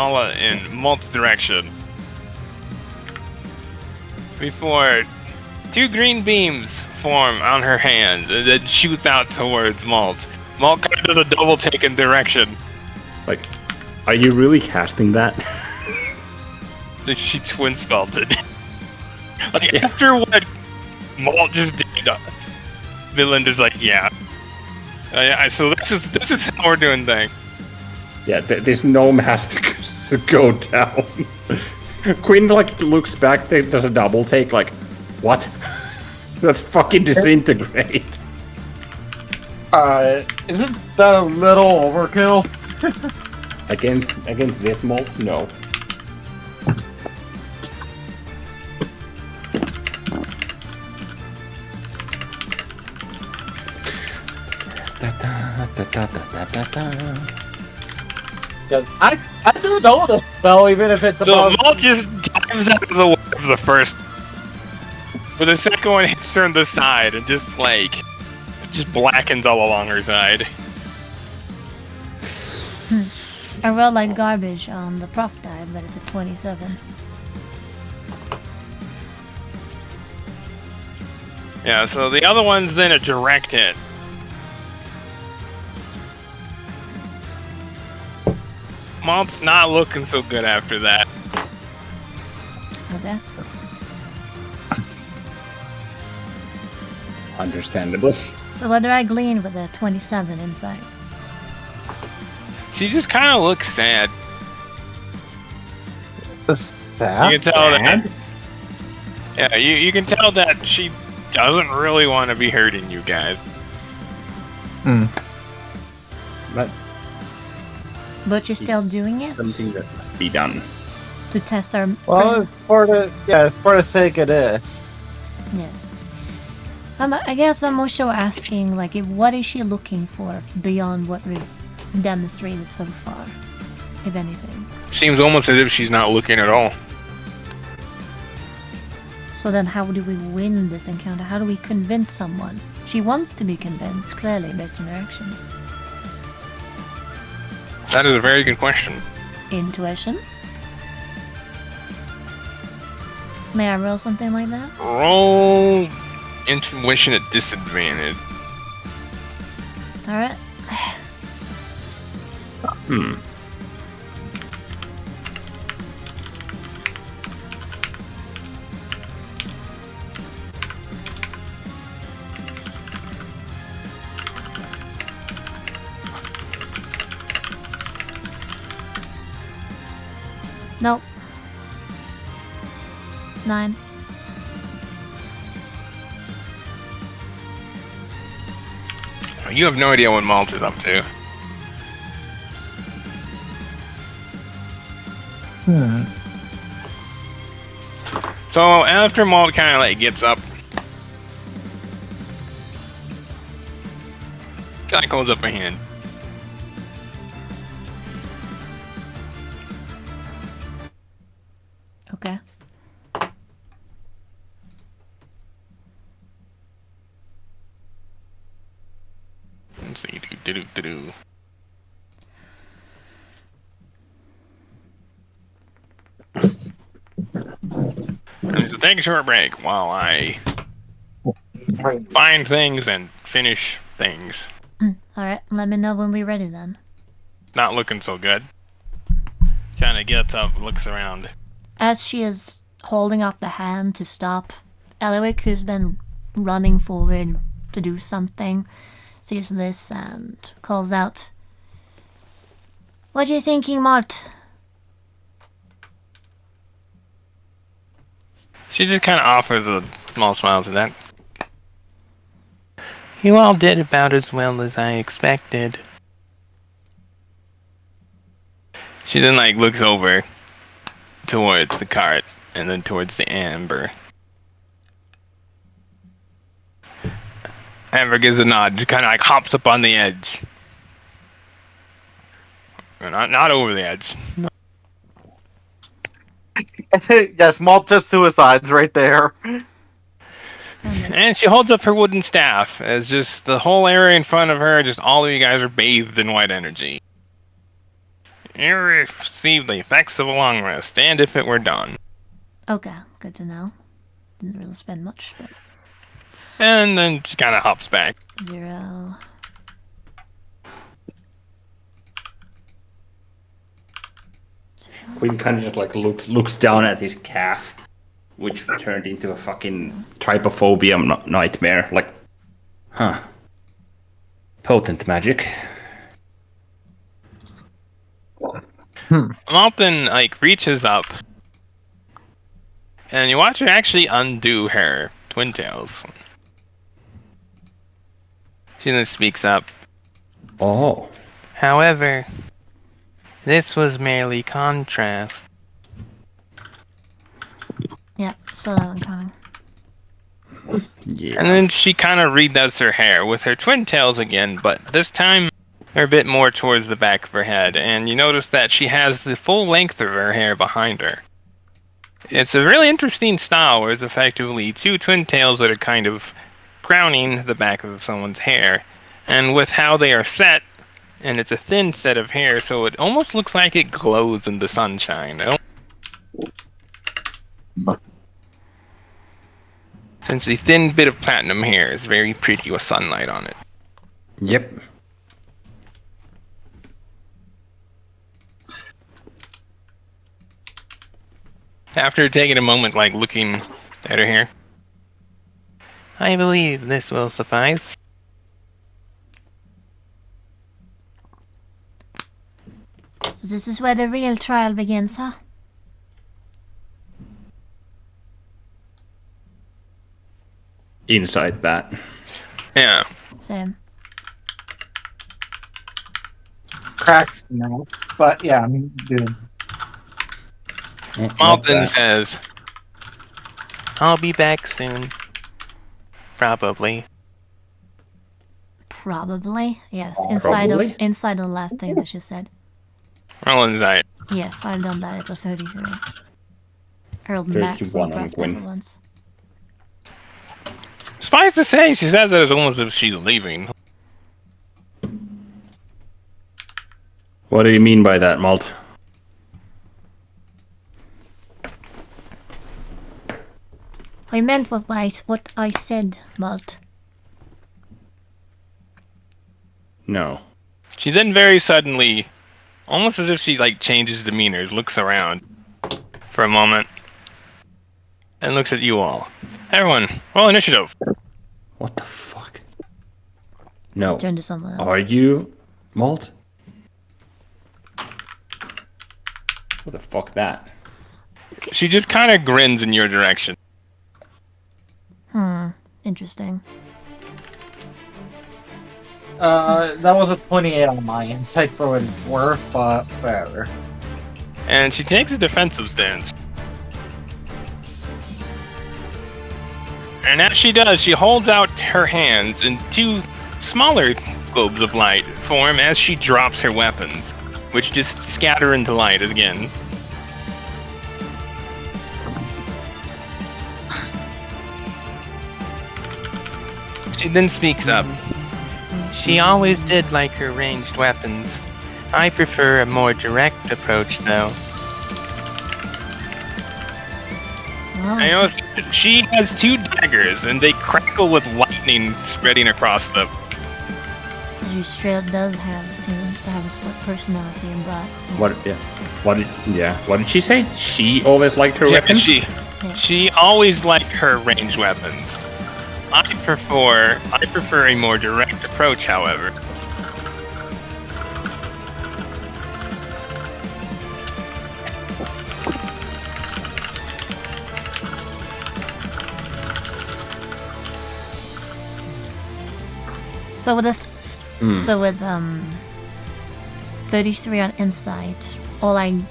Malt's direction. Before 2 green beams form on her hands and then shoots out towards Malt. Malt kind of does a double take in direction. Like, are you really casting that? She twin spelled it. Like, after what Malt just did, Belinda's like, yeah. So this is how we're doing things. Yeah, there's no mask to go down. Quinn like looks back, does a double take, like, what? That's fucking disintegrate. Isn't that a little overkill? Against this mold? No. I do know the spell, even if it's So above. Malt just dives out of the way of the first. But the second one hits her on the side and just blackens all along her side. I rolled like garbage on the prof die, but it's a 27. Yeah, so the other one's then a direct hit. Malt's not looking so good after that. Okay. Understandably. So what do I glean with a 27 insight? She just kind of looks sad. It's a sad. You can tell that. Yeah, you can tell that she doesn't really want to be hurting you guys. But But you're still doing it? something that must be done. To test our... Well, it's for the sake of this. Yes. I guess I'm also asking, like, what is she looking for beyond what we've demonstrated so far, if anything? Seems almost as if she's not looking at all. So then how do we win this encounter? How do we convince someone? She wants to be convinced, clearly, based on her actions. That is a very good question. Intuition? May I roll something like that? Roll intuition at disadvantage. Alright. Nope. 9. You have no idea what Malt is up to. So after Malt kind of like gets up, kind of holds up a hand. Okay. Let's see. Do. So take a short break while I find things and finish things. Alright, let me know when we're ready then. Not looking so good. Kind of gets up, looks around. As she is holding up the hand to stop, Eliwick, who's been running forward to do something, sees this and calls out, "What are you thinking, Mart?" She just kind of offers a small smile to that. You all did about as well as I expected. She then looks over towards the cart and then towards the Amber. Amber gives a nod, kind of hops up on the edge. Not over the edge. Yes, Malt just suicides right there. And she holds up her wooden staff as just the whole area in front of her, just all of you guys are bathed in white energy. You receive the effects of a long rest, and if it were done. Okay, good to know. Didn't really spend much, but... And then she kind of hops back. 0. Quinn kind of just looks down at his calf, which turned into a fucking trypophobia nightmare. Potent magic. Malton reaches up, and you watch her actually undo her twin tails. She then speaks up. Oh. However, this was merely contrast. Yeah, saw that one coming. Yeah. And then she kind of redoes her hair with her twin tails again, but this time they're a bit more towards the back of her head, and you notice that she has the full length of her hair behind her. It's a really interesting style where it's effectively two twin tails that are kind of crowning the back of someone's hair, and with how they are set, and it's a thin set of hair, so it almost looks like it glows in the sunshine. Since the thin bit of platinum hair is very pretty with sunlight on it. Yep. After taking a moment, looking at her hair. I believe this will suffice. So this is where the real trial begins, huh? Inside that. Yeah. Same. Cracks, but yeah, I mean, dude. Malton says, I'll be back soon. Probably. Probably. Yes, Probably? inside the last thing that she said. Roll insight. Yes, I've done that. It's a 33. I rolled max 31 on Warcraft Gwyn. ever once. Suffice to say, she says it as almost as if she's leaving. What do you mean by that, Malt? I meant what I said, Malt. No. She then very suddenly, almost as if she like changes demeanors, looks around for a moment and looks at you all. Everyone, roll initiative. What the fuck? No. Turn to someone else. Are you Malt? What the fuck that? She just kind of grins in your direction. Interesting. That was a 28 on my insight for what it's worth, but whatever. And she takes a defensive stance. And as she does, she holds out her hands, and two smaller globes of light form as she drops her weapons, which just scatter into light again. She then speaks up. She always did like her ranged weapons. I prefer a more direct approach, though. Well, I know she has two daggers, and they crackle with lightning spreading across them. so she straight up does have to have a split personality and that. What did she say? She always liked her Yeah, weapons? she always liked her ranged weapons. I prefer a more direct approach, however. So with 33 on insight, I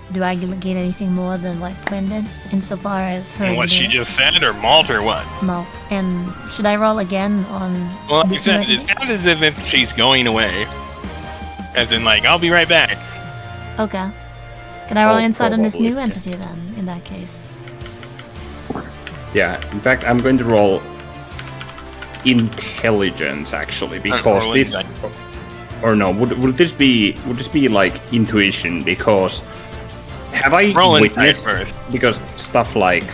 gain anything more than what Quinn did insofar as her And what she just said, or Malt, or what? malt? And should I roll again on? Well, like I this said, new it sounds as if she's going away. As in, like, I'll be right back. Okay. Can I roll Oh, insight on this probably. new entity then? In that case. Yeah, in fact, I'm going to roll intelligence actually because roll this, insight. or no, would this be like intuition? Because have I Roll insight witnessed first. because stuff like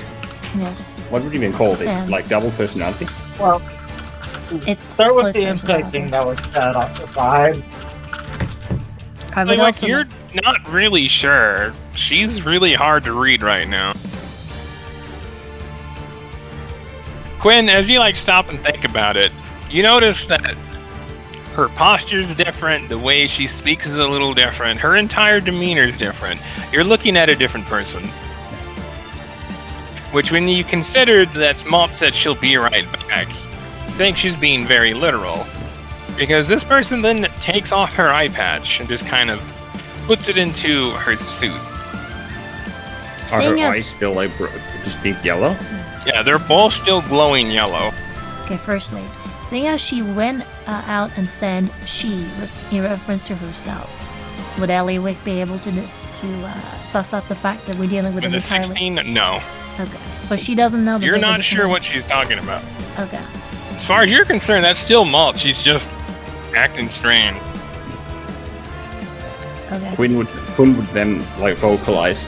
Yes. what would you even call this? Sam. Like double personality? Well, It's start with split the insight personality. thing that was set off the vibe. I would Like, also you're not really sure. She's really hard to read right now. Quinn, as you like stop and think about it, you notice that her posture's different, the way she speaks is a little different, her entire demeanor's different. You're looking at a different person. Which, when you consider that Malt said she'll be right back, you think she's being very literal. Because this person then takes off her eye patch and just kind of puts it into her suit. Are her seeing eyes as still like distinct yellow? Yeah, they're both still glowing yellow. okay, firstly, seeing as she went out and said she in reference to herself, would Eliwick be able to suss out the fact that we're dealing with With an a entirely 16, no. okay? So she doesn't know that You're there's a not different- sure what she's talking about. Okay. As far as you're concerned, that's still Malt. She's just acting strange. Okay. Quinn would then like vocalize.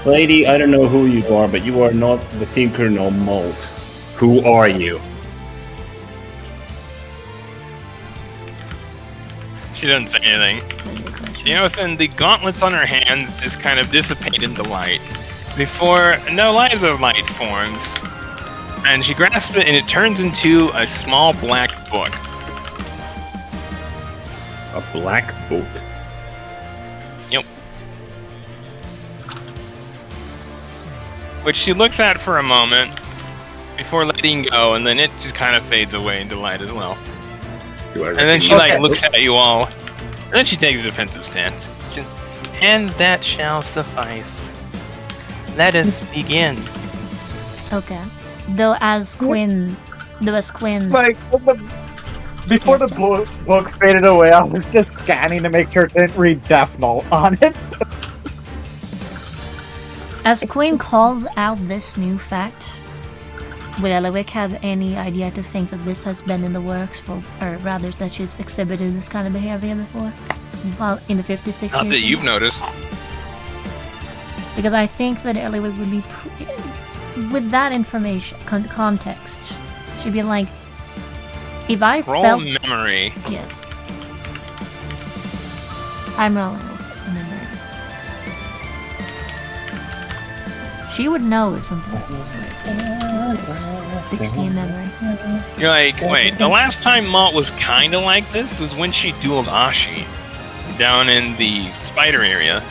Lady, I don't know who you are, but you are not the Thinker no Malt. Who are you? She doesn't say anything. So your question. You know, and the gauntlets on her hands just kind of dissipate into light. Before no light of light forms. And she grasps it and it turns into a small black book. A black book. Yep. Which she looks at for a moment before letting go, and then it just kind of fades away into light as well. And then she like looks at you all, and then she takes a defensive stance. And that shall suffice. Let us begin. Okay. Though as Quinn, Like, before Yes, the book faded away, I was just scanning to make sure it didn't read Death Note on it. as Quinn calls out this new fact, would Elowick have any idea to think that this has been in the works for, or rather that she's exhibited this kind of behavior before? Well, in the 56 Not years? that you've noticed. Because I think that Elowick would be, with that information, context, she'd be like, if I Roll felt... memory. Yes. I'm rolling with memory. She would know if something happens to her. 16 memory. You're like, wait, the last time Malt was kinda like this was when she dueled Ashi. Down in the spider area.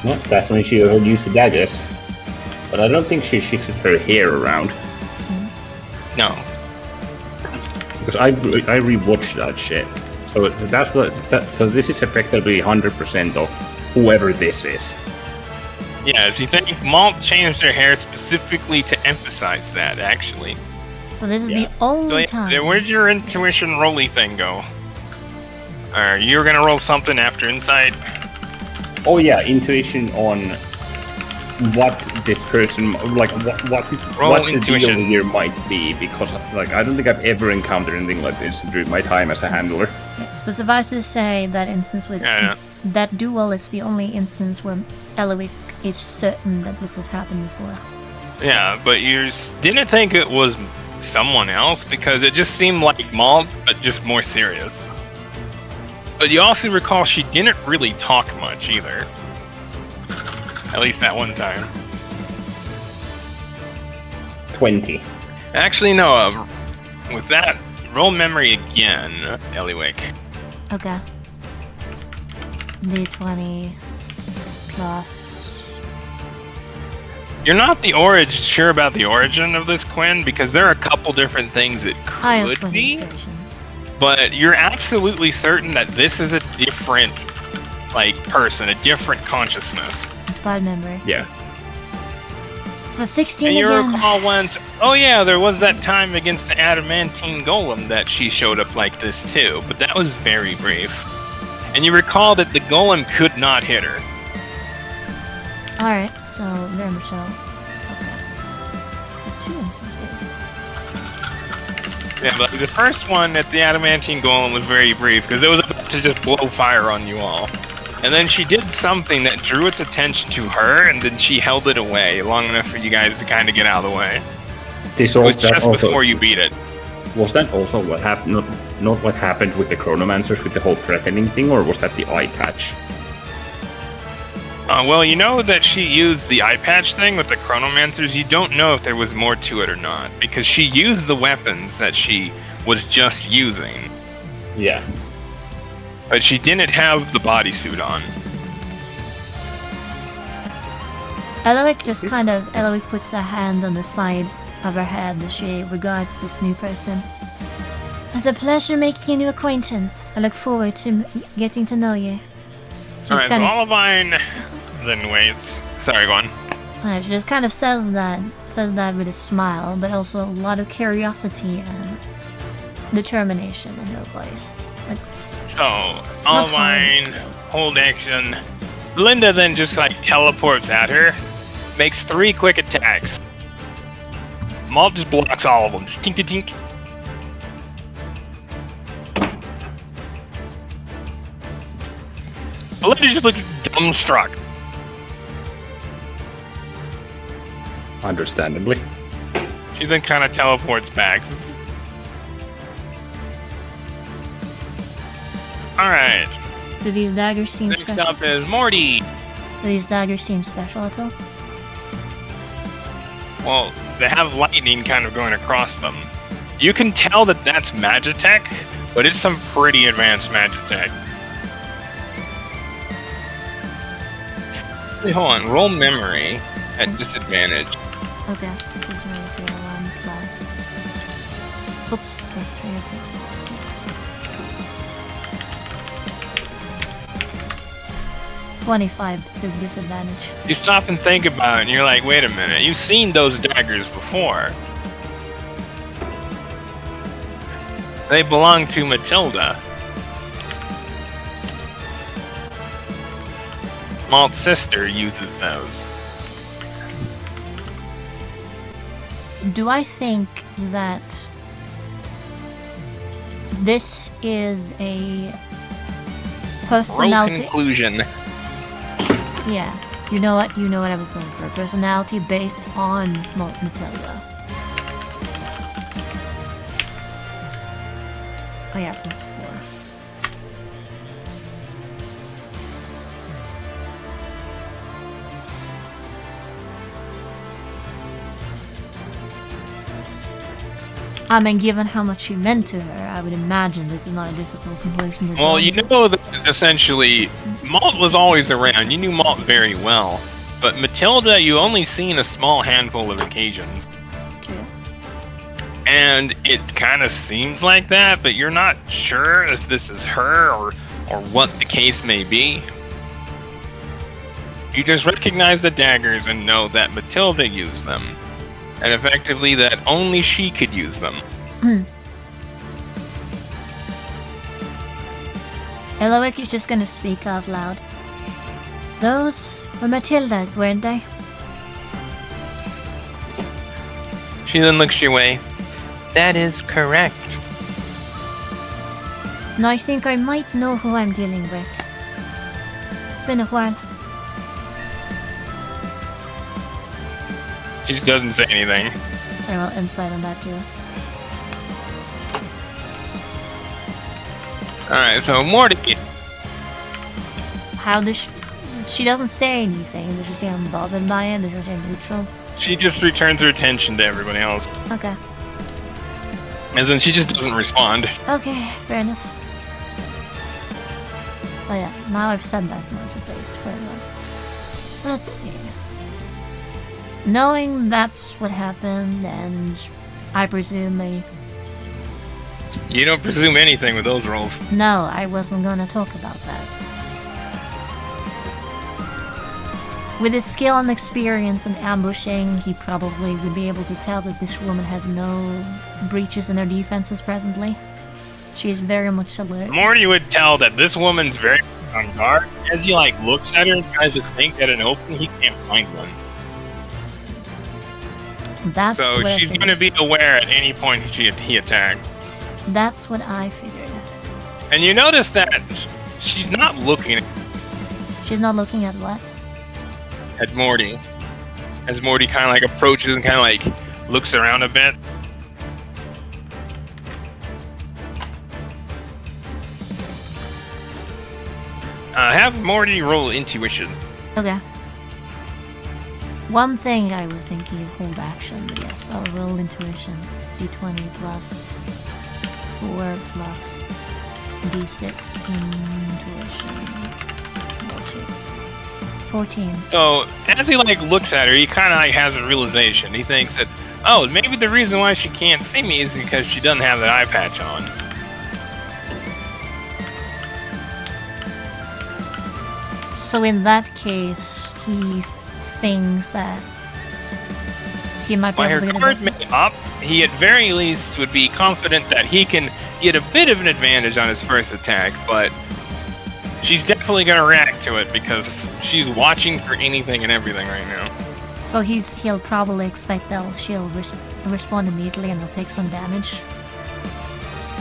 Yeah, that's when she used the daggers. But I don't think she shifted her hair around. No. Because I rewatched that shit. So that's what. So this is effectively 100% of whoever this is. Yes, you think Malt changed her hair specifically to emphasize that, actually. So this is Yeah. the only So, time. where'd your intuition rolly thing go? You're gonna roll something after insight? Oh yeah, intuition on what this person, like what Roll what the intuition. deal here might be, because like I don't think I've ever encountered anything like this during my time as a handler. Yes, but suffice to say that instance with Yeah. that duel is the only instance where Elowick is certain that this has happened before. Yeah, but you didn't think it was someone else because it just seemed like Malt, but just more serious. But you also recall she didn't really talk much either. At least that one time. 20. Actually, no. With that, roll memory again, Eliwick. Okay. D20 plus. You're not sure about the origin of this Quinn because there are a couple different things it Highest could one be. inspiration. But you're absolutely certain that this is a different, person, a different consciousness. Inspired memory. Yeah. So 16 And you again. recall once, oh yeah, there was that time against the adamantine golem that she showed up like this too, but that was very brief. And you recall that the golem could not hit her. Alright, so very much so. Okay. The 2 instances. Yeah, but the first one at the adamantine golem was very brief because it was about to just blow fire on you all. And then she did something that drew its attention to her, and then she held it away long enough for you guys to kind of get out of the way. This It was that just also, before you beat it. was that also what happened? Not what happened with the chronomancers with the whole threatening thing, or was that the eye patch? Well, you know that she used the eye patch thing with the chronomancers. You don't know if there was more to it or not, because she used the weapons that she was just using, Yeah. but she didn't have the bodysuit on. Elowick Elowick puts a hand on the side of her head as she regards this new person. It's a pleasure making a new acquaintance. I look forward to getting to know you. She Alright, just so kind of, Olivine then waits. Sorry, go on. she just kind of says that with a smile, but also a lot of curiosity and determination in her voice. Like, So, Not Olivine, hard, hold action. Linda then just teleports at her, makes 3 quick attacks. Malt just blocks all of them, just tink tink tink. Linda just looks dumbstruck. Understandably. She then kind of teleports back. Alright, do these daggers seem next special? up is Morty. Do these daggers seem special at all? Well, they have lightning kind of going across them. You can tell that that's Magitech, but it's some pretty advanced Magitech. Hey, hold on, roll memory at disadvantage. Okay. 1 plus. Oops, plus 3 plus 6. 25 to disadvantage. You stop and think about it, and you're like, wait a minute, you've seen those daggers before. They belong to Matilda. Malt's sister uses those. do I think that this is a Roll personality? conclusion. Yeah. You know what? You know what I was going for. A personality based on Matilda. Oh yeah, +4. I mean, given how much you meant to her, I would imagine this is not a difficult conclusion to draw. Well, you know that essentially, Malt was always around. You knew Malt very well. But Matilda, you only seen a small handful of occasions. True. And it kind of seems like that, but you're not sure if this is her or what the case may be. You just recognize the daggers and know that Matilda used them. And effectively that only she could use them. Eloic is just gonna speak out loud. Those were Matilda's, weren't they? She then looks your way. That is correct. Now I think I might know who I'm dealing with. It's been a while. She just doesn't say anything. I roll insight on that too. Alright, so Morty. How does she doesn't say anything. Does she say I'm bothered by it? Does she say neutral? She just returns her attention to everybody else. Okay. As in, she just doesn't respond. Okay, fair enough. Oh yeah, now I've said that much at least. Fair enough. Let's see. Knowing that's what happened, and I presume You don't presume anything with those rolls. No, I wasn't gonna talk about that. With his skill and experience in ambushing, he probably would be able to tell that this woman has no breaches in her defenses presently. She is very much alert. Morty would tell that this woman's very on guard. As he looks at her and tries to think at an open, he can't find one. That's So what I she's figured. going to be aware at any point he attacked. That's what I figured. And you notice that she's not looking She's not looking at what? at Morty. As Morty kind of approaches and kind of looks around a bit. Have Morty roll intuition. Okay. One thing I was thinking is hold action, but yes, I'll roll intuition. D20 plus 4 plus D6 intuition. 14. So as he looks at her, he kind of has a realization. He thinks that, oh, maybe the reason why she can't see me is because she doesn't have that eye patch on. So in that case, he thinks that he might be By her able to card get may up, he at very least would be confident that he can get a bit of an advantage on his first attack, but she's definitely going to react to it because she's watching for anything and everything right now. So he'll probably expect that she'll respond immediately and he'll take some damage.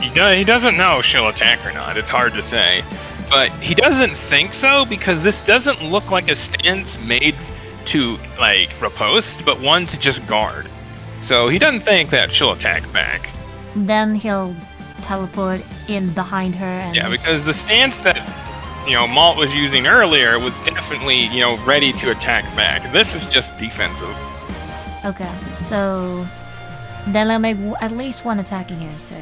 He doesn't know if she'll attack or not. It's hard to say. But he doesn't think so because this doesn't look like a stance made to, riposte, but one to just guard. So he doesn't think that she'll attack back. Then he'll teleport in behind her and... Yeah, because the stance that, Malt was using earlier was definitely, ready to attack back. This is just defensive. Okay, so... Then I'll make at least one attack against her.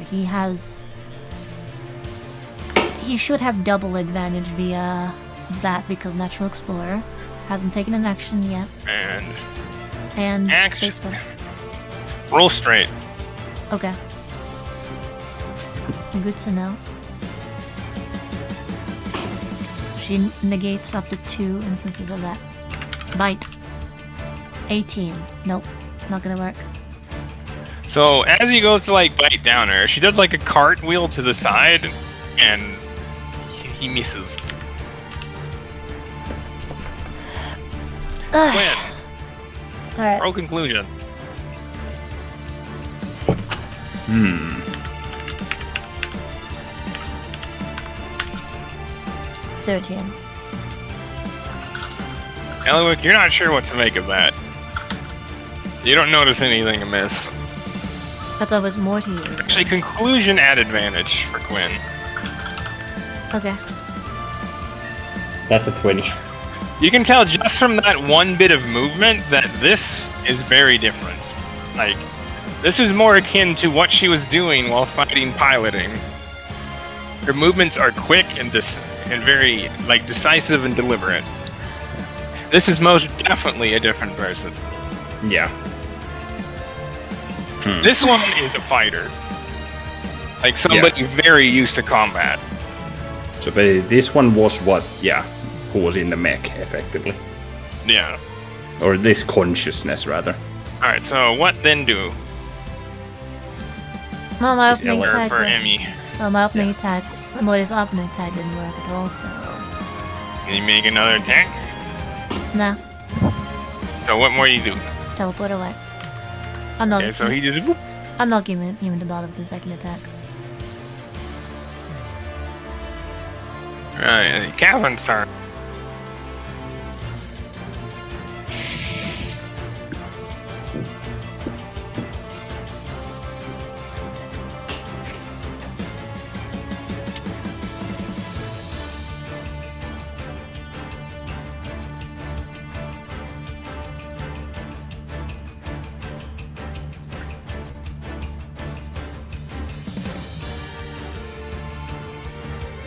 He should have double advantage via that because Natural Explorer hasn't taken an action yet. And Action. Facebook. Roll straight. Okay. Good to know. She negates up to 2 instances of that. Bite. 18. Nope. Not gonna work. So as he goes to bite down her, she does a cartwheel to the side, and he misses. Win. Alright. Roll conclusion. Hmm. 13. Eliwick, you're not sure what to make of that. You don't notice anything amiss. I thought it was more to you. Actually, conclusion at advantage for Quinn. Okay. That's a 20. You can tell just from that one bit of movement that this is very different. Like, this is more akin to what she was doing while fighting piloting. Her movements are quick and very, like, decisive and deliberate. This is most definitely a different person. Yeah. This one is a fighter. Like, somebody very used to combat. So this one was what, who was in the mech, effectively. Yeah. Or this consciousness, rather. Alright, so what then do? Well, my opening Or attack for was... Emmy. Well, my opening attack... Modis opening attack didn't work at all, so... Can you make another attack? Nah. So what more you do? Teleport away. I'm not... Okay, so he just... whoop. I'm not giving him the bother with the second attack. Alright, Catherine's turn.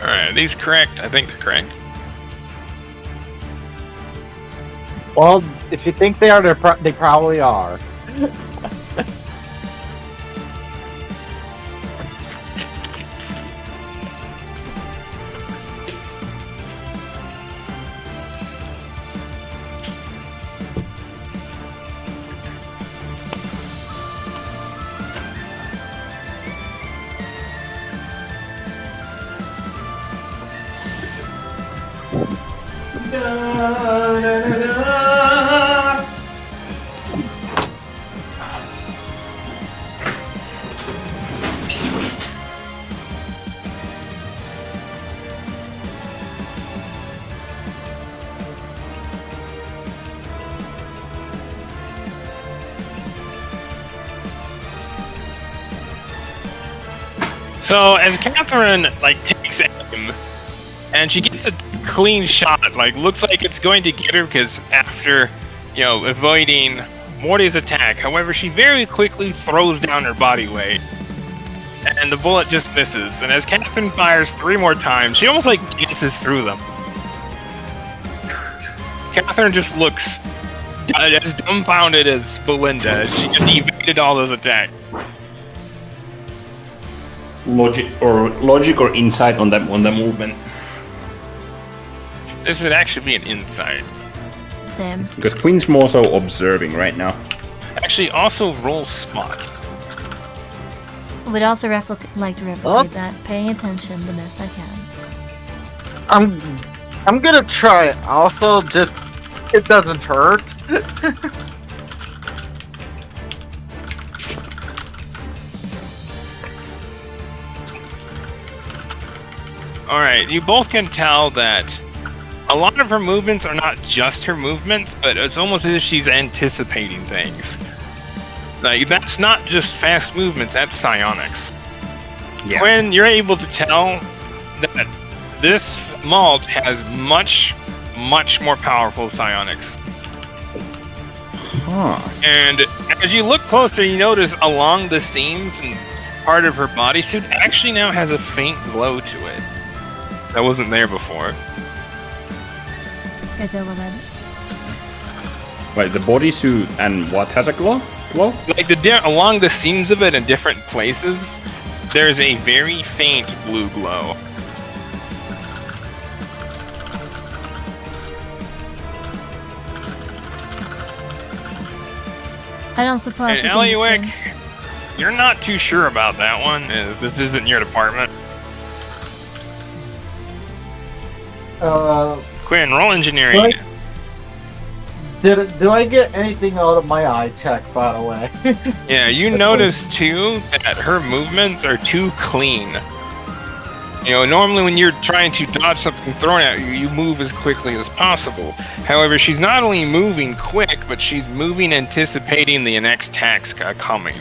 Alright, are these correct? I think they're correct. Well, if you think they are, they probably are. So as Catherine like takes aim, and she gets a clean shot, like looks like it's going to get her because after, you know, avoiding Morty's attack, however, she very quickly throws down her body weight, and the bullet just misses. And as Catherine fires 3 more times, she almost like dances through them. Catherine just looks as dumbfounded as Belinda. She just evaded all those attacks. Logic or insight on the movement. This would actually be an insight. Same. Because Queen's more so observing right now. Actually, also roll spot. Would also like to replicate that, paying attention the best I can. I'm gonna try it. Also, just it doesn't hurt. Alright, you both can tell that a lot of her movements are not just her movements, but it's almost as if she's anticipating things. Like, that's not just fast movements, that's psionics. Yeah. When you're able to tell that this malt has much, much more powerful psionics. Huh. And as you look closer, you notice along the seams and part of her bodysuit actually now has a faint glow to it. That wasn't there before. Can I tell what that is? Like the bodysuit and what has a glow? Glow? Like along the seams of it in different places, there's a very faint blue glow. I don't suppose And we can Eliwick, sing. you're not too sure about that one, as this isn't your department. Quinn, roll engineering. What? Do I get anything out of my eye check, by the way? Yeah, you notice too that her movements are too clean. You know, normally when you're trying to dodge something thrown at you, you move as quickly as possible. However, she's not only moving quick, but she's moving anticipating the next attack's coming.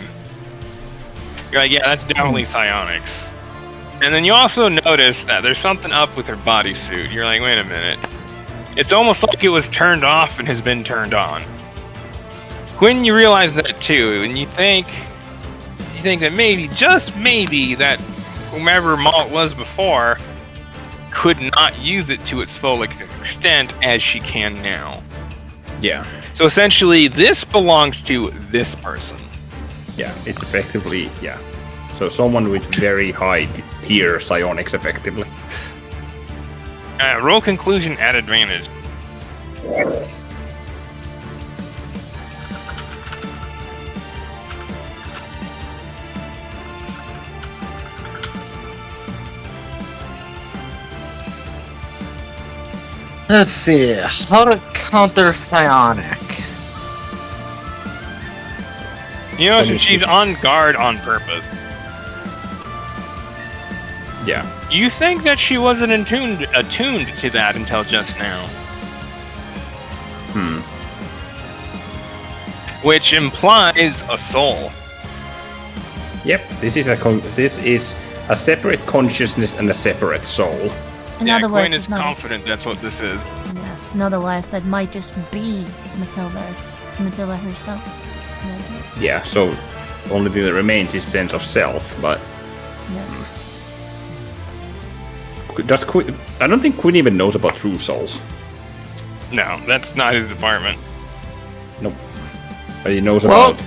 You're like, yeah, that's definitely psionics. And then you also notice that there's something up with her bodysuit. You're like, wait a minute. It's almost like it was turned off and has been turned on. Quinn, you realize that too, and you think that maybe, just maybe, that whomever Malt was before could not use it to its full extent as she can now. Yeah. So essentially, this belongs to this person. Yeah, it's effectively, yeah. So someone with very high tier psionics, effectively. Roll conclusion at advantage. Let's see. How to counter psionic? You know, Let me she's see. on guard on purpose. Yeah. You think that she wasn't attuned to that until just now. Which implies a soul. Yep. This is a separate consciousness and a separate soul. In Yeah, other Quinn words, is it's not. confident that's what this is. Yes, in other words, that might just be Matilda herself. In that case. Yeah. So only thing that remains is sense of self, but. Yes. Does Quinn? I don't think Quinn even knows about true souls. No, that's not his department. Nope. But he knows Well- about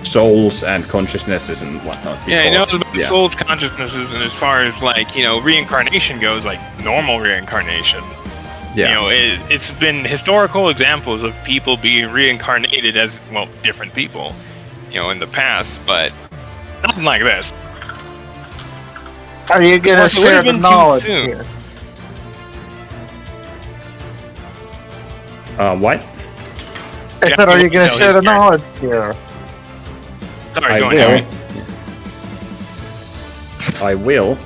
souls and consciousnesses and whatnot. Yeah, he knows because- about yeah. soul's consciousnesses, and as far as, like, you know, reincarnation goes, like normal reincarnation. Yeah. You know, it's been historical examples of people being reincarnated as, well, different people, you know, in the past, but nothing like this. Are you gonna Well, it share would've the been too knowledge soon. here? What? I Yeah, said, are you you can gonna tell share he's the scared. knowledge here? Sorry, I go will. ahead. I will.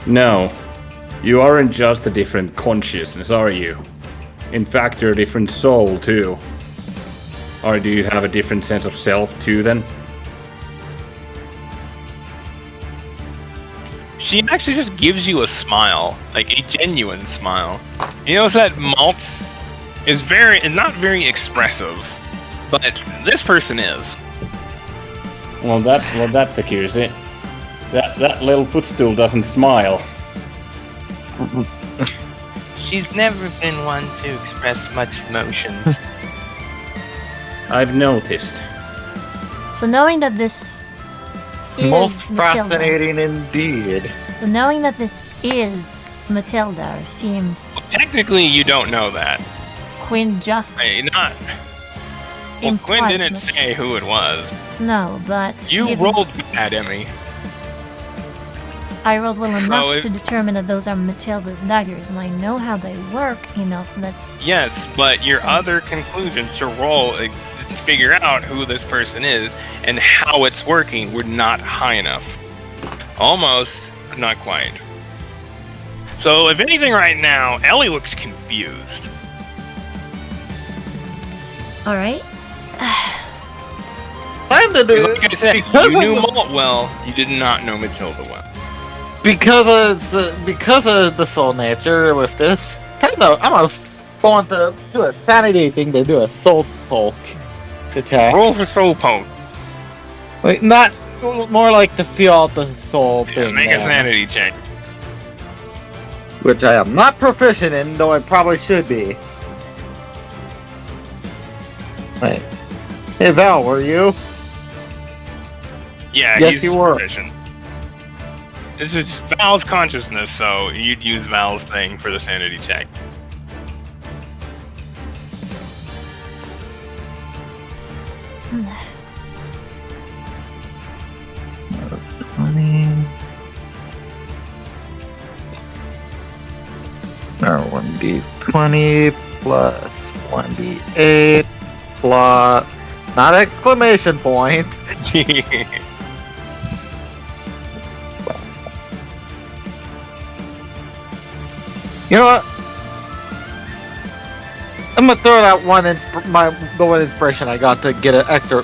No. You aren't just a different consciousness, are you? In fact, you're a different soul, too. Or do you have a different sense of self, too, then? She actually just gives you a smile, like a genuine smile. You notice that Malt is not very expressive, but this person is. Well, that secures it. That little footstool doesn't smile. She's never been one to express much emotions. I've noticed. So knowing that this is Most Matilda, fascinating indeed. so knowing that this is Matilda seems Well, technically, you don't know that. Quinn just Hey, not. Well, Quinn implies didn't say who it was. No, but You given- rolled bad, Emmy. I rolled well enough if- to determine that those are Matilda's daggers, and I know how they work enough that Yes, but your other conclusions to roll to figure out who this person is and how it's working were not high enough. Almost, but not quite. So, if anything right now, Ellie looks confused. all right. Time to do Like I said, because you of knew the- Malt well, you did not know Matilda well. because of the soul nature with this. I'm going to do a sanity thing to do a soul poke attack. Roll for soul poke. Like not more like to feel out the soul Yeah, thing. make a there. sanity check. Which I am not proficient in, though I probably should be. Wait. Hey Val, were you? Yeah, Yes, he's you were. proficient. This is Val's consciousness, so you'd use Val's thing for the sanity check. That's 20. Or 1d20 plus 1d8 plus, not exclamation point. You know what? I'm gonna throw that one the one inspiration I got to get an extra.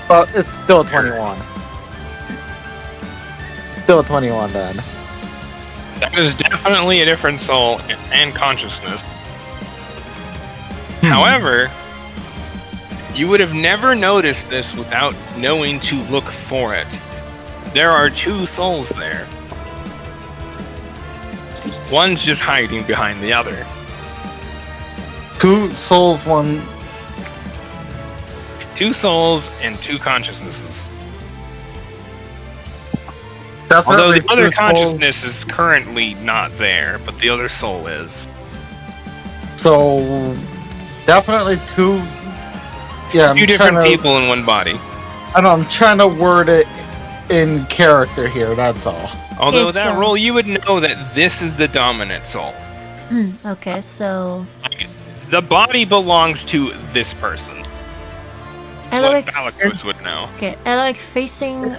Well, it's still a 21. Still a 21 then. That is definitely a different soul and consciousness. However, you would have never noticed this without knowing to look for it. There are two souls there. One's just hiding behind the other. Two souls, one. Two souls and two consciousnesses. Definitely Although the other two souls. consciousness is currently not there, but the other soul is. So, definitely two. Yeah, Two different people in one body. I know, I'm trying to word it in character here, that's all. Although Okay, that so- role, you would know that this is the dominant soul. Okay, so The body belongs to this person. That's what Alec. Valakos would know. Okay, Alec facing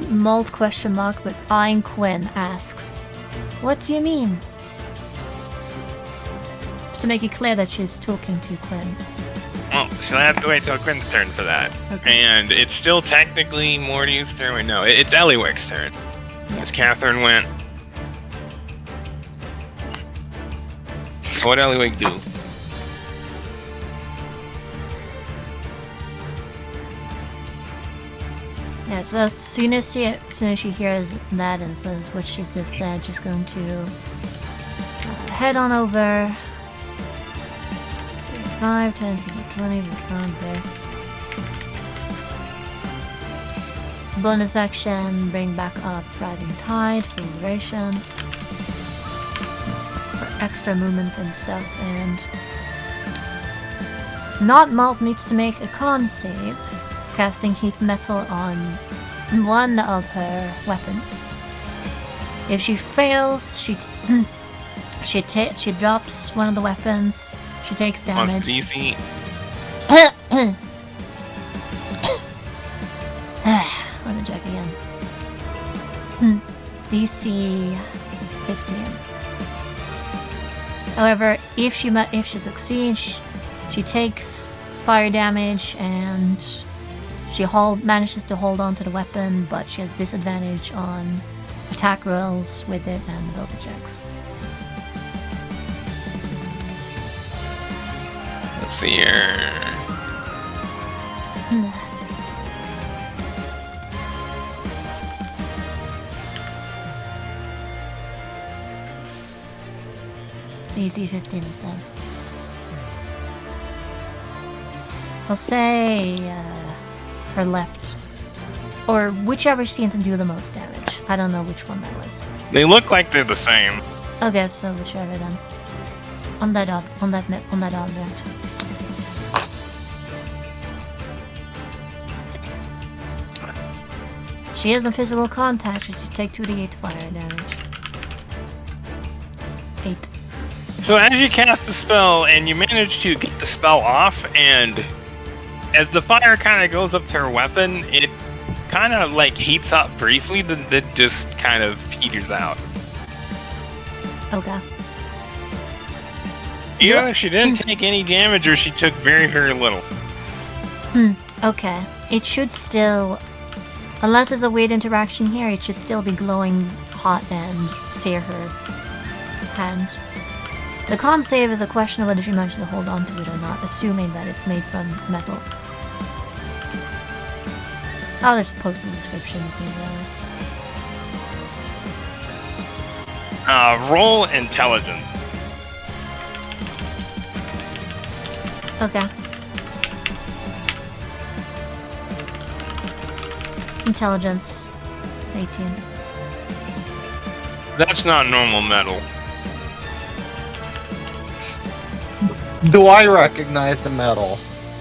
Malt question mark, but eyeing Quinn asks, "What do you mean?" To make it clear that she's talking to Quinn. Well, she'll have to wait till Quinn's turn for that. Okay. And it's still technically Morty's turn. Wait, no, it's Eliwick's turn. As Yes. Catherine went. What'd Eliwick do? Yeah, so as soon as she hears that and says what she's just said, she's going to head on over. Let's see, 5, 10, 15, 20, we're there. Bonus action, bring back up Riding Tide for duration. For extra movement and stuff, and Not Malt needs to make a con save, casting heat metal on one of her weapons. If she fails, she drops one of the weapons. She takes Wants damage. DC. Let me check again. DC 15. However, if she succeeds, she takes fire damage and she manages to hold on to the weapon, but she has disadvantage on attack rolls with it and ability checks. Let's see here. DC 15 is said. I'll say her left, or whichever seemed to do the most damage. I don't know which one that was. They look like they're the same. Okay, so whichever then. On that object. She is in physical contact, so she take 2d8 fire damage. 8. So as you cast the spell and you manage to get the spell off, and as the fire kind of goes up to her weapon, it kind of like heats up briefly, then just kind of peters out. Okay. Either she didn't take any damage or she took very, very little. Okay. It should still, unless there's a weird interaction here, it should still be glowing hot and sear her hand. The con save is a question of whether she managed to hold on to it or not, assuming that it's made from metal. I'll just post the description to Roll intelligence. Okay. Intelligence. 18. That's not normal metal. Do I recognize the metal?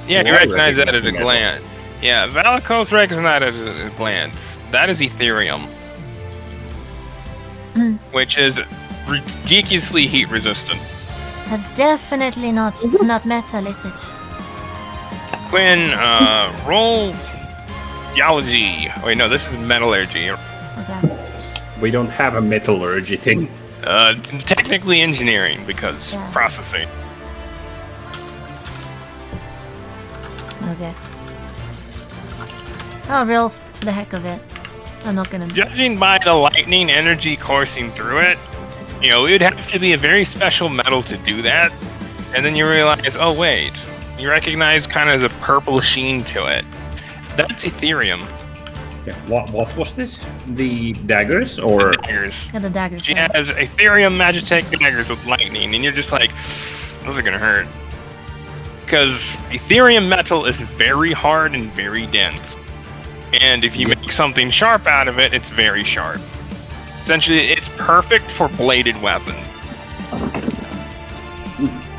Yeah, Do you I recognize that recognize at a the metal? glance. Yeah, Valakos recognizes that at a glance. That is Ethereum. Which is ridiculously heat resistant. That's definitely not metal, is it? Quinn, roll geology. Oh, wait, no, this is metallurgy. Okay. We don't have a metallurgy thing. Technically engineering, because Yeah. processing. Okay. I'll roll for the heck of it. I'm not gonna. Judging by the lightning energy coursing through it, you know, it would have to be a very special metal to do that. And then you realize, oh wait, you recognize kind of the purple sheen to it. That's Ethereum. Yeah. What was this? The daggers or? Daggers. Yeah, the daggers. She yeah. has Ethereum Magitech daggers with lightning, and you're just like, those are gonna hurt. Because Ethereum metal is very hard and very dense. And if you make something sharp out of it, it's very sharp. Essentially, it's perfect for bladed weapons.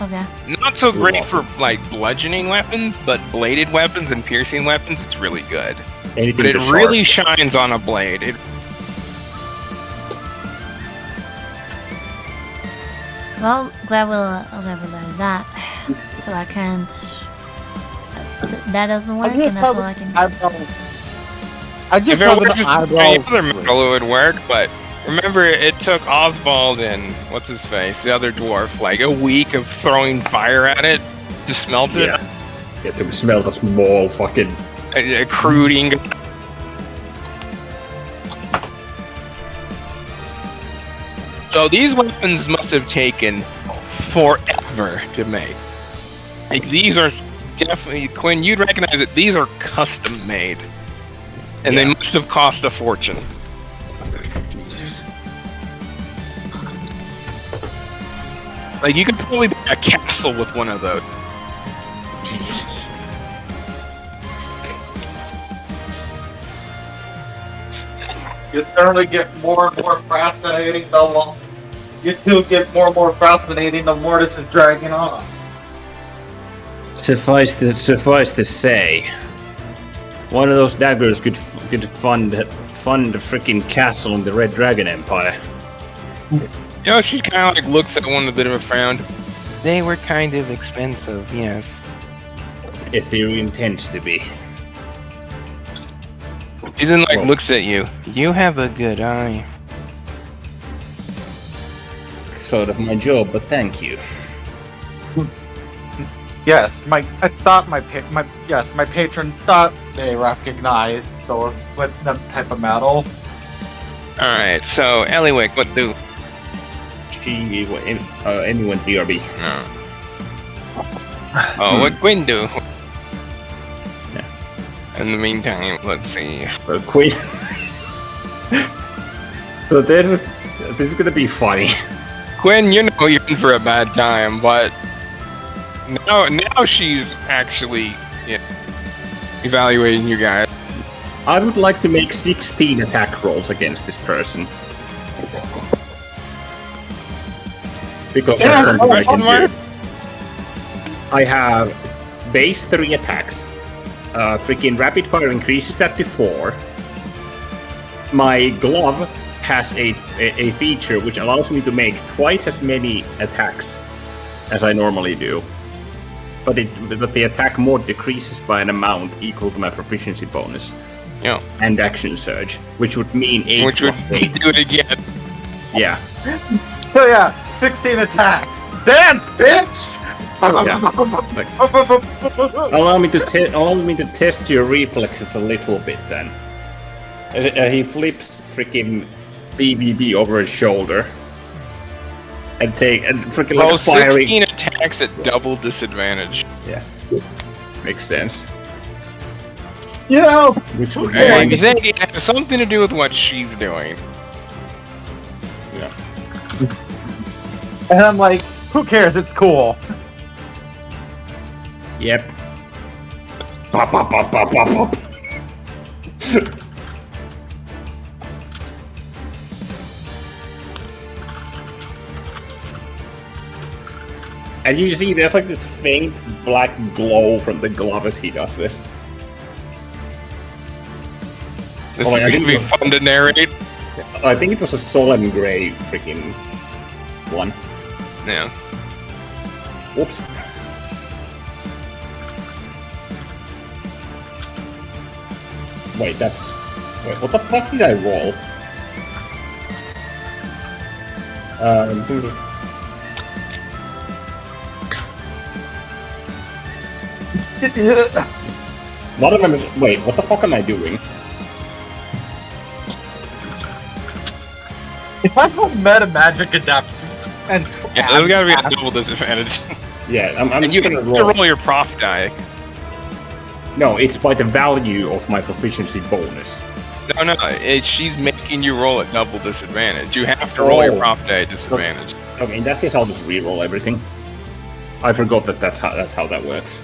Okay. Not so great for, like, bludgeoning weapons, but bladed weapons and piercing weapons, it's really good. Anything But it to really shines on a blade. Well, glad we'll learn that. So I can't. That doesn't work, and that's all I can do. I If just it have were an just eyebrow. any other metal, it would work, but remember, it took Oswald and, what's his face, the other dwarf, like a week of throwing fire at it to smelt it. Yeah. Yeah, to smell the small fucking. A crude ingot. So these weapons must have taken forever to make. Like, these are definitely, Quinn, you'd recognize it. These are custom made, and they Yeah. must have cost a fortune. Jesus. Like, you could probably buy a castle with one of those. Jesus. You certainly get more and more fascinating the more you two get more and more fascinating the more this is dragging on. Suffice to say, one of those daggers could fund the freaking castle in the Red Dragon Empire. You know, she kind of like looks at one with a bit of a frown. They were kind of expensive, yes. Ethereum tends to be. She then like Well- looks at you. You have a good eye. Sort of my job, but thank you. Yes, my patron thought they recognized those with that type of metal. All right, so Eliwick, what do? Anyone BRB. No. Oh, what Quinn do? Yeah. In the meantime, let's see. Well, Queen. So this is gonna be funny. Quinn, you know you're in for a bad time, but now she's actually, you know, evaluating you guys. I would like to make 16 attack rolls against this person. Because that's something I can do. I have base 3 attacks. Freaking rapid fire increases that to 4. My glove has a feature which allows me to make twice as many attacks as I normally do. But the attack mod decreases by an amount equal to my proficiency bonus. Yeah. And action surge, which would mean 8 Which would plus 8. do it again. Yeah. So yeah, 16 attacks. Dance, bitch! Allow me to test your reflexes a little bit then. He flips freaking BBB over his shoulder and freaking Roll like firing. 16 attacks at double disadvantage. Yeah, makes sense. You know, Which would And be you think it has something to do with what she's doing. yeah. and I'm like, who cares? It's cool. Yep. Pop, pop, pop, pop, pop, pop. And you see there's like this faint black glow from the glove as he does this. This Oh, is I gonna think be so. fun to narrate. I think it was a solemn gray freaking one. Yeah. Whoops. Wait, wait, what the fuck did I roll? Wait, what the fuck am I doing? If I have meta magic adaptation and Yeah, there's gotta be a double disadvantage. Yeah, I'm And just you gonna have to roll. roll your prof die. No, it's by the value of my proficiency bonus. No, she's making you roll at double disadvantage. You have to roll your Oh. prof die at disadvantage. Okay, in that case, I'll just re-roll everything. I forgot that's how that works.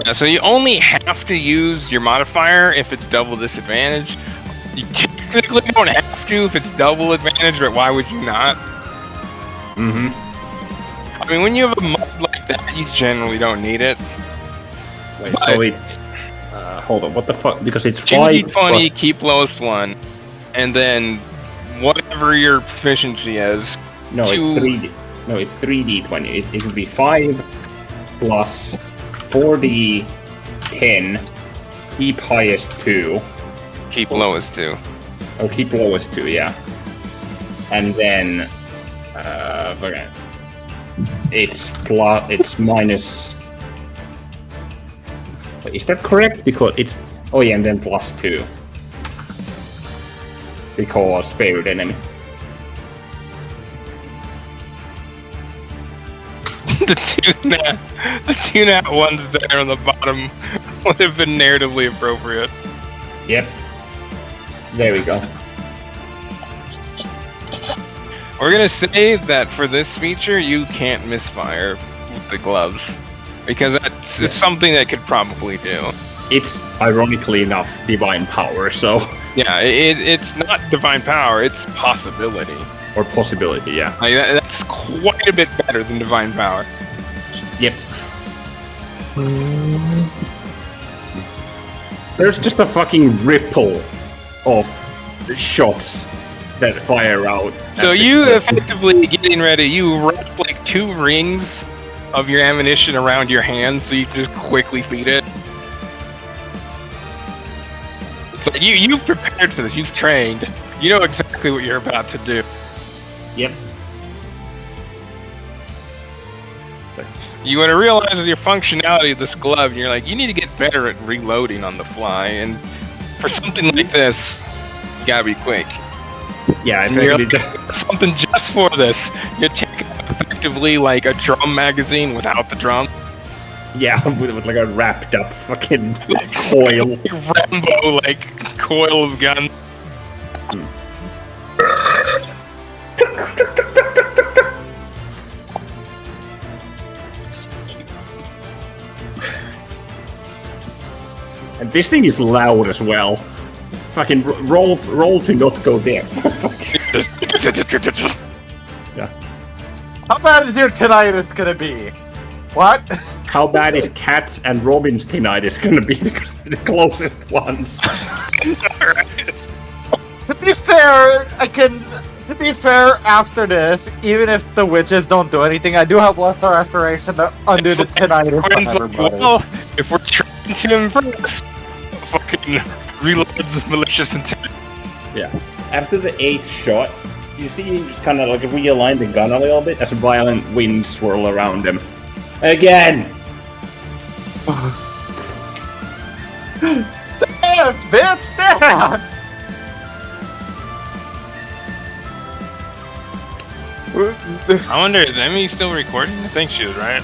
Yeah, so you only have to use your modifier if it's double disadvantage. You technically don't have to if it's double advantage, but why would you not? Mm-hmm. I mean, when you have a mod like that, you generally don't need it. Wait, But- so it's... hold on, what the fuck? Because it's 5... 2d20, keep lowest one, and then whatever your proficiency is. No, it's two- 3D. No, it's 3d20. It would be 5 plus 4d 10. Keep highest 2. Keep lowest two. Oh, keep lowest 2, yeah. And then... okay. It's minus... Wait, is that correct? Because it's... Oh yeah, and then plus 2. Because favored enemy. the two nat ones there on the bottom would have been narratively appropriate. Yep. There we go. We're gonna say that for this feature, you can't misfire with the gloves. Because that's it's something that could probably do. It's, ironically enough, divine power, so... Yeah, it's not divine power, it's possibility. Or possibility, yeah. Like, that's quite a bit better than divine power. Yep. There's just a fucking ripple of shots that fire out. So at you this person. effectively getting ready, you wrap like 2 rings of your ammunition around your hands so you can just quickly feed it. It's like you've prepared for this, you've trained. You know exactly what you're about to do. Yep. You want to realize with your functionality of this glove, you're like, you need to get better at reloading on the fly, and for something like this, you gotta be quick. Yeah, And you're effectively. like, something just for this. You take effectively like a drum magazine without the drum. Yeah, with like a wrapped up fucking coil. Rambo like coil of gun. And this thing is loud as well. Fucking roll to not go there. Yeah. How bad is your tinnitus gonna be? What? How bad is Cat's and Robin's tinnitus gonna be? Because they're the closest ones. To be fair, To be fair, after this, even if the witches don't do anything, I do have lesser restoration to undo the tinnitus on Friends like, everybody. well, if we're trying to impress, fucking reloads of malicious intent. Yeah. After the 8th shot, you see he's kind of like realign the gun a little bit as violent winds swirl around him. Again! Dance, bitch, dance! I wonder, is Emmy still recording? I think she was, right?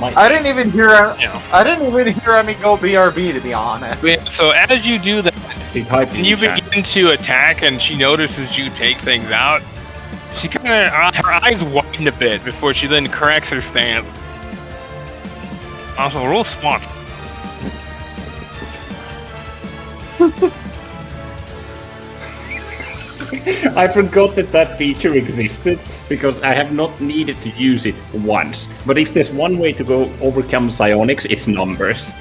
I didn't even hear. Yeah. I didn't even hear Emmy go BRB, to be honest. Yeah, so as you do that, She typed in and you chat. begin to attack, and she notices you take things out, she kind of her eyes widen a bit before she then corrects her stance. Also, roll smart. I forgot that feature existed because I have not needed to use it once. But if there's one way to go overcome psionics, it's numbers.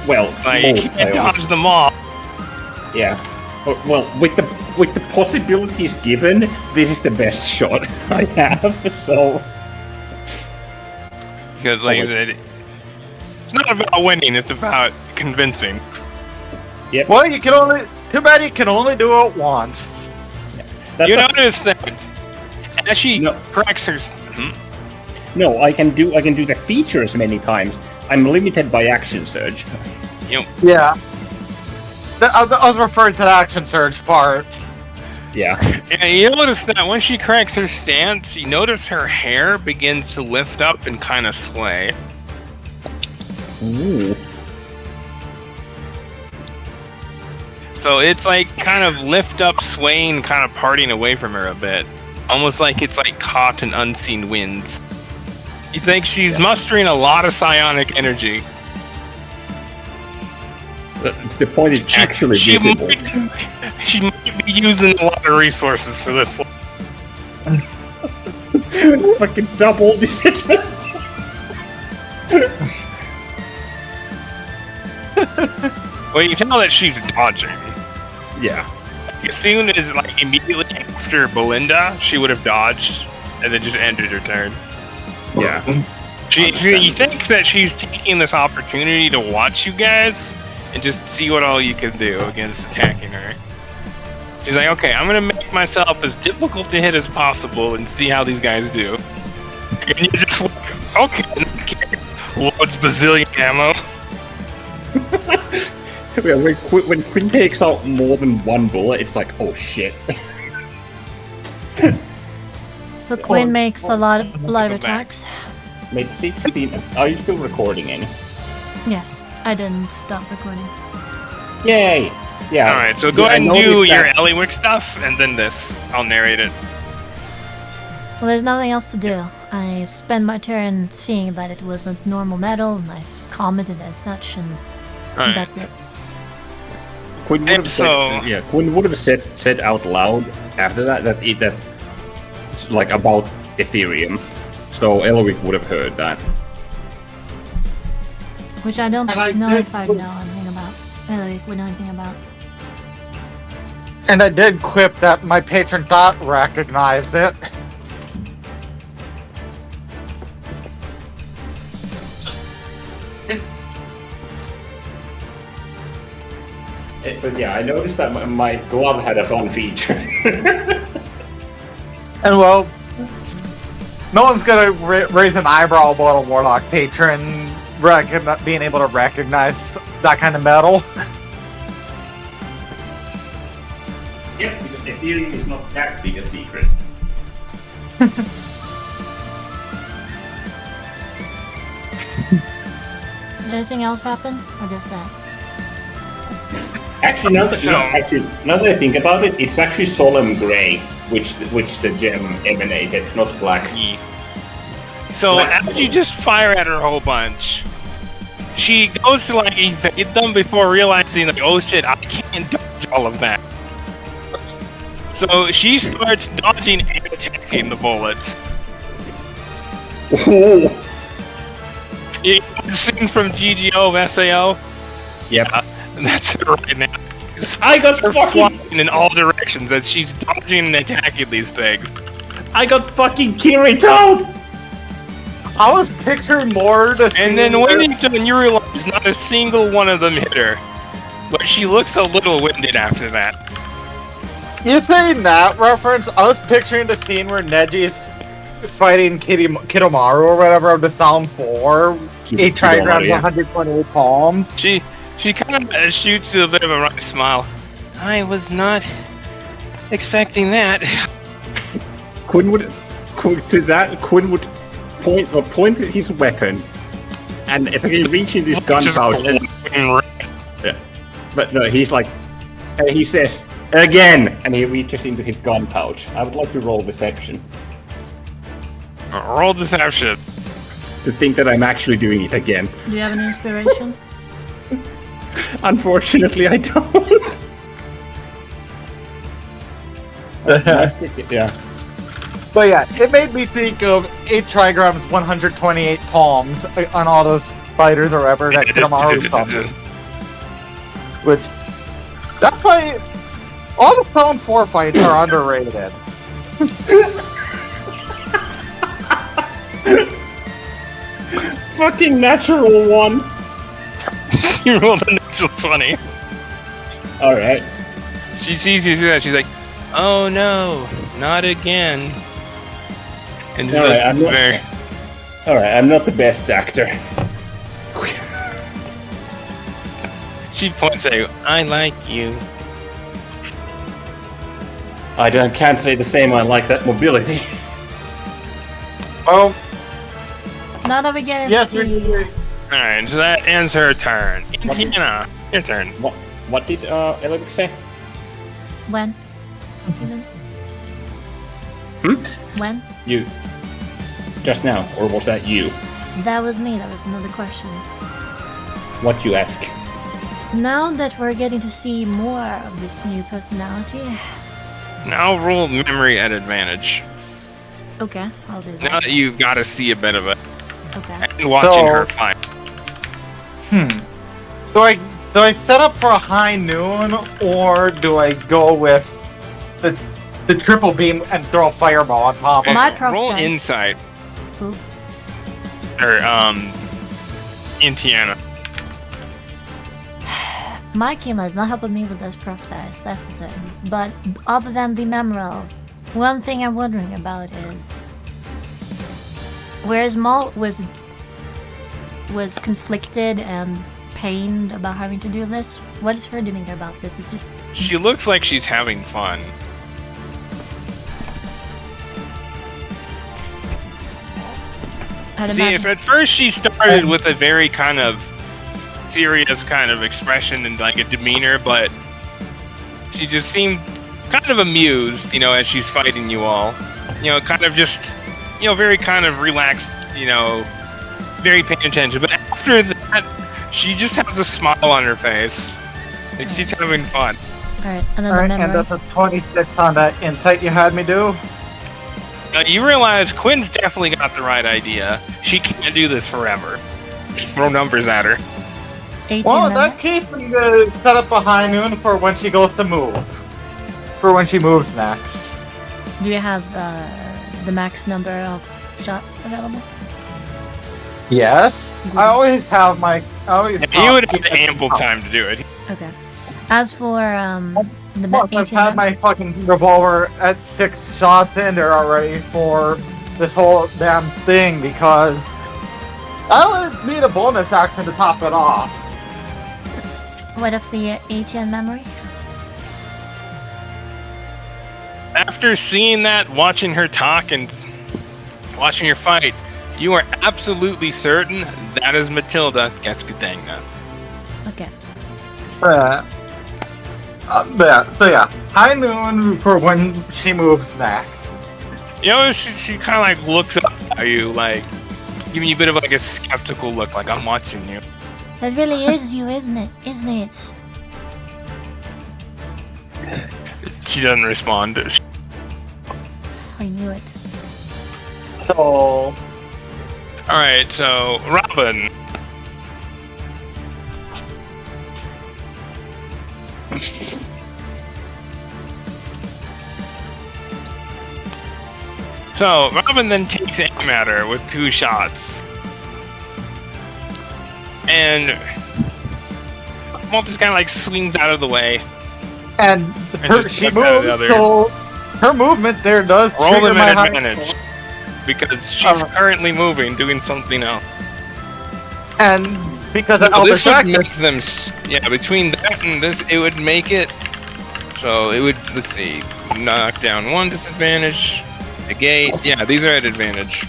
Well, Like, you both can't psionics. dodge them all. Yeah. Well, with with the possibilities given, this is the best shot I have. So Because, like I said, it's not about winning; it's about convincing. yep. Well, you can only. Too bad you can only do it once. That's You a- notice that as she No. corrects her. No, I can do the features many times. I'm limited by action surge. Yeah. I was referring to the action surge part. Yeah. Yeah, you notice that when she corrects her stance, you notice her hair begins to lift up and kind of sway. Ooh. So it's like kind of lift up, swaying, kind of parting away from her a bit. Almost like it's like caught in unseen winds. You think she's mustering a lot of psionic energy. The point is actually visible. She might be using a lot of resources for this one. Fucking double disadvantage. Well, you can tell that she's dodging. Yeah. As soon as, like, immediately after Belinda, she would have dodged and then just ended her turn. Yeah. You think that she's taking this opportunity to watch you guys and just see what all you can do against attacking her. She's like, okay, I'm gonna make myself as difficult to hit as possible and see how these guys do. And you're just like, okay, loads bazillion ammo. Yeah, when Quinn takes out more than one bullet, it's like, oh shit. So Quinn makes a lot of Welcome back. attacks. Made 16. Are you still recording any? Yes, I didn't stop recording. Yay! Yeah. Alright, so go Yeah, I ahead and do noticed your that- Eliwick stuff, and then this. I'll narrate it. Well, there's nothing else to do. I spent my turn seeing that it wasn't normal metal, and I commented as such, and Alright. that's it. Quinn would have So- said, yeah, Quinn would have said out loud after that it's like about Ethereum. So Elwick would have heard that. Which I don't And I know did if I put- know anything about. If we know anything about. And I did quip that my patron thought recognized it. But yeah, I noticed that my glove had a fun feature. And well, no one's gonna raise an eyebrow about a Warlock patron being able to recognize that kind of metal. Yep, because Ethereum is not that big a secret. Did anything else happen? Or just that? Actually, now that, So- now that I think about it, it's actually solemn gray, which the gem emanated, not black. So Black. as you just fire at her a whole bunch, she goes to like evade them before realizing like, oh shit, I can't dodge all of that. So she starts dodging and attacking the bullets. Oh. You know the scene from GGO of SAO? Yep. That's it right now. I got Her fucking, flying in all directions as she's dodging and attacking these things. I got fucking Kirito. I was picturing more the scene And then where- when you realize not a single one of them hit her. But she looks a little winded after that. You saying that reference, I was picturing the scene where Neji's fighting Kidomaru or whatever of the Sound 4. 8 trigrams, Yeah. 128 palms. She kind of shoots you a bit of a wry smile. I was not expecting that. Quinn would point his weapon, and if he reaches his gun Just pouch, glowing red. but no, he's like, he says again, and he reaches into his gun pouch. I would like to roll deception Roll deception. to think that I'm actually doing it again. Do you have any inspiration? Unfortunately, I don't. Yeah. But yeah, it made me think of 8 trigrams, 128 palms on all those fighters or whatever that Kidomaru's from. Which, that fight, All the Zone 4 fights are underrated. Fucking natural one. You rolled a natural 20. Alright. She sees you do that. She's like, "Oh no, not again." And just Alright, I'm not- very. Alright, I'm not the best actor. She points at you. "I like you." Can't say the same, I like that mobility. Oh, Now that we get to yes, see... we're All right, so that ends her turn. Indiana, your turn. What did Elric say? When? Even? When? You. Just now, or was that you? That was me, that was another question. What you ask? Now that we're getting to see more of this new personality... Now roll memory at advantage. Okay, I'll do that. Now that you've got to see a bit of it Okay. and watching So- her fight. Do I set up for a high noon, or do I go with the triple beam and throw a fireball on top of My it? prof Roll guy. insight. Who? Or Indiana. My Kima is not helping me with this prof dice, that's for certain. But other than the Memorel, one thing I'm wondering about is... Whereas Maul was conflicted and pained about having to do this, what is her demeanor about this? It's just... She looks like she's having fun. I'd See, imagine... if at first she started with a very kind of serious kind of expression and like a demeanor, but she just seemed kind of amused, you know, as she's fighting you all. You know, kind of just, you know, very kind of relaxed, you know, very paying attention. But after that, she just has a smile on her face. Like she's having fun. Alright, and then the Alright, memory. and that's a 26 on that insight you had me do. You realize Quinn's definitely got the right idea. She can't do this forever. Just throw numbers at her. 18 Well, in memory. that case, I'm gonna set up a high noon for when she goes to move. For when she moves next. Do you have the max number of shots available? Yes. I always have my. You would have ample time to do it. Okay. As for the Plus, I've 18 had my fucking revolver at 6 shots in there already for this whole damn thing because I would need a bonus action to top it off. What if the 18 memory? After seeing that, watching her talk and watching her fight, you are absolutely certain that is Matilda Gaskadanga. Okay. So yeah, high noon for when she moves next. You know, she kind of like looks up at you, like giving you a bit of like a skeptical look, like I'm watching you. That really is you, isn't it? Isn't it? She doesn't respond. I knew it. So All right, so Robin. So Robin then takes aim at her with 2 shots, and Walt just kind of like swings out of the way. and just she look at moves, the other. so her movement there does Roll trigger them my at high advantage because she's Alright. currently moving, doing something else. And because of So this would Elder make them, between that and this, it would make it. So it would, let's see, knock down 1 disadvantage, negate. Yeah, these are at advantage.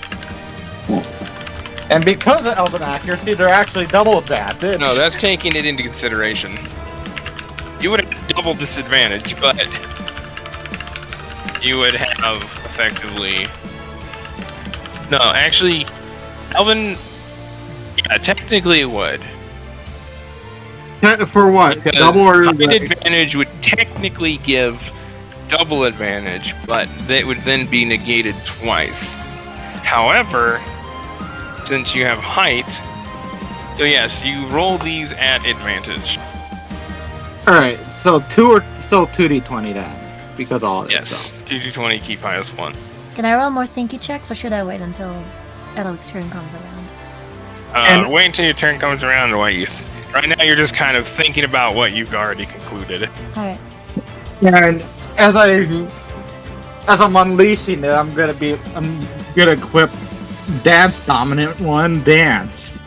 and because of Elven accuracy, they're actually double advantage. No, that's taking it into consideration. You would have double disadvantage, but you would have effectively. No, actually, Elvin. Yeah, technically it would. For what? Because Double or height advantage would technically give double advantage, but that would then be negated twice. However, since you have height, so yes, you roll these at advantage. Alright, so 2d20 then. Because of all this Yes. stuff. 2d20, keep highest 1. Can I roll more thinky checks, or should I wait until Eric's turn comes around? And- Wait until your turn comes around. Right now, you're just kind of thinking about what you've already concluded. Alright. And as I'm unleashing it, I'm gonna equip Dance Dominant 1 Dance.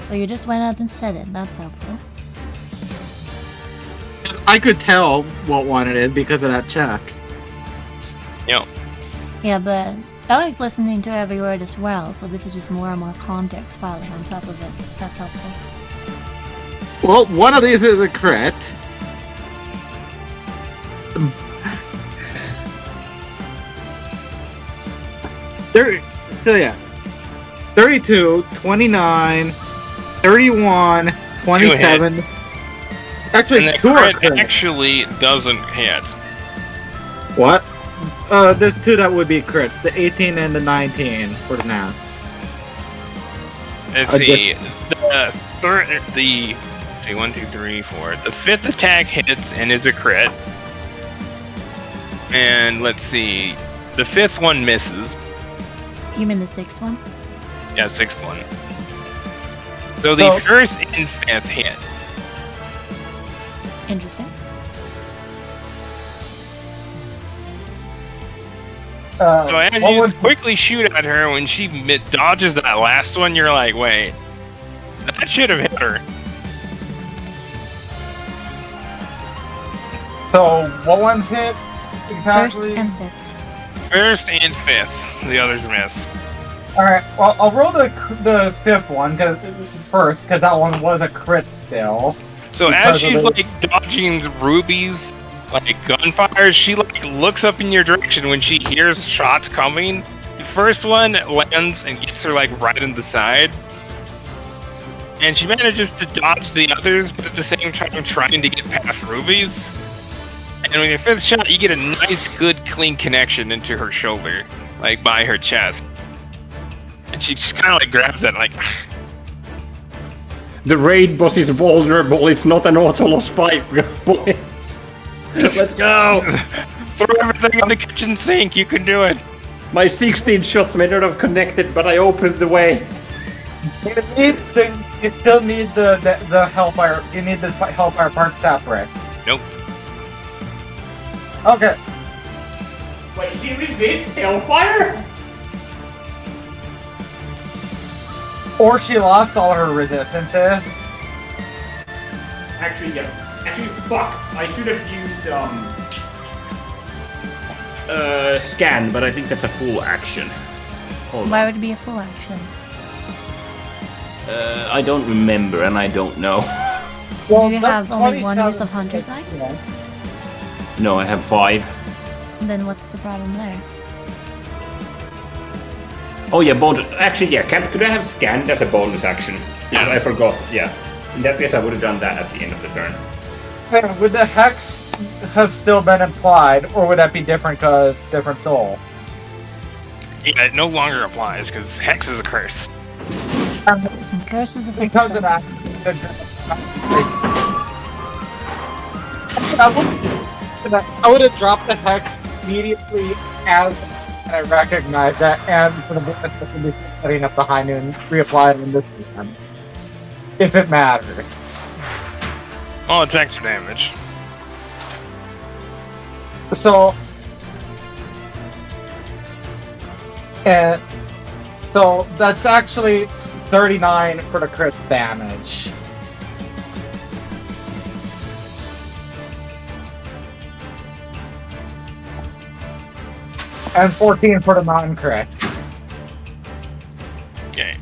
So you just went out and said it. That's helpful. I could tell what one it is because of that check. Yep. Yeah, but Eric's listening to every word as well, so this is just more and more context piling on top of it. That's helpful. Well, one of these is a crit. So yeah. 32, 29, 31, 27. Actually, And the 2 are crit crit. actually doesn't hit. What? There's 2 that would be crits. The 18 and the 19 for the nats. Let's I see. Let's see, 1, 2, 3, 4. The 5th attack hits and is a crit. And let's see. The 5th one misses. You mean the 6th one? Yeah, 6th one. So the 1st and 5th hit. Interesting. So as you quickly shoot at her, when she dodges that last one, you're like, wait, that should have hit her. So, what one's hit? First Exactly? and 5th. 1st and 5th. The others miss. Alright, well, I'll roll the 5th one first, because that one was a crit still. So Because as she's of the- like dodging Ruby's like gunfire, she like looks up in your direction when she hears shots coming. The first one lands and gets her like right in the side. And she manages to dodge the others, but at the same time trying to get past Ruby's. And with your 5th shot, you get a nice, good, clean connection into her shoulder, like by her chest. And she just kind of like grabs it, like, The raid boss is vulnerable. It's not an auto-loss fight, boys. Let's go. throw everything in the kitchen sink. You can do it. My 16 shots may not have connected, but I opened the way. You still need the Hellfire. You need the Hellfire part separate. Nope. Okay. Wait, he resists Hellfire? Or she lost all her resistances. Actually, yeah. Actually, fuck. I should have used, scan, but I think that's a full action. Hold Why on. would it be a full action? I don't remember, and I don't know. Well, Do you that's have only one 27. use of Hunter's Eye? Yeah. No, I have 5. Then what's the problem there? Oh yeah, bonus. Actually, yeah. Could I have scanned as a bonus action? Yes. I forgot. Yeah. In that case, I would have done that at the end of the turn. Yeah, would the hex have still been implied, or would that be different because different soul? Yeah, it no longer applies because Hex is a curse. And curses affect Because of that, souls. I would have dropped the hex immediately as I recognized that, and for the bonus, I would be setting up the high noon reapplied in this time, if it matters. Oh, it's extra damage. So, so that's actually 39 for the crit damage. And 14 for the non-crit. Okay.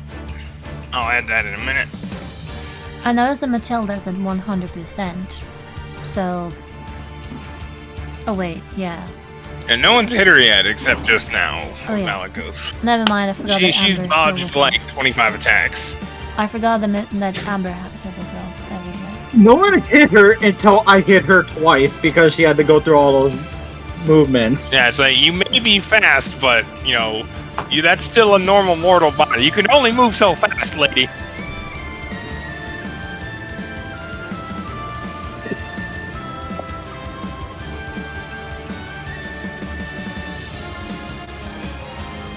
I'll add that in a minute. I noticed the Matilda's at 100%. So. Oh, wait, yeah. And no one's hit her yet except just now. Oh, yeah. Malicos. Never mind, I forgot that She's Amber dodged was like 25 attacks. I forgot that Amber had hit as well. That was right. No one hit her until I hit her twice because she had to go through all those movements. Yeah, it's like you may be fast, but you know, That's still a normal mortal body. You can only move so fast, lady.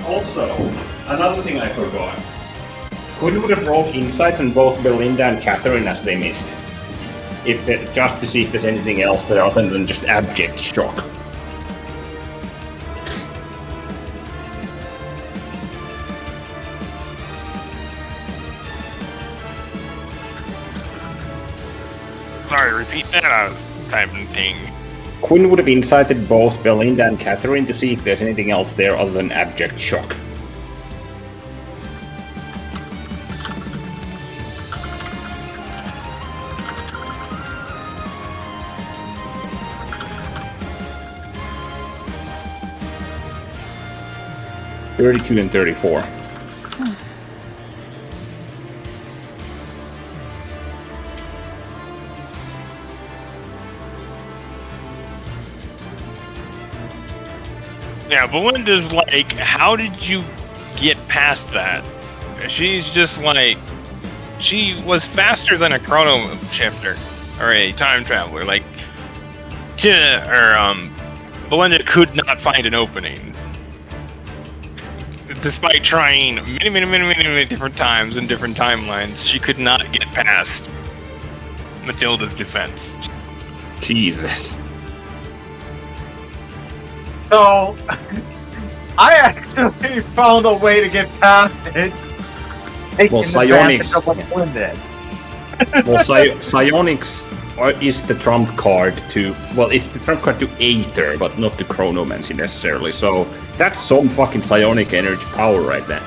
Also, another thing I forgot. Quinn would have rolled insights on both Belinda and Catherine as they missed. Just to see if there's anything else there other than just abject shock. Sorry, repeat that. I was typing thing. Quinn would have incited both Belinda and Catherine to see if there's anything else there other than abject shock. $32 and $34. Yeah, Belinda's like, how did you get past that? She's just like, she was faster than a chrono shifter or a time traveler. Like, Belinda could not find an opening, despite trying many different times in different timelines. She could not get past Matilda's defense. Jesus. So, I actually found a way to get past it. Well, psionics. Of what Quinn did. Well, psionics is the trump card to... Well, it's the trump card to Aether, but not to Chronomancy necessarily. So, that's some fucking psionic energy power right there.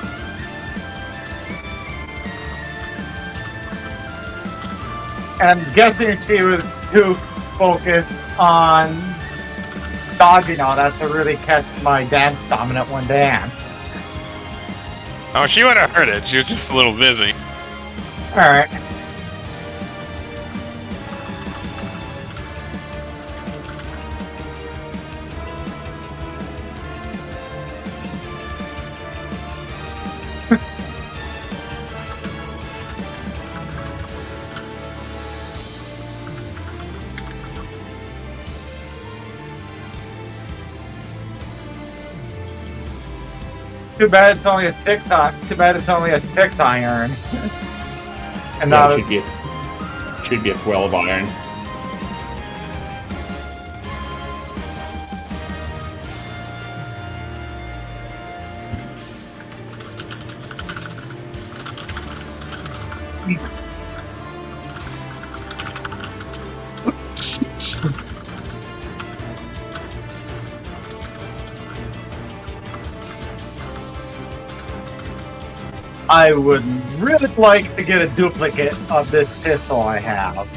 And I'm guessing she was too focused on dodging all that to really catch my dance dominant one dance. Oh, she would have heard it. She was just a little busy. Alright. Too bad it's only a 6 iron. And Yeah, now it should be a 12 iron. I would really like to get a duplicate of this pistol I have.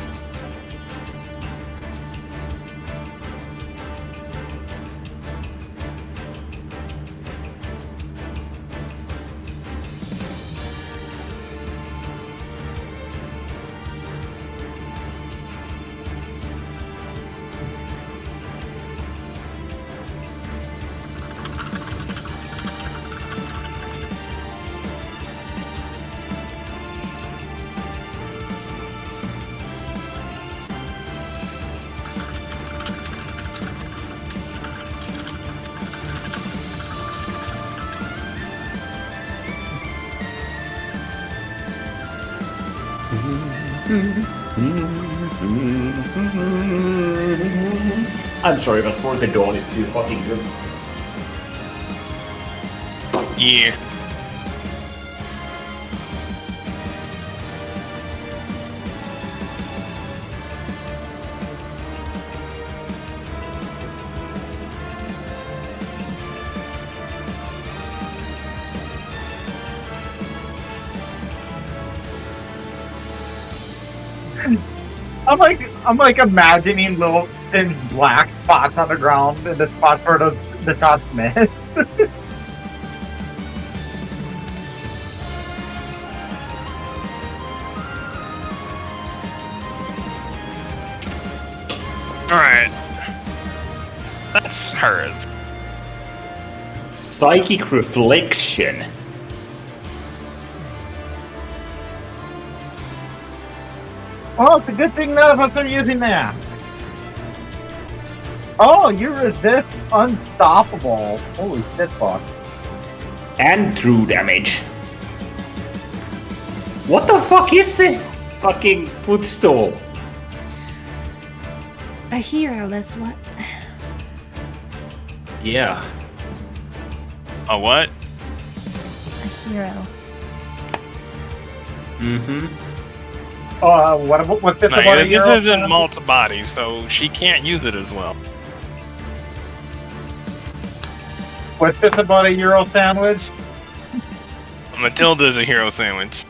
I'm sorry, but For the Dawn is too fucking good. Yeah. I'm like imagining little singed black spots on the ground in the spot where the shots missed. Alright. That's hers. Psychic reflection. Well, it's a good thing none of us are using that. Oh, you resist unstoppable. Holy shit, fuck. And true damage. What the fuck is this fucking footstool? A hero, that's what. Yeah. A what? A hero. Mm-hmm. What's this No, about a this hero? isn't Malt's body, so she can't use it as well. What's this about a Euro sandwich? Matilda's a hero sandwich.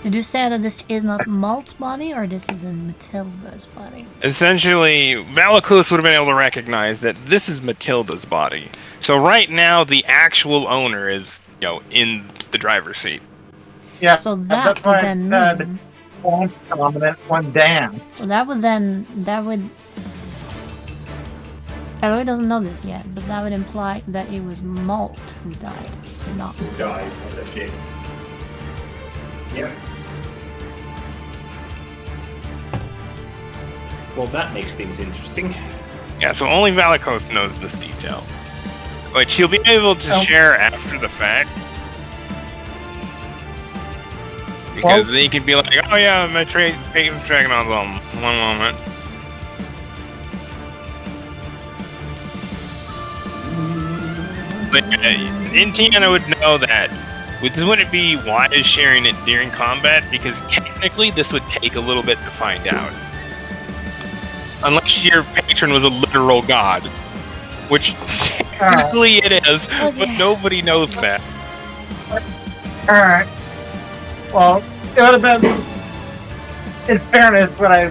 Did you say that this is not Malt's body, or this is in Matilda's body? Essentially, Valakos would have been able to recognize that this is Matilda's body. So right now, the actual owner is, in the driver's seat. Yeah, So that that's why would I then said mean... once dominant, one dance. So that would... Eloy doesn't know this yet, but that would imply that it was Malt who died, not Matilda. Die for the shit. Yep. Well, that makes things interesting. Yeah, so only Valakos knows this detail. Which he'll be able to share after the fact. Because they could be like, oh yeah, my Peyton's dragging on them. One moment. But Intiana would know that this wouldn't be wise sharing it during combat, because technically this would take a little bit to find out. Unless your patron was a literal god. Which technically it is, but nobody knows that. Alright. Well, it would have been, in fairness, when I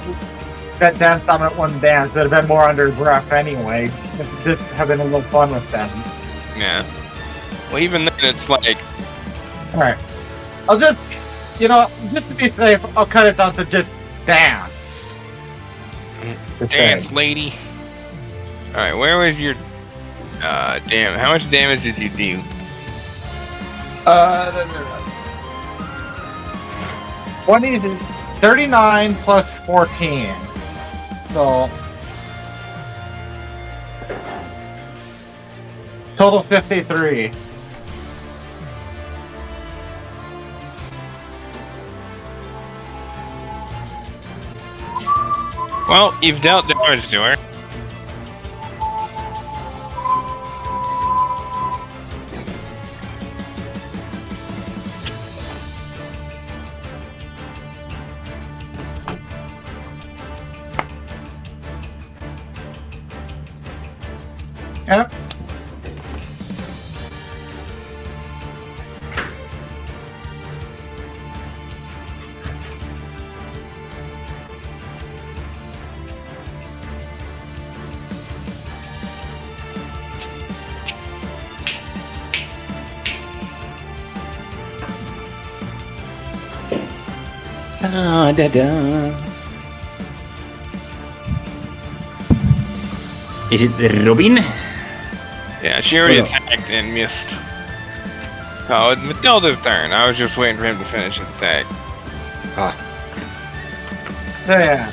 got dance dominant one dance, it would have been more under breath anyway. Just having a little fun with them. Yeah. Well, even then, it's like... Alright. I'll just, just to be safe, I'll cut it down to just dance. Dance, lady. Alright, where was your... damn, how much damage did you do? 39 plus 14. So... Total 53. Well, you've dealt damage to her. Yep. Is it Robin? Yeah, she already attacked and missed. Oh, it's Matilda's turn. I was just waiting for him to finish his attack. Yeah.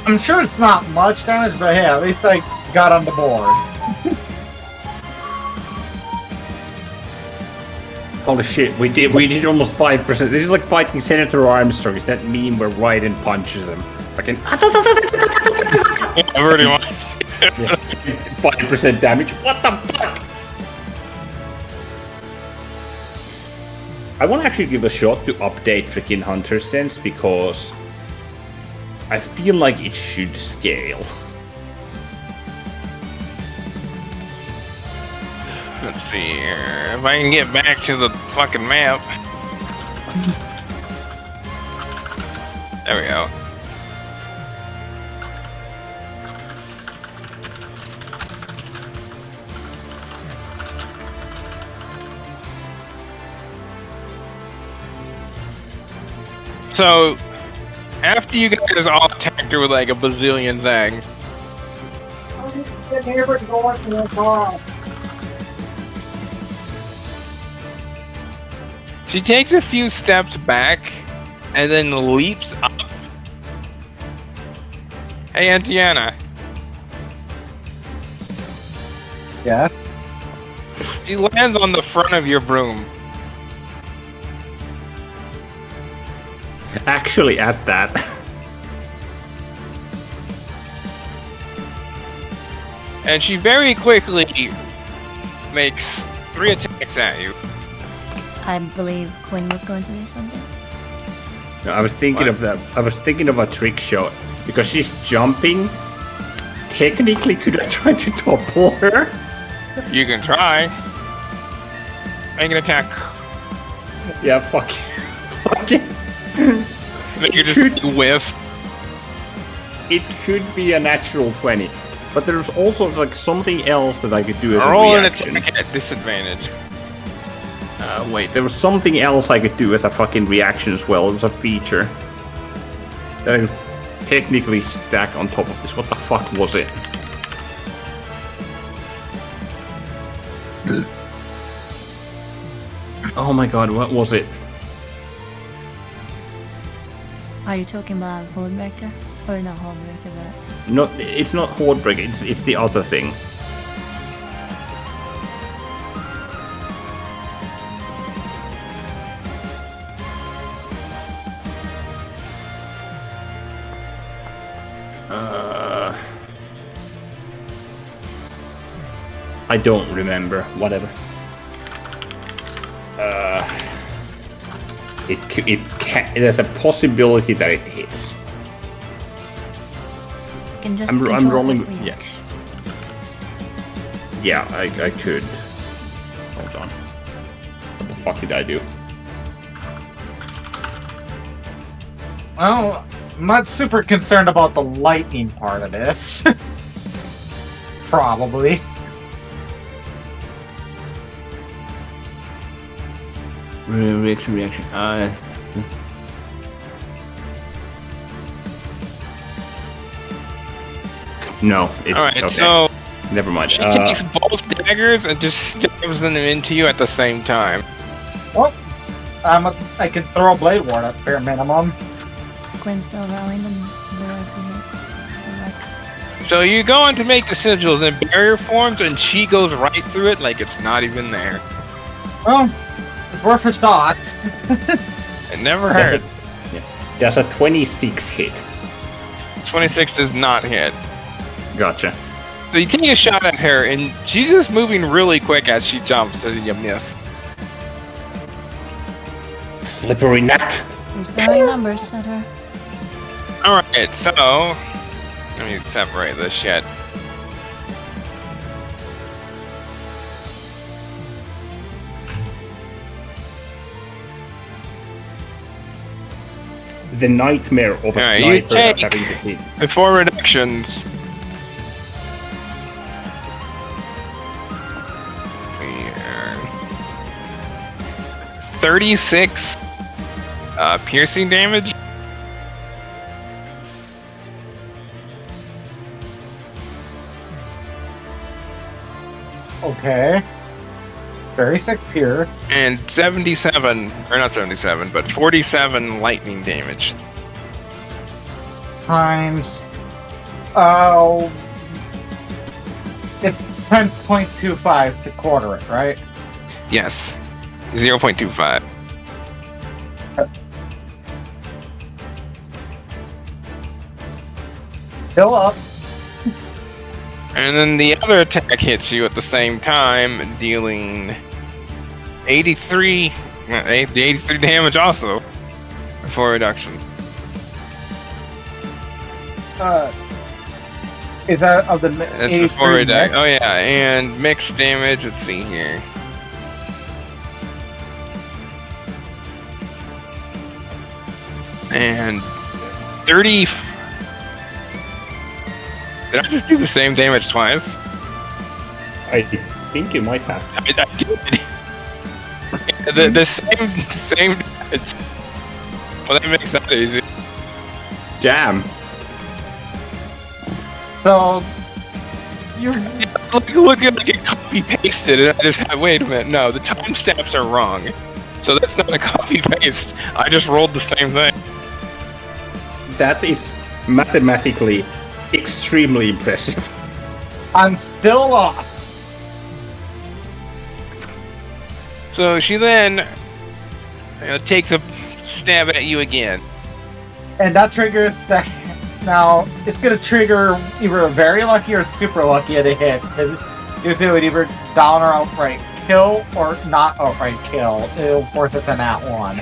I'm sure it's not much damage, but hey, at least I got on the board. Holy shit, we did almost 5%. This is like fighting Senator Armstrong. Does that mean where Raiden punches him? Fucking I've already watched. 5% damage. What the fuck? I want to actually give a shot to update freaking Hunter Sense, because I feel like it should scale. Let's see here. If I can get back to the fucking map. There we go. So, after you guys all attacked her with like a bazillion zags, She takes a few steps back and then leaps up. Hey, Antiana. Yes. She lands on the front of your broom. Actually, at that. And she very quickly makes 3 attacks at you. I believe Quinn was going to do something. No, I was thinking What? of that. I was thinking of a trick shot because she's jumping. Technically, could I try to topple her? You can try. Make an attack. Yeah, fuck. Fuck it. Make it just whiff. It could be a natural 20, but there's also like something else that I could do as a Roll an reaction. attack at disadvantage. Wait, there was something else I could do as a fucking reaction as well. It was a feature that I could technically stack on top of this. What the fuck was it? Oh my god, what was it? Are you talking about Hornbreaker? Or not Hornbreaker, but... No, it's not Hordbreaker, it's the other thing. I don't remember. Whatever. There's a possibility that it hits. You can just I'm control rolling- every yeah. action. Yeah, I could. Hold on. What the fuck did I do? Well, I'm not super concerned about the lightning part of this. Probably. Reaction. No, it's Alright, okay. so Never mind. she takes both daggers and just stabs them into you at the same time. Well, I can throw a blade ward at bare minimum. Quinn's still rolling them to hit the Rex. So you go on to make the sigils and barrier forms and she goes right through it like it's not even there. Well, it's worth a shot. It never That's hurt. There's a 26 hit. 26 does not hit. Gotcha. So you take a shot at her and she's just moving really quick as she jumps and you miss. Slippery net. He's throwing numbers at her. Alright, so let me separate this shit. The nightmare of a Alright, you sniper take- having to hit. Before reductions. Let's see here. 36 piercing damage. Okay. 36 pure. And 77, or not 77, but 47 lightning damage. Times. It's times 0.25 to quarter it, right? Yes. 0.25. Fill up. And then the other attack hits you at the same time, dealing 83 damage also before reduction. Is that of the That's 83 before reduction. mix? Oh yeah, and mixed damage. Let's see here. And 30. Did I just do the same damage twice? I think you might have. I did. The same damage. Well, that makes that easy. Damn. So you're Like looking like it copy pasted, and I just had. Wait a minute. No, the timestamps are wrong. So that's not a copy paste. I just rolled the same thing. That is mathematically extremely impressive. I'm still lost. So she then takes a stab at you again. And that triggers the. Now, it's going to trigger either a very lucky or super lucky at a hit. Because if it would either down or outright kill, or not outright kill, it'll force it to nat 1.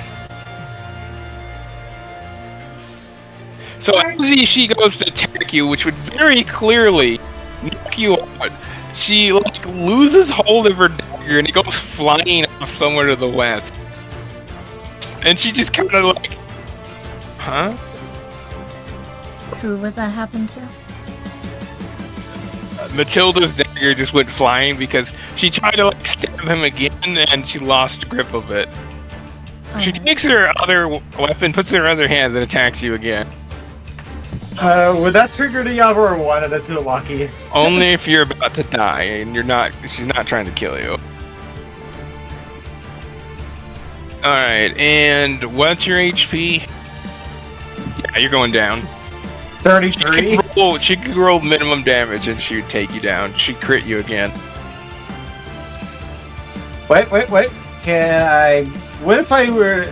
So as she goes to attack you, which would very clearly knock you out, she like loses hold of her dagger and it goes flying off somewhere to the west. And she just kind of like, huh? Who was that happen to? Matilda's dagger just went flying because she tried to like stab him again and she lost grip of it. She takes her other weapon, puts it in her other hand, and attacks you again. Would that trigger the other one of the two luckies? Only if you're about to die and you're not. She's not trying to kill you. All right, and what's your HP? Yeah, you're going down. 33. She could roll minimum damage and she would take you down. She'd crit you again. Wait. Can I... What if I were...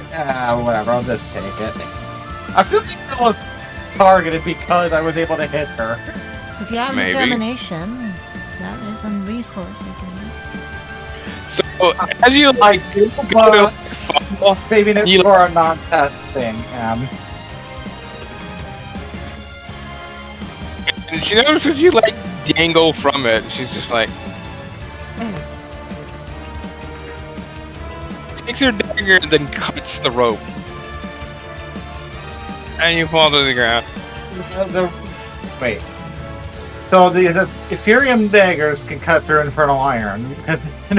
whatever, I'll just take it. I feel like that was targeted because I was able to hit her. If you have Maybe. determination, that is a resource you can use. So, as you like do, go to but fall, saving it you- for a non-test thing. and she notices you like dangle from it. She's just like, takes her dagger and then cuts the rope. And you fall to the ground. Wait. So the Ethereum daggers can cut through Infernal Iron because it's an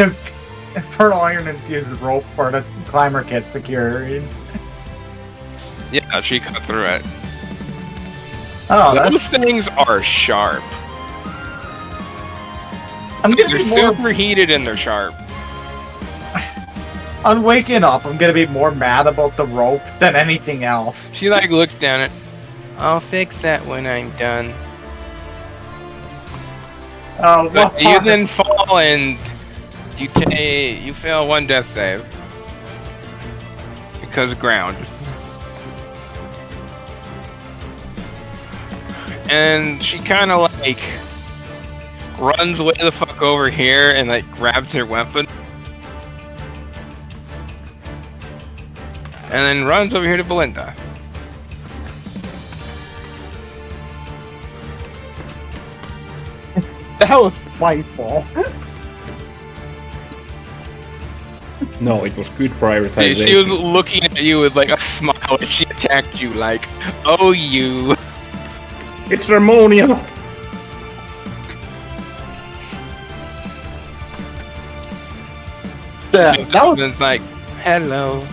Infernal Iron infused rope for the climber kit secured. Yeah, she cut through it. Oh, Those things are sharp. I'm gonna They're be more. superheated and they're sharp. On waking up, I'm gonna be more mad about the rope than anything else. She like looks down at. I'll fix that when I'm done. Oh, well, But you then fall and you fail one death save because of ground. And she kind of like runs way the fuck over here and like grabs her weapon. And then runs over here to Belinda. that was spiteful. No, it was good prioritization. She was looking at you with like a smile as she attacked you, like, oh, you. It's Harmonia! Yeah, that was And it's like, hello.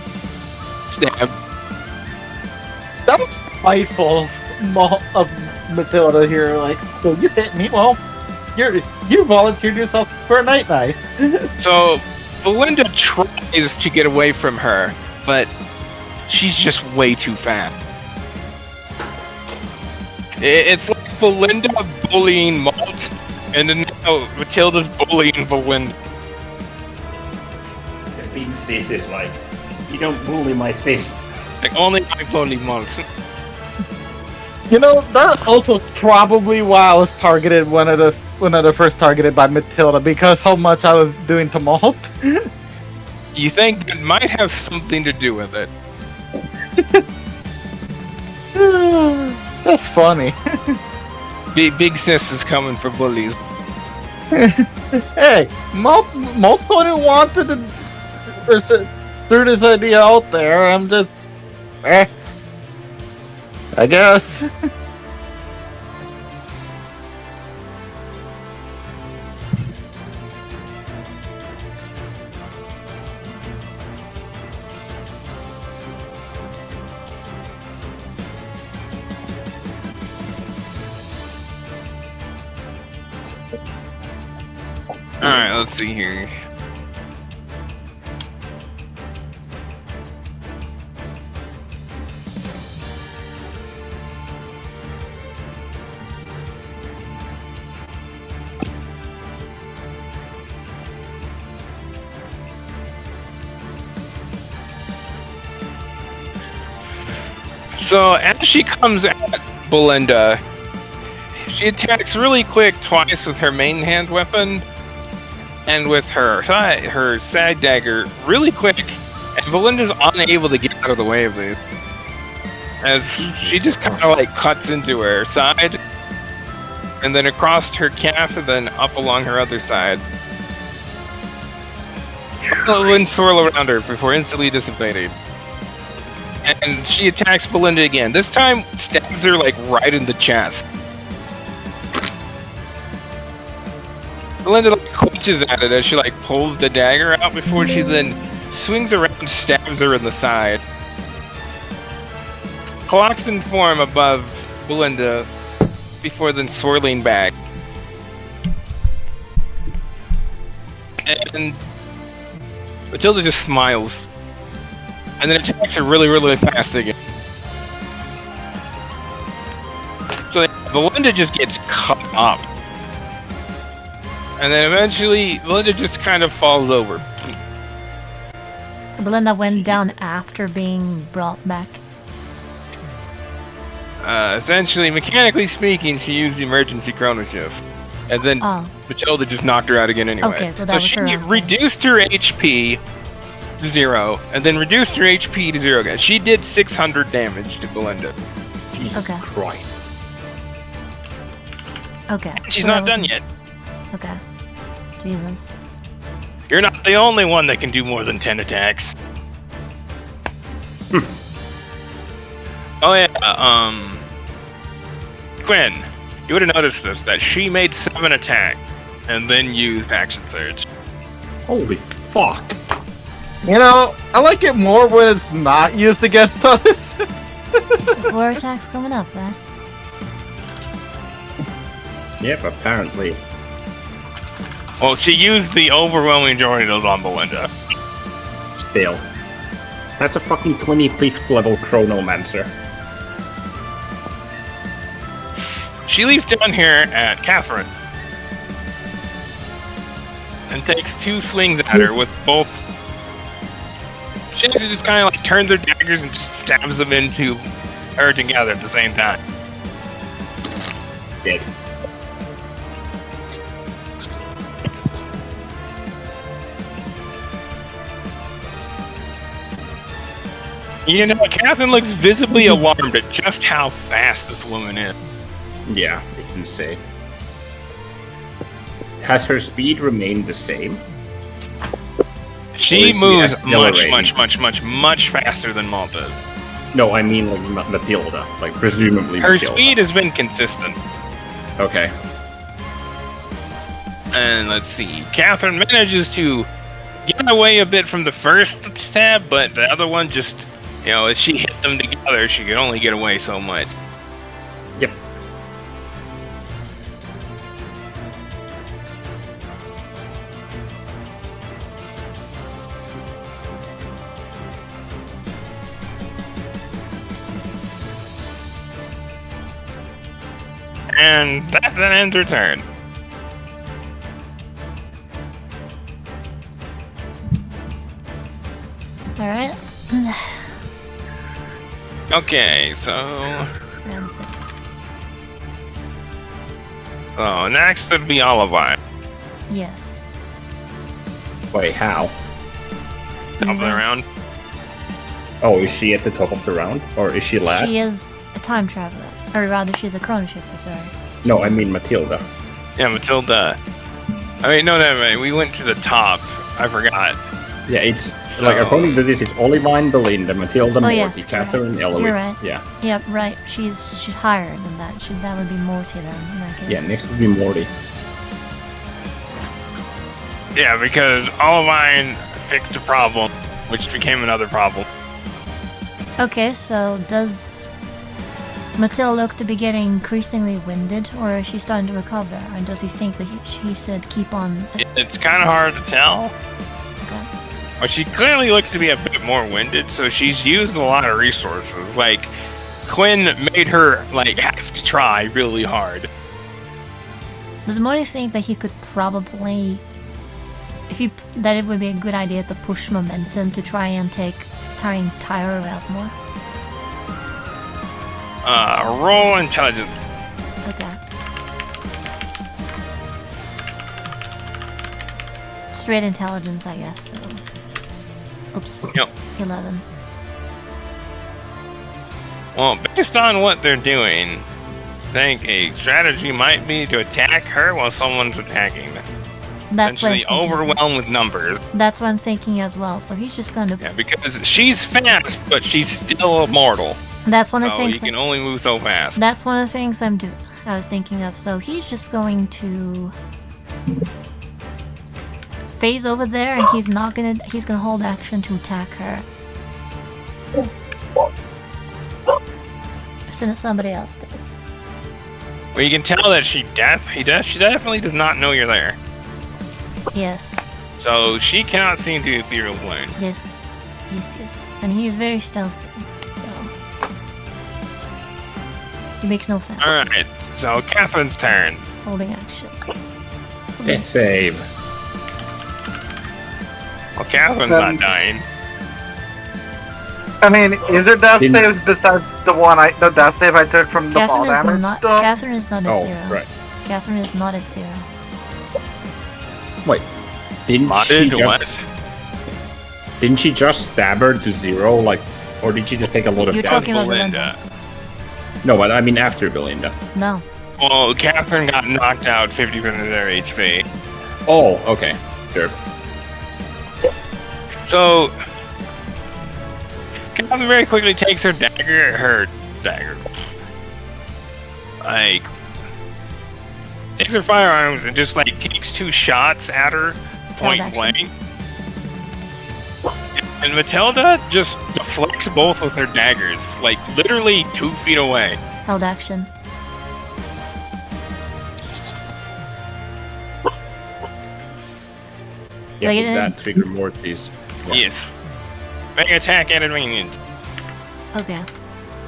Stab. that was spiteful of Matilda here. Like, so you hit me. Well, you volunteered yourself for a night. So, Belinda tries to get away from her, but she's just way too fast. It's like Belinda bullying Malt, and then now Matilda's bullying Belinda. The big sis is like, you don't bully my sis. Like, only I bully Malt. You know, that's also probably why I was targeted one of the first targeted by Matilda because how much I was doing to Malt. You think that might have something to do with it. That's funny. Big sis is coming for bullies. Hey, Malt's the one who wanted to threw this idea out there. I'm just, I guess. Alright, let's see here. So as she comes at Belinda, she attacks really quick twice with her main hand weapon and with her side dagger really quick, and Belinda's unable to get out of the way of these. As she just kind of like cuts into her side, and then across her calf, and then up along her other side. The wind swirl around her before instantly dissipating. And she attacks Belinda again. This time, stabs her like right in the chest. Belinda like clutches at it as she like pulls the dagger out before she then swings around and stabs her in the side. Clocks in form above Belinda before then swirling back. And Matilda just smiles. And then attacks her really, really fast again. So Belinda just gets cut up. And then eventually, Belinda just kind of falls over. Belinda went down after being brought back. Essentially, mechanically speaking, she used the emergency chrono shift. And then Matilda just knocked her out again anyway. Okay, so that was she her round, reduced her HP to 0, and then reduced her HP to 0 again. She did 600 damage to Belinda. Jesus Okay. Christ. Okay. She's so not that done was- yet. Okay. Jesus. You're not the only one that can do more than 10 attacks. Oh yeah, Quinn, you would have noticed this, that she made 7 attacks, and then used Action Surge. Holy fuck. You know, I like it more when it's not used against us. So 4 attacks coming up, man. Yep, apparently. Well, she used the overwhelming majority of those on Belinda. Still. That's a fucking 25th level Chronomancer. She leaps down here at Catherine. And takes 2 swings at her with both. She actually just kind of like turns her daggers and just stabs them into her together at the same time. Dead. You know, Catherine looks visibly alarmed at just how fast this woman is. Yeah, it's insane. Has her speed remained the same? She Or is she moves accelerating? much faster than Malta. No, I mean like Matilda. Like presumably Her Matilda. speed has been consistent. Okay. And let's see, Catherine manages to get away a bit from the first stab, but the other one just, you know, as she hit them together, she could only get away so much. Yep. And that then ends her turn. Alright. Okay, so Round 6. next would be Olivine. Yes. Wait, how? Top of the round. Oh, is she at the top of the round? Or is she last? She is a time traveler. Or rather, she's a chrono shifter, sorry. No, I mean Matilda. Yeah, Matilda. I mean, no, we went to the top. I forgot. Yeah, it's So- like according to this, it's Olivine, Belinda, Matilda, Morty, yes, Catherine, Eloise. You're right. Yeah, Yep, right. She's higher than that. That would be Morty then, in that case. yeah. Next would be Morty. Yeah, because Olivine fixed a problem, which became another problem. Okay, so does Matilda look to be getting increasingly winded, or is she starting to recover? And does he think that she should keep on... It's kind of hard to tell. Okay. But she clearly looks to be a bit more winded, so she's used a lot of resources. Like, Quinn made her, like, have to try really hard. Does Morty think that he could probably... that it would be a good idea to push momentum to try and tire her out more? Roll intelligence. Okay. Straight intelligence, I guess. So. Oops. Yep. 11. Well, based on what they're doing, I think a strategy might be to attack her while someone's attacking them. That's what I'm Essentially thinking as well. overwhelmed with numbers. That's what I'm thinking as well. So he's just going to. Yeah, because she's fast, but she's still immortal. That's one of the So you things. can only move so fast. That's one of the things I was thinking of. So he's just going to phase over there, and he's gonna hold action to attack her as soon as somebody else does. Well, you can tell that she definitely does not know you're there. Yes, So she cannot see into the ethereal plane. yes, and he is very stealthy. So he makes no sound. Alright, so Catherine's turn. Holding action. Death save. Well, Catherine's not dying. I mean, is there death Didn't- saves besides the death save I took from the fall damage stuff? Catherine is not at Oh, 0. right. Catherine is not at 0. Wait. Didn't she just stab her to 0? Like, or did she just take a lot of You're damage? talking about Belinda. No, but I mean after Belinda. No. Well, Catherine got knocked out 50% of their HP. Oh, okay. Sure. So, Catherine very quickly takes her dagger, like, takes her firearms and just, like, takes 2 shots at her, point action. blank. And Matilda just deflects both with her daggers, like, literally 2 feet away. Held action. Yeah, Like, would that trigger Morty's? Yeah. Yes. Make attack at advantage. Okay.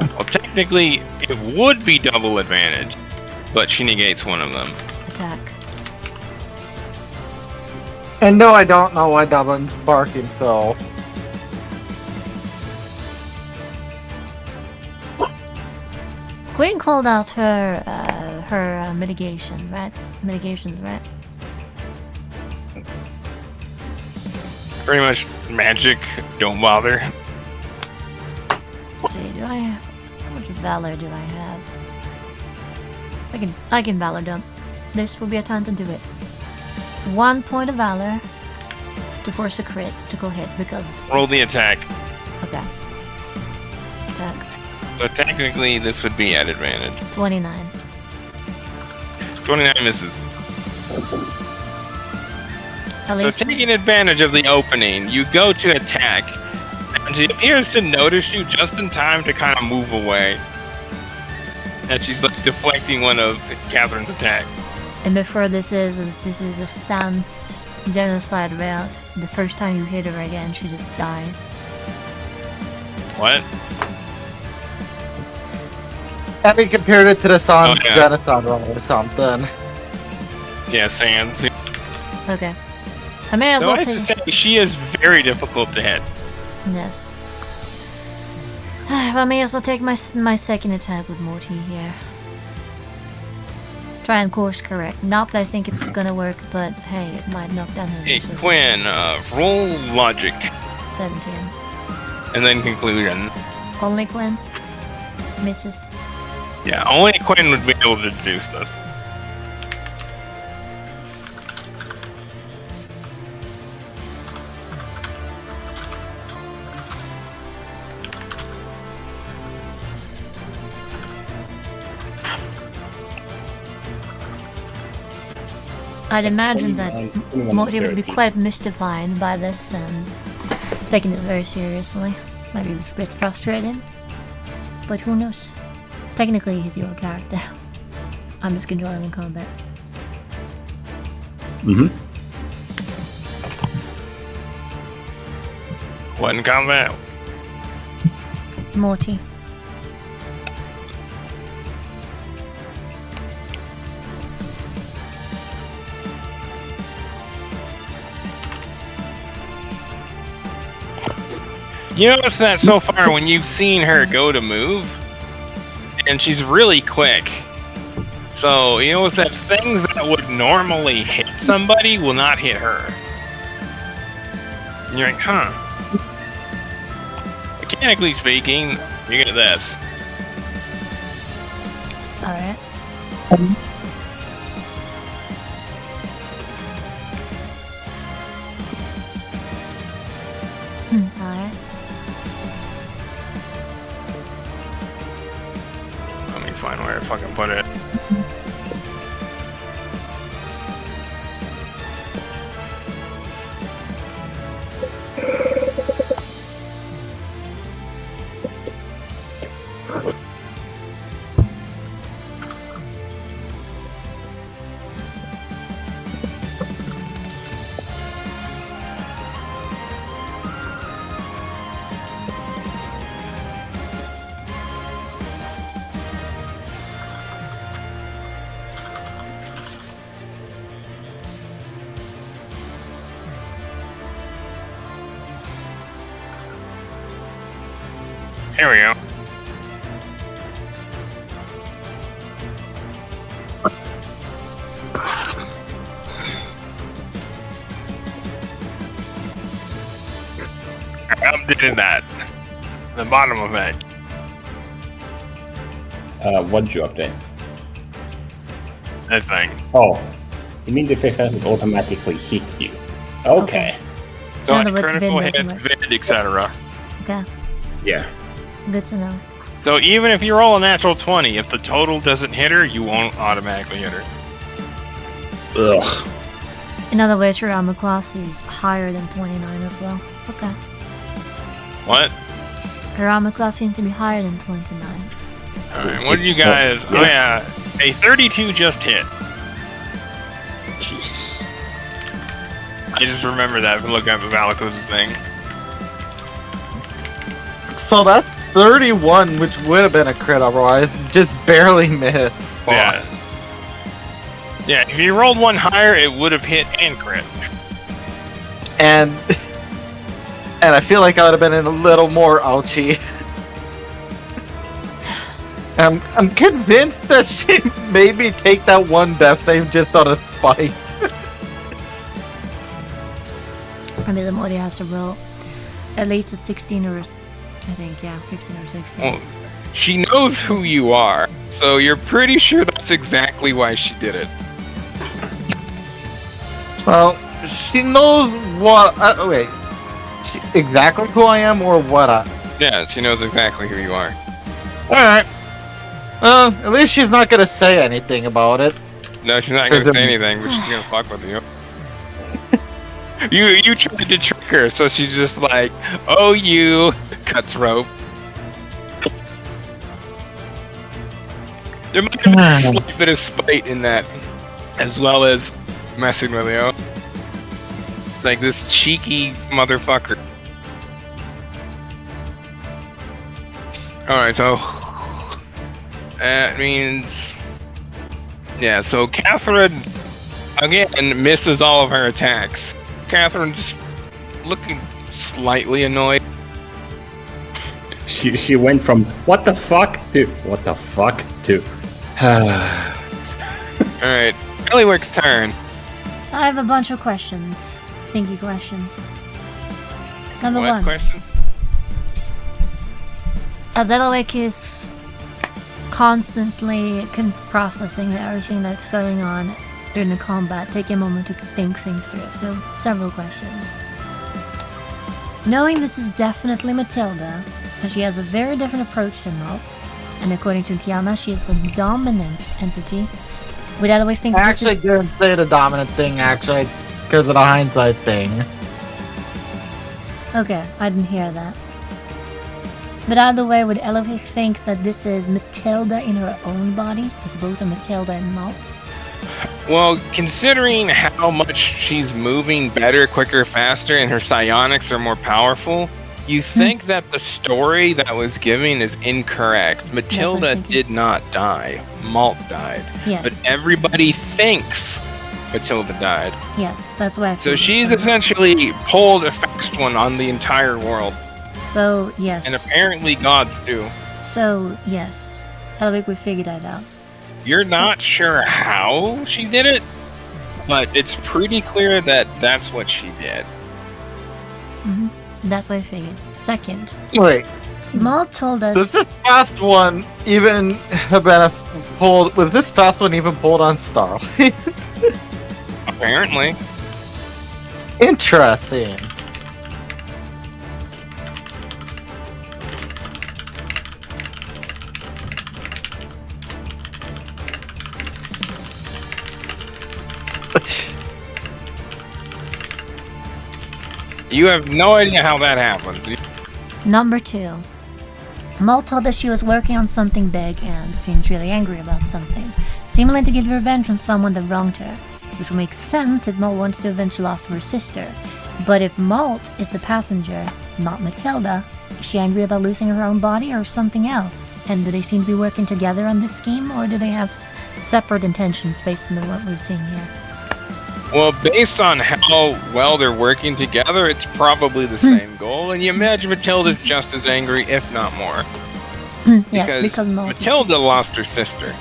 Well, technically, it would be double advantage, but she negates one of them. Attack. And no, I don't know why Dublin's barking, so... Queen called out her mitigation, right? Mitigations, right? Pretty much magic, don't bother. Let's see, how much valor do I have? I can valor dump. This will be a time to do it. 1 point of valor to force a critical hit because Roll the attack. okay. Attack. So technically, this would be at advantage. 29. 29 misses. At So least taking advantage of the opening, you go to attack, and she appears to notice you just in time to kind of move away. And she's like deflecting one of Catherine's attack. and before this is a Sans genocide route. The first time you hit her again, she just dies. What? I mean, compared it to the Sans Oh, yeah. genocide run or something. Yeah, Sans. Okay. I may as So well I take. should say she is very difficult to hit. Yes. I may as well take my second attack with Morty here. Try and course correct. Not that I think it's gonna work, but hey, it might knock down her Hey, resources. Quinn, roll logic, 17. and then conclusion. Only Quinn? Misses. Yeah, only Quinn would be able to deduce this. I'd imagine that 21, Morty would be 30. quite mystified by this and taking it very seriously. Might be a bit frustrated, but who knows? Technically, he's your character. I'm just controlling him in combat. Mm-hmm. What in combat? Morty. You notice that so far when you've seen her go to move, and she's really quick. So, you know, that things that would normally hit somebody will not hit her. And you're like, huh. Mechanically speaking, you get this. Alright. Alright. Let me find where I fucking put it. Here we go. I'm doing that. The bottom of it. What did you update? That thing. Oh, you mean the fix that would automatically hit you? Okay. So In like other words, critical Vin hits, doesn't work. vid, etc. Okay. Yeah. Good to know. So even if you roll a natural 20, if the total doesn't hit her, you won't automatically hit her. Ugh. In other words, your armor class is higher than 29 as well. Okay. What? Her armor class seems to be higher than 29. Alright, what did you It's so- guys... yeah. Oh yeah, a 32 just hit. Jesus. I just remember that from looking at the Valicos' thing. So that's 31, which would have been a crit otherwise, just barely missed. Fuck. Yeah. Yeah, if you rolled one higher, it would have hit and crit. And I feel like I would have been in a little more ouchy. I'm convinced that she made me take that one death save just out of spite. Maybe the Modi has to roll at least a 16 or, I think, yeah, 15 or 16. Well, she knows who you are, so you're pretty sure that's exactly why she did it. Well, she knows what. Wait, exactly who I am or what I. Yeah, she knows exactly who you are. Alright. Well, at least she's not gonna say anything about it. No, she's not gonna Is say it- anything, but she's gonna fuck with you. You tried to trick her, so she's just like, oh, you cuts rope. There might have been a slight bit of spite in that, as well as messing with you. Like this cheeky motherfucker. Alright, so that means, yeah, so Catherine again misses all of her attacks. Catherine's looking slightly annoyed. She went from what the fuck to what the fuck to. Alright, Eliwick's turn. I have a bunch of questions. Thinky questions. Number What one. question? As Eliwick is constantly processing everything that's going on during the combat, take a moment to think things through. So, several questions. Knowing this is definitely Matilda, and she has a very different approach than Maltz, and according to Tiana, she is the dominant entity, would Eliwick think I this actually is... didn't say the dominant thing, actually, because of the hindsight thing. Okay, I didn't hear that. But either way, would Eliwick think that this is Matilda in her own body, as opposed to Matilda and Maltz? Well, considering how much she's moving better, quicker, faster, and her psionics are more powerful, you think that the story that was given is incorrect. Matilda thinking. did not die. Malt died. Yes. But everybody thinks Matilda died. Yes, that's what I So figured. she's essentially pulled a fast one on the entire world. So, yes. And apparently gods do. So, yes. Elvic, we figured that out. You're not sure how she did it, but it's pretty clear that that's what she did. That's what I figured. Second, Wait, Maul told us. does this past one even have been pulled? Was this past one even pulled on Starlight? Apparently. Interesting. You have no idea how that happened. Number 2. Maul told us she was working on something big and seemed really angry about something, seemingly to get revenge on someone that wronged her, which would make sense if Maul wanted to avenge the loss of her sister. But if Malt is the passenger, not Matilda, is she angry about losing her own body or something else? And do they seem to be working together on this scheme, or do they have separate intentions based on what we're seeing here? Well, based on how well they're working together, it's probably the same goal, and you imagine Matilda's just as angry, if not more. Yes, because Malt Matilda lost her sister.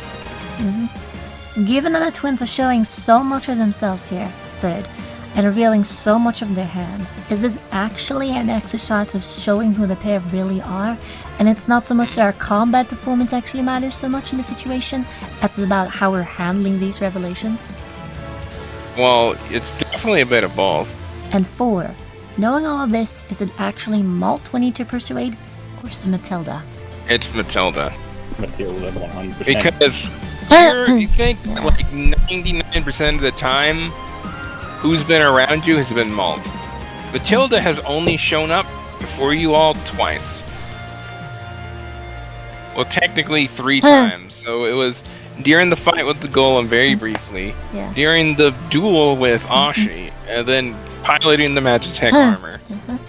Given that the twins are showing so much of themselves here, third, and revealing so much of their hand, is this actually an exercise of showing who the pair really are? And it's not so much that our combat performance actually matters so much in the situation, as it's about how we're handling these revelations? Well, it's definitely a bit of both. And 4, knowing all of this, is it actually Malt we need to persuade, or is it Matilda? It's Matilda. Matilda 100%. Because here, you think like 99% of the time, who's been around you has been Malt. Matilda has only shown up before you all twice. Well, technically 3 times. So it was during the fight with the Golem very briefly, during the duel with Ashi, and then piloting the Magitech armor.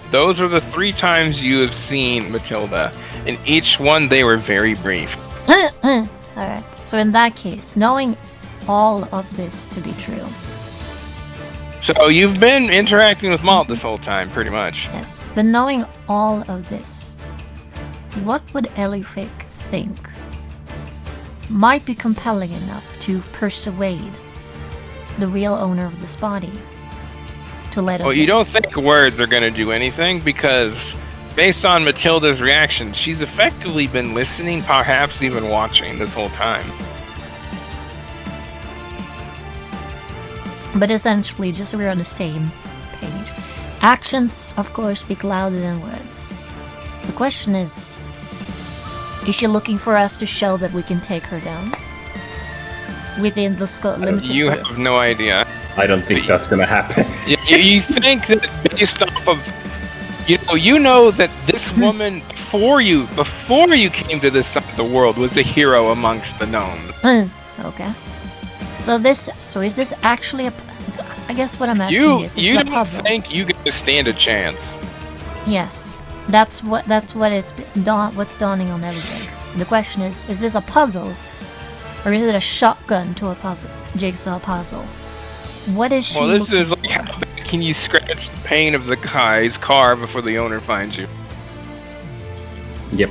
Those are the 3 times you have seen Matilda. In each one, they were very brief. Alright, so in that case, knowing all of this to be true. So you've been interacting with Malt this whole time, pretty much. Yes, but knowing all of this, what would Elifik think might be compelling enough to persuade the real owner of this body to let us Well, you in? don't think words are going to do anything, because based on Matilda's reaction, she's effectively been listening, perhaps even watching this whole time. But essentially, just so we're on the same page, actions, of course, speak louder than words. The question is she looking for us to show that we can take her down? Within the limited You scope? have no idea. I don't think that's gonna happen. You think that based off of, you know that this woman before you came to this side of the world was a hero amongst the gnomes. Okay. So is this actually a? I guess what I'm asking is You a don't puzzle? think you get to stand a chance? Yes. That's what what's dawning on everything. The question is this a puzzle, or is it a shotgun to a puzzle, jigsaw puzzle? What is she? Well, this looking is like, for? how bad can you scratch the paint of the guy's car before the owner finds you? Yep.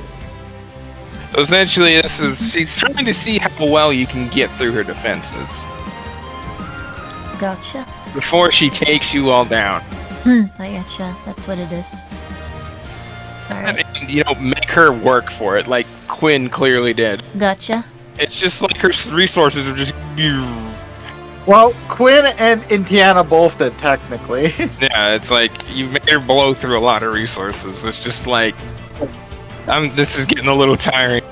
So essentially, she's trying to see how well you can get through her defenses Gotcha. before she takes you all down. I gotcha. That's what it is. Alright. And, make her work for it, like Quinn clearly did. Gotcha. It's just like her resources are just. Well, Quinn and Indiana both did, technically. Yeah, it's like you've made her blow through a lot of resources. It's just like, this is getting a little tiring.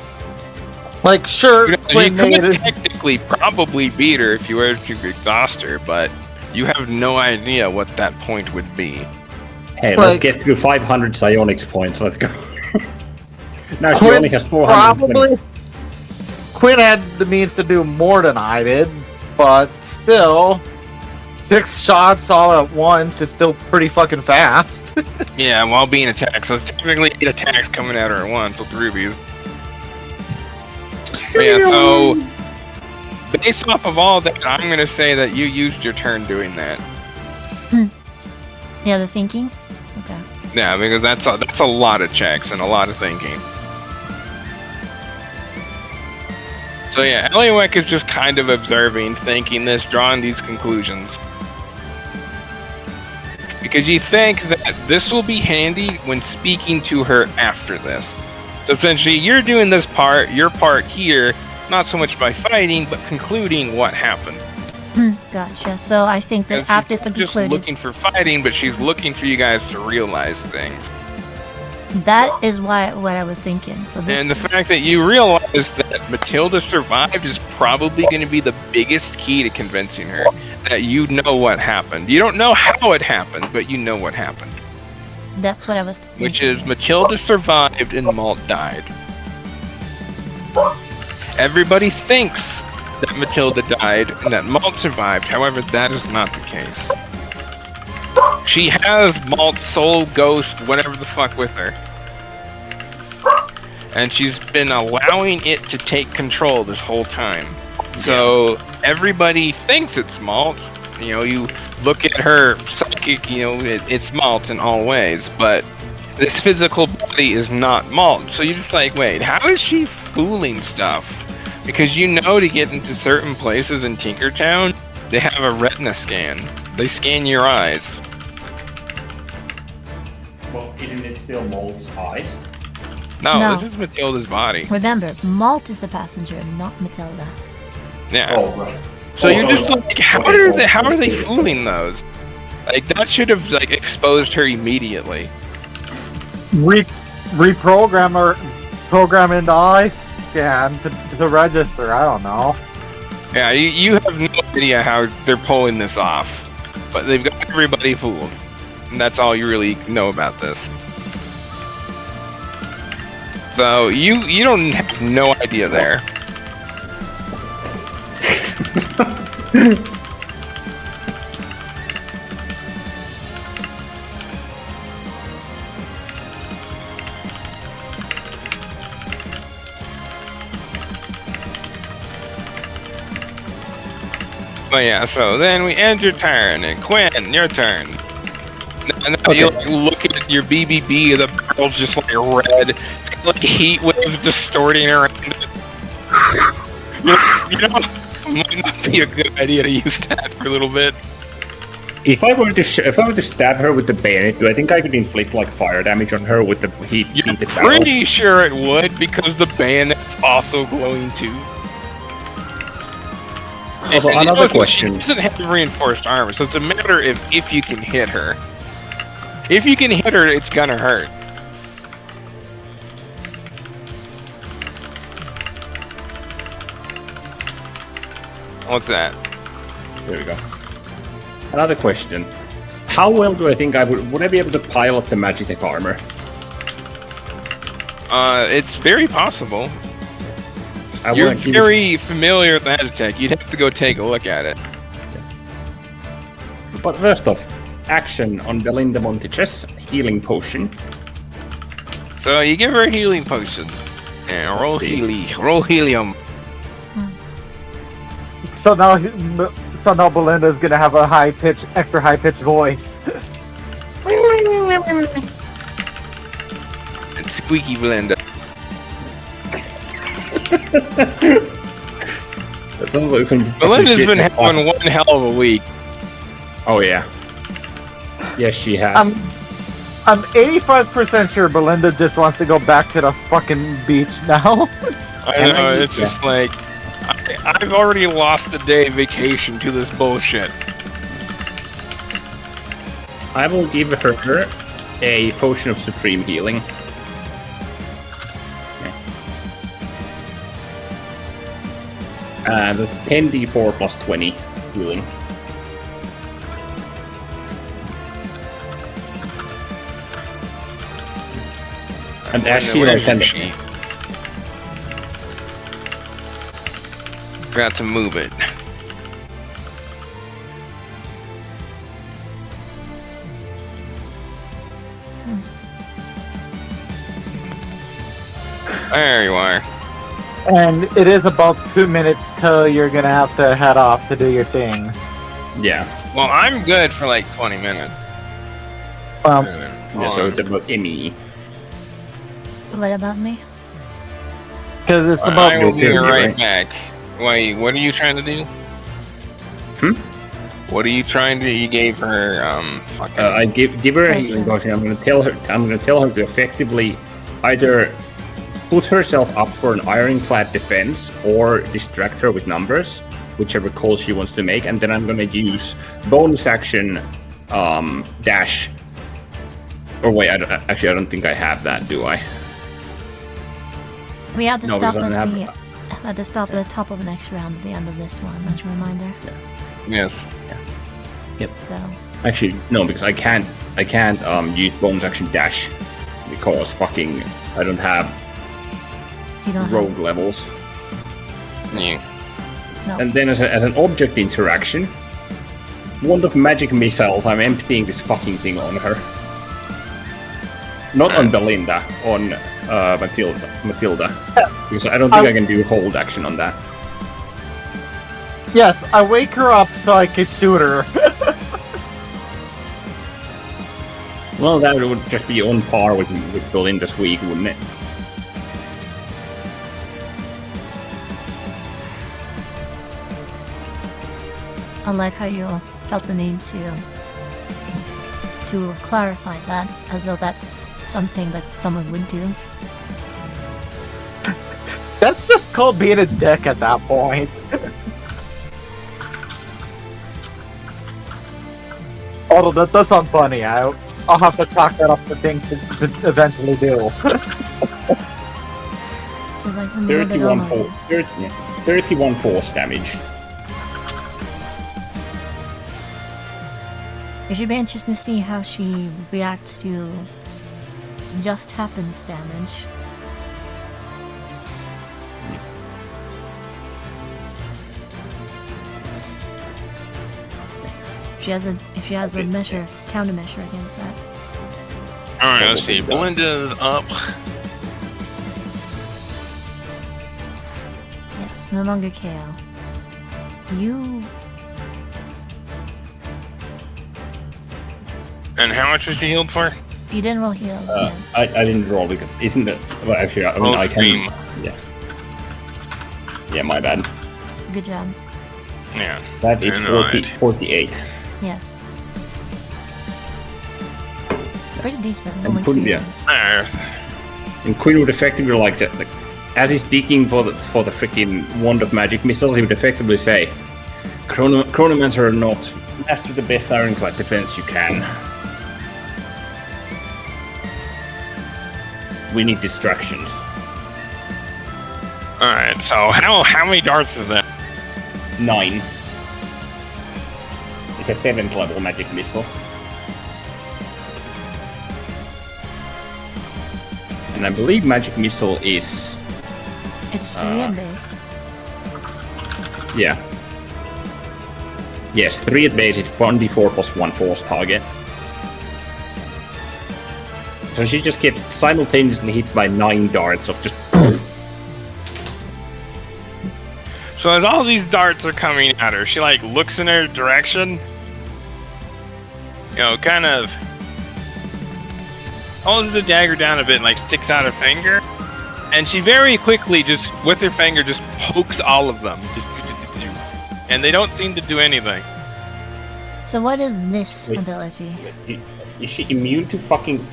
Like, sure, You Quinn could made it. technically probably beat her if you were to exhaust her, but you have no idea what that point would be. Hey, Like- let's get to 500 psionics points. Let's go. Now she Quinn only has 400. probably. Quinn had the means to do more than I did, but still, 6 shots all at once is still pretty fucking fast. Yeah, while being attacked, so it's technically 8 attacks coming at her at once with rubies. But yeah, so based off of all that, I'm gonna say that you used your turn doing that. Yeah, the thinking? Okay. Yeah, because that's a lot of checks and a lot of thinking. So yeah, Eliwek is just kind of observing, thinking this, drawing these conclusions. Because you think that this will be handy when speaking to her after this. So essentially, you're doing this part, your part here, not so much by fighting, but concluding what happened. Gotcha. So I think that Because after she's it's not just concluded, looking for fighting, but she's looking for you guys to realize things. that is what I was thinking. So this And the fact that you realize that Matilda survived is probably going to be the biggest key to convincing her that you know what happened. You don't know how it happened, but you know what happened. that's what I was thinking. Which is yes. Matilda survived and Malt died. Everybody thinks that Matilda died and that Malt survived. However, that is not the case. She has Malt's soul, ghost, whatever the fuck with her. And she's been allowing it to take control this whole time. So everybody thinks it's Malt. You know, you look at her psychic, you know, it's Malt in all ways. But this physical body is not Malt. So you're just like, wait, how is she fooling stuff? Because you know to get into certain places in Tinkertown, they have a retina scan. They scan your eyes. Well, isn't it still Mold's eyes? No, No. this is Matilda's body. Remember, Malt is the passenger, not Matilda. Yeah. Oh, right. So you're just like, how are they okay. fooling those? Like that should have like exposed her immediately. Reprogram her, program into eye scan to register. I don't know. Yeah, you have no idea how they're pulling this off, but they've got everybody fooled, and that's all you really know about this. So you don't have no idea there. But yeah, so then we end your turn, and Quinn, your turn. Now you like, look at your BBB, the barrel's just like red. It's got like heat waves distorting around it. You know, might not be a good idea to use that for a little bit. If I were to stab her with the bayonet, do I think I could inflict like fire damage on her with the heat? You're heated barrel? pretty sure it would, because the bayonet's also glowing too. Also, And another also, question. She doesn't have reinforced armor, so it's a matter of if you can hit her. If you can hit her, it's gonna hurt. What's that? There we go. Another question. How well do I think would I be able to pilot the Magitech armor? It's very possible. I You're wanna keep- very familiar with Magitech. You'd have to go take a look at it. But first off, action on Belinda Montich's healing potion. So you give her a healing potion. And roll see. roll helium. So now Belinda's gonna have a extra high pitched voice. And squeaky Belinda. That sounds like some Belinda's shit. been having one hell of a week. Oh yeah. Yes, she has. I'm 85% sure Belinda just wants to go back to the fucking beach now. I know, it's just like, I've already lost a day vacation to this bullshit. I will give her a potion of supreme healing. That's 10d4 plus 20 healing. And as she Where's your can sheet? Forgot to move it. There you are. And it is about 2 minutes till you're gonna have to head off to do your thing. yeah. Well, I'm good for like 20 minutes. Yeah, so it's about Emmy. What about me? Because it's about I will be Dude, right right? back. Wait, what are you trying to do? What are you trying to? You gave her fucking. I give her a Pressure. healing potion. I'm gonna tell her to effectively either put herself up for an ironclad defense or distract her with numbers, whichever call she wants to make, and then I'm gonna use bonus action dash. Or wait, I don't think I have that, do I? We have to No, stop because I at don't the have- at the stop at the top of the next round at the end of this one, as a reminder. Yes. So Actually, no, because I can't use bonus action dash because fucking I don't have you don't rogue levels. Yeah. have no. And then as an object interaction, wand of magic missiles, I'm emptying this fucking thing on her. Not on Belinda, on Matilda. Because I don't think I can do hold action on that. Yes, I wake her up so I can shoot her. Well, that would just be on par with Belinda's week, wouldn't it? I like how you felt the need to clarify that, as though that's something that someone would do. That's just called being a dick at that point. Although that does sound funny, I'll have to chalk that up to things to eventually do. Just like something that they don't know. 31 force damage. It should be interesting to see how she reacts to just happens damage. If she has a countermeasure against that. Alright, let's see. Belinda's up. Yes, no longer KO. You And how much was she healed for? didn't roll heals. Yeah. I didn't roll because isn't it? Well, actually, I mean, Oh, I can. scream. Yeah, my bad. Good job. Yeah. That is Alright. 48. Yes. Pretty decent. And Only couldn't 3 be a- rounds. And Quinn would effectively like as he's digging for the freaking wand of magic missiles, he would effectively say, Chronomancer or not, master the best ironclad defense you can. We need distractions. Alright, so how many darts is that? 9. It's a 7th level magic missile. And I believe magic missile is... It's 3 at base. Yeah. Yes, 3 at base is 1d4 plus 1 force target. So she just gets simultaneously hit by 9 darts of just... So as all these darts are coming at her, she like looks in her direction. You know, kind of holds the dagger down a bit and like sticks out her finger. And she very quickly just with her finger just pokes all of them. And they don't seem to do anything. So what is this Wait. ability? Is she immune to fucking...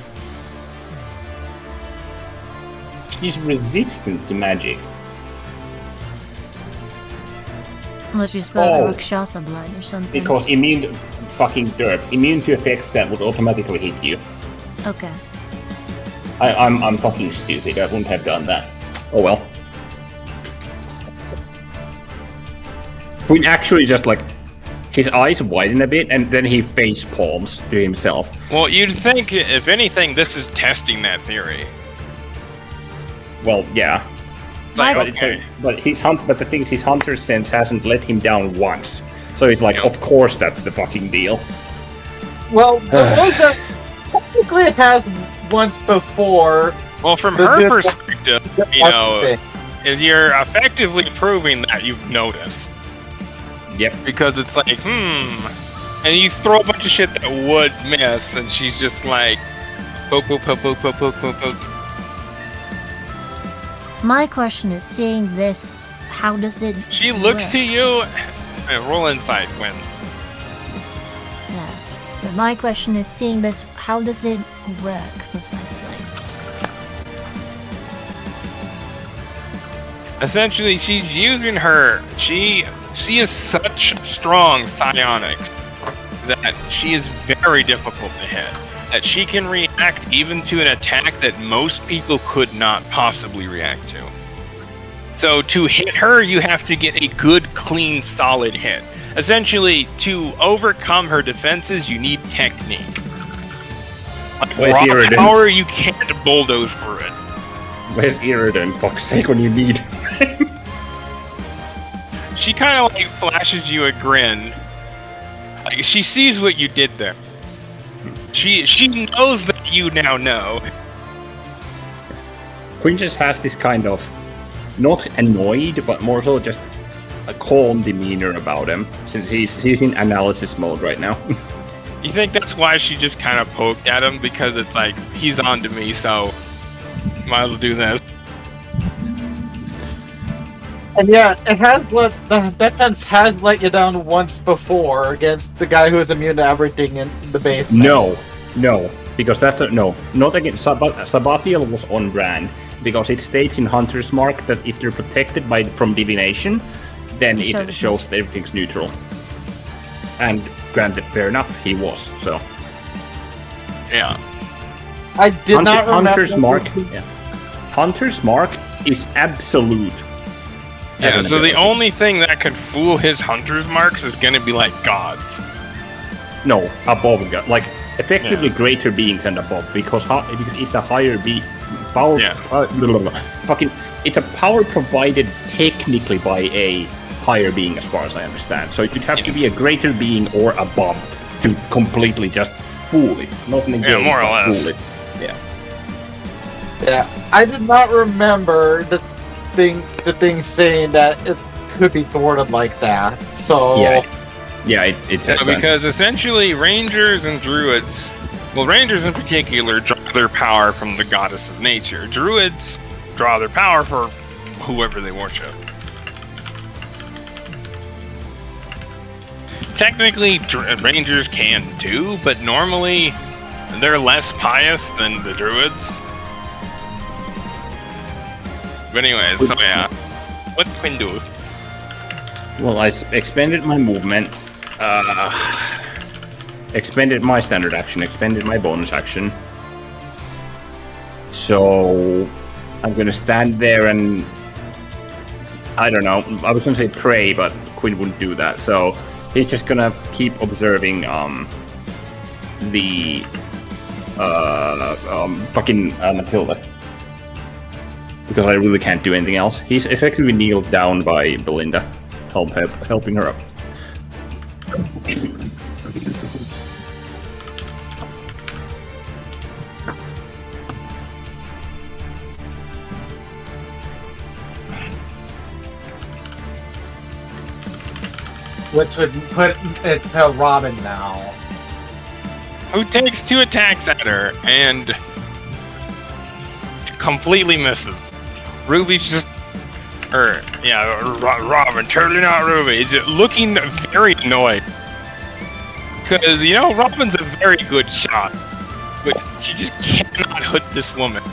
She's resistant to magic. Unless she's got Oh. a Rakshasa blood or something. Because immune... Fucking derp. Immune to effects that would automatically hit you. Okay. I'm fucking stupid. I wouldn't have done that. Oh well. Quinn actually just like... His eyes widen a bit, and then he face palms to himself. Well, you'd think if anything, this is testing that theory. Well, yeah. It's like, But okay. But the thing is, his hunter sense hasn't let him down once. So he's like, Yeah. of course that's the fucking deal. Well, the one that technically it has once before. Well, from The her difference- perspective, you know, if you're effectively proving that you've noticed. Yep. Because it's like, and you throw a bunch of shit that would miss, and she's just like, poke, poke, poke, poke, poke, poke, poke, poke. My question is, seeing this, how does it She looks work? to you. Roll insight, Win. Yeah. But my question is, seeing this, how does it work precisely? Essentially, she's using her. She is such strong psionics that she is very difficult to hit. That she can react even to an attack that most people could not possibly react to. So to hit her, you have to get a good, clean, solid hit. Essentially, to overcome her defenses, you need technique. Like Where's raw Iridan? power, you can't bulldoze through it. Where's Iridan, fuck's sake, when you need? She kind of like flashes you a grin. Like she sees what you did there. She knows that you now know. Quinn just has this kind of, not annoyed, but more so just a calm demeanor about him, since he's in analysis mode right now. You think that's why she just kind of poked at him, because it's like he's on to me, so might as well do this. And yeah, it has that sense has let you down once before against the guy who is immune to everything in the basement. No, because that's not again. Sabathiel was on brand because it states in Hunter's Mark that if they're protected from divination, then it shows that everything's neutral. And granted, fair enough, he was so. Yeah. I did not remember. Hunter's Mark. Yeah. Hunter's Mark is absolute. Yeah, so the only thing that could fool his hunter's marks is gonna be like gods. No, above God. Like, effectively greater beings than above, because it's a higher power. Yeah. Fucking, it's a power provided technically by a higher being, as far as I understand. So it would have to be a greater being or above to completely just fool it. Not negate, Yeah, more or but less. fool it. Yeah. Yeah, I did not remember the thing saying that it could be thwarted like that. So Yeah, it says that. Because essentially rangers and druids, well, rangers in particular draw their power from the goddess of nature. Druids draw their power for whoever they worship. Technically, rangers can too, but normally they're less pious than the druids. But anyways, so yeah. What Quinn do? Well, I expended my movement, expended my standard action, expended my bonus action. So I'm gonna stand there and I don't know. I was gonna say pray, but Quinn wouldn't do that. So he's just gonna keep observing the fucking Matilda. Because I really can't do anything else. He's effectively kneeled down by Belinda, helping her up. which would put it to Robin now. Who takes 2 attacks at her and completely misses. Ruby's just, Robin, totally not Ruby. Is looking very annoyed. Because, Robin's a very good shot. But she just cannot hit this woman.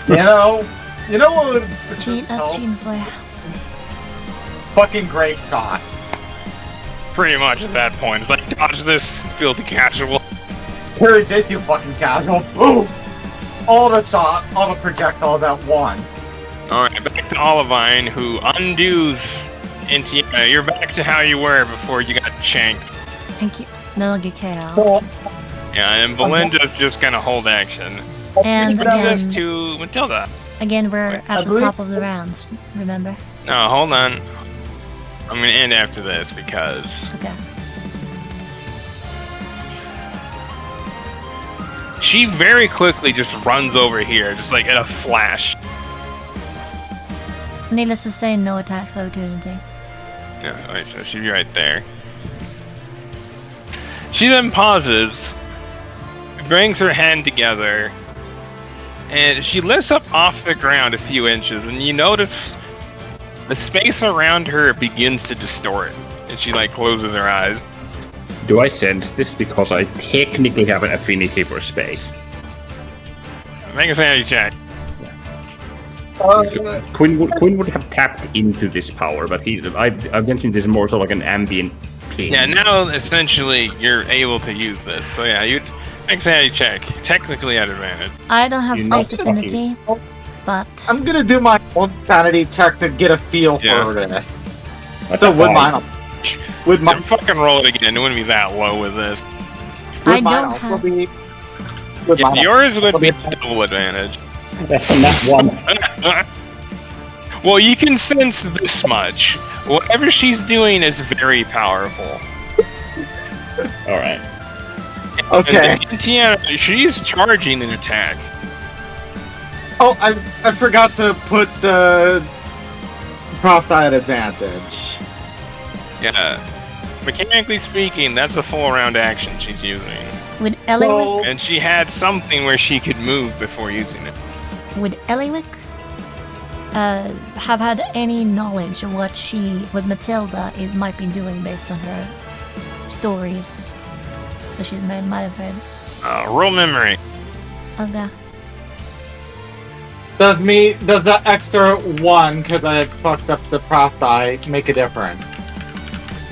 You know what would Cheat for you. fucking great shot. Pretty much at that point. It's like, dodge this, filthy casual. Here it is, you fucking casual. Boom! All the projectiles at once. Alright, back to Olivine, who undoes into you're back to how you were before you got shanked. Thank you. No, get KO. So, Yeah, and Belinda's just gonna hold action. And Bring this again, to Matilda. we're I at the believe- top of the rounds, remember? No, hold on. I'm gonna end after this because Okay. she very quickly just runs over here, just like in a flash. Needless to say, no attacks opportunity. Yeah, wait, so she'd be right there. She then pauses, brings her hand together, and she lifts up off the ground a few inches, and you notice the space around her begins to distort, and she like closes her eyes. Do I sense this because I technically have an affinity for space? Make a sanity check. Quinn would have tapped into this power, but I've mentioned this more so like an ambient ping. Yeah, now essentially you're able to use this. So yeah, you'd make a sanity check. Technically at advantage. I don't have You space know- affinity, but I'm gonna do my own sanity check to get a feel Yeah. for this. That's So a with five. mine, with my Fucking roll it again. It wouldn't be that low with this. I with mine don't also have. be with Yeah, mine yours would also be double advantage. That's a nat one. Well, you can sense this much. Whatever she's doing is very powerful. All right. Okay. And Tiana, she's charging an attack. Oh, I forgot to put the prof die at advantage. Yeah. Mechanically speaking, that's a full round action she's using. Would Eliwick, Well, And she had something where she could move before using it. would Eliwick have had any knowledge of what Matilda it might be doing based on her stories that she might have heard Roll memory. of that? does the extra one because I fucked up the prof die make a difference?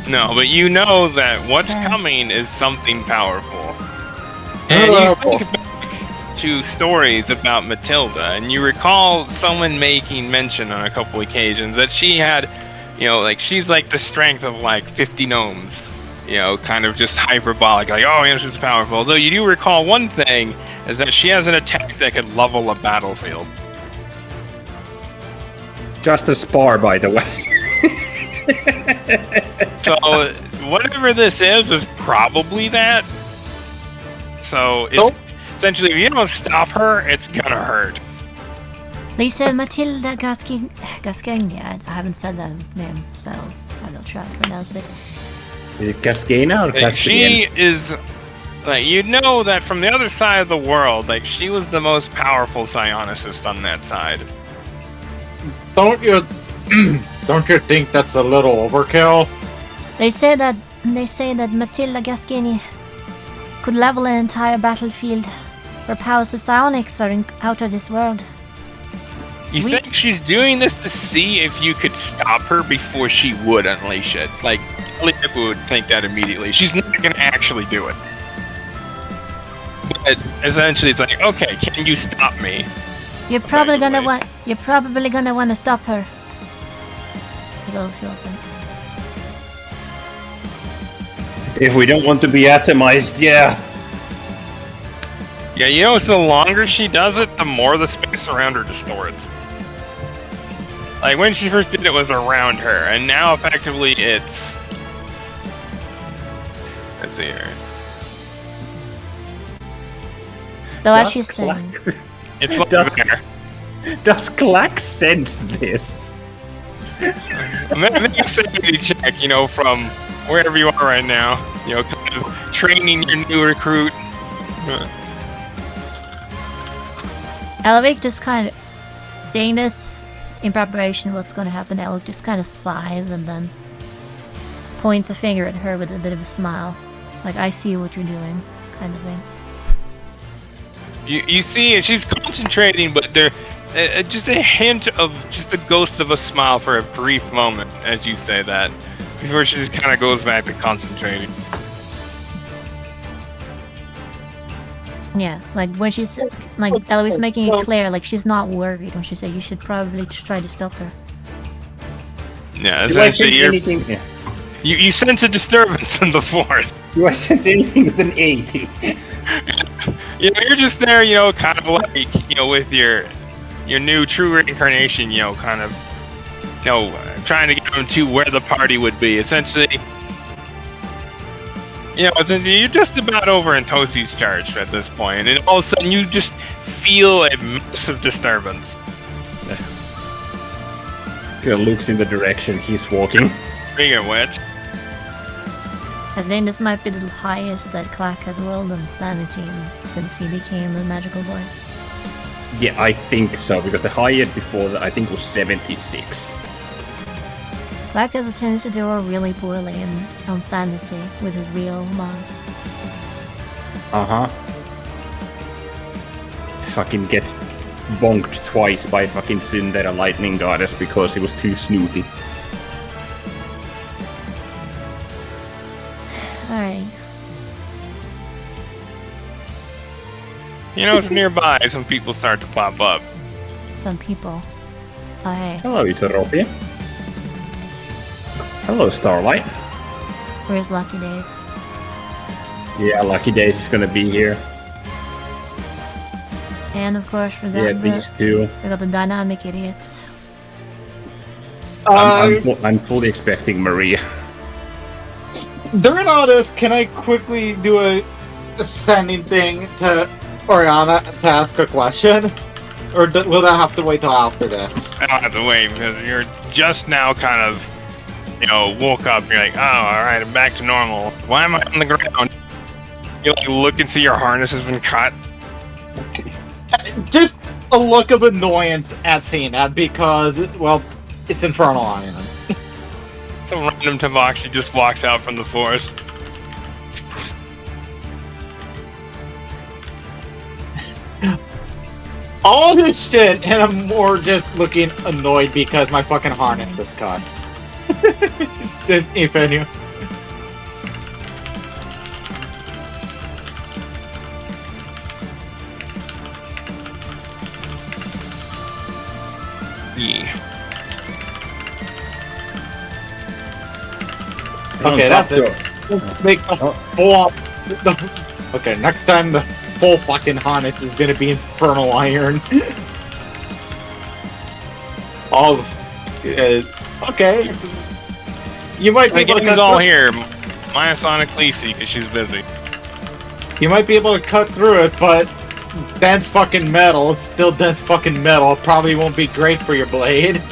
No, but you know that what's Okay. coming is something powerful. And you think back to stories about Matilda, and you recall someone making mention on a couple occasions that she had, like she's like the strength of like 50 gnomes, kind of just hyperbolic, like, oh, she's powerful. Although you do recall one thing is that she has an attack that could level a battlefield. Just a spar, by the way. So whatever this is probably that. So it's essentially, if you don't stop her, it's gonna hurt. They said Matilda Gaskenga. I haven't said that name, so I will try to pronounce it. Is it Cascana or Like, she Castigan? is, like, you know that from the other side of the world, like, she was the most powerful psionicist on that side. Don't you think that's a little overkill? They say that Matilda Gascini could level an entire battlefield. Her powers of psionics are out of this world. You We- think she's doing this to see if you could stop her before she would unleash it? Like, Lip would think that immediately. She's not gonna actually do it. But essentially, it's like, okay, can you stop me? You're probably the gonna way. want. You're probably gonna want to stop her. Is all she'll say. If we don't want to be atomized, yeah. Yeah, so the longer she does it, the more the space around her distorts. Like, when she first did it, it was around her, and now effectively it's... Let's see here. Though as Does she's saying, It's like Does- there. Does Clack sense this? Make a sanity check, from wherever you are right now. Kind of training your new recruit. Elvic just kind of saying this in preparation of what's going to happen. Elvic just kind of sighs and then points a finger at her with a bit of a smile, like I see what you're doing, kind of thing. You see, she's concentrating, but there, just a hint of, just a ghost of a smile for a brief moment, as you say that, before she just kind of goes back to concentrating. Yeah, like when she's like Eloise making it clear, like she's not worried when she said you should probably try to stop her. Yeah, Do I sense essentially, anything? Yeah. you sense a disturbance in the force. Do I sense anything with an 80? You're just there, kind of like, with your new true reincarnation, kind of, trying to get them to where the party would be. Essentially, you're just about over in Tosi's charge at this point, and all of a sudden you just feel a massive disturbance. Phil looks in the direction he's walking. Speaking of which, I think this might be the highest that Clack has rolled on sanity since he became a magical boy. Yeah, I think so, because the highest before that I think was 76. Black has a tendency to do really poorly on sanity with his real mods. Uh-huh. Fucking get bonked twice by fucking Cinder Lightning Goddess because he was too snooty. Alright. You know, it's nearby. Some people start to pop up. Some people. Oh, hey. Hello, Itoropia. Hello, Starlight. Where's Lucky Days? Yeah, Lucky Days is gonna be here. And of course, we got, Yeah, these two. we got the dynamic idiots. I'm fully expecting Maria. During all this, can I quickly do a sending thing to Oriana to ask a question? Or will that have to wait till after this? I don't have to wait because you're just now kind of, you know, woke up. You're like, oh, all right, I'm back to normal. Why am I on the ground? You like look and see your harness has been cut. Just a look of annoyance at seeing that because, well, it's Infernal Iron. Some random Tabaxi just walks out from the forest. All this shit, and I'm more just looking annoyed because my fucking harness was cut. If any. Yeah. Okay, that's it. Make a full. Okay, next time the whole fucking harness is gonna be Infernal Iron. All. Okay. You might be The able to gang's cut all through. here, minus Sonic Lacey because she's busy. You might be able to cut through it, but dense fucking metal, still dense fucking metal, probably won't be great for your blade.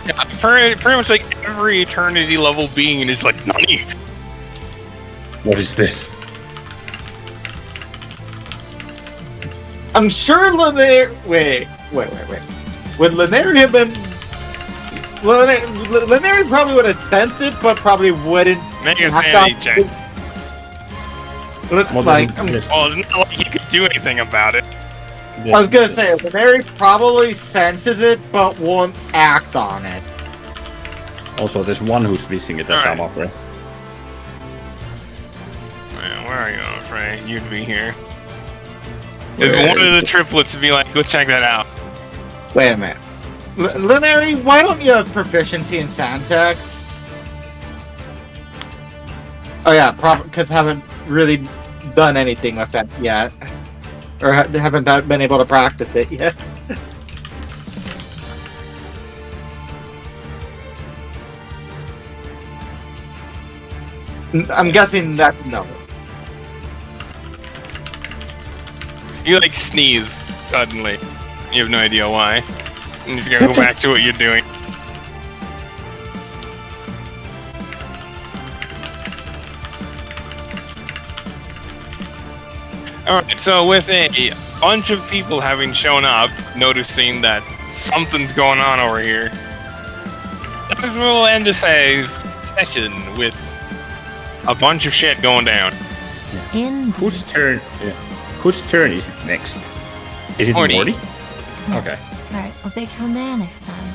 Yeah, pretty much like every Eternity level being is like, Nani? What is this? I'm sure Linaire. Wait. Would Linaire have been? Linaire probably would have sensed it, but probably wouldn't. Make a act sanity on check. it. Looks Well, like. then, yes. Well, it's not like you could do anything about it. I was gonna say Linaire probably senses it, but won't act on it. Also, there's one who's missing it, as Alright. I'm afraid. Man, where are you, I'm afraid? You'd be here. Where If one is of the it? triplets would be like, go check that out. Wait a minute. Linaire, why don't you have proficiency in Santex? Oh yeah, because haven't really done anything with that yet. Or haven't been able to practice it yet. I'm guessing that no. You like sneeze suddenly. You have no idea why. I'm just gonna go back to what you're doing. Alright, so with a bunch of people having shown up, noticing that something's going on over here, that is where we'll end today's session with a bunch of shit going down. In Whose turn? Yeah. Whose turn is it next? Is it Morty. Morty? Yes. Okay. Alright, I'll pick you from there next time.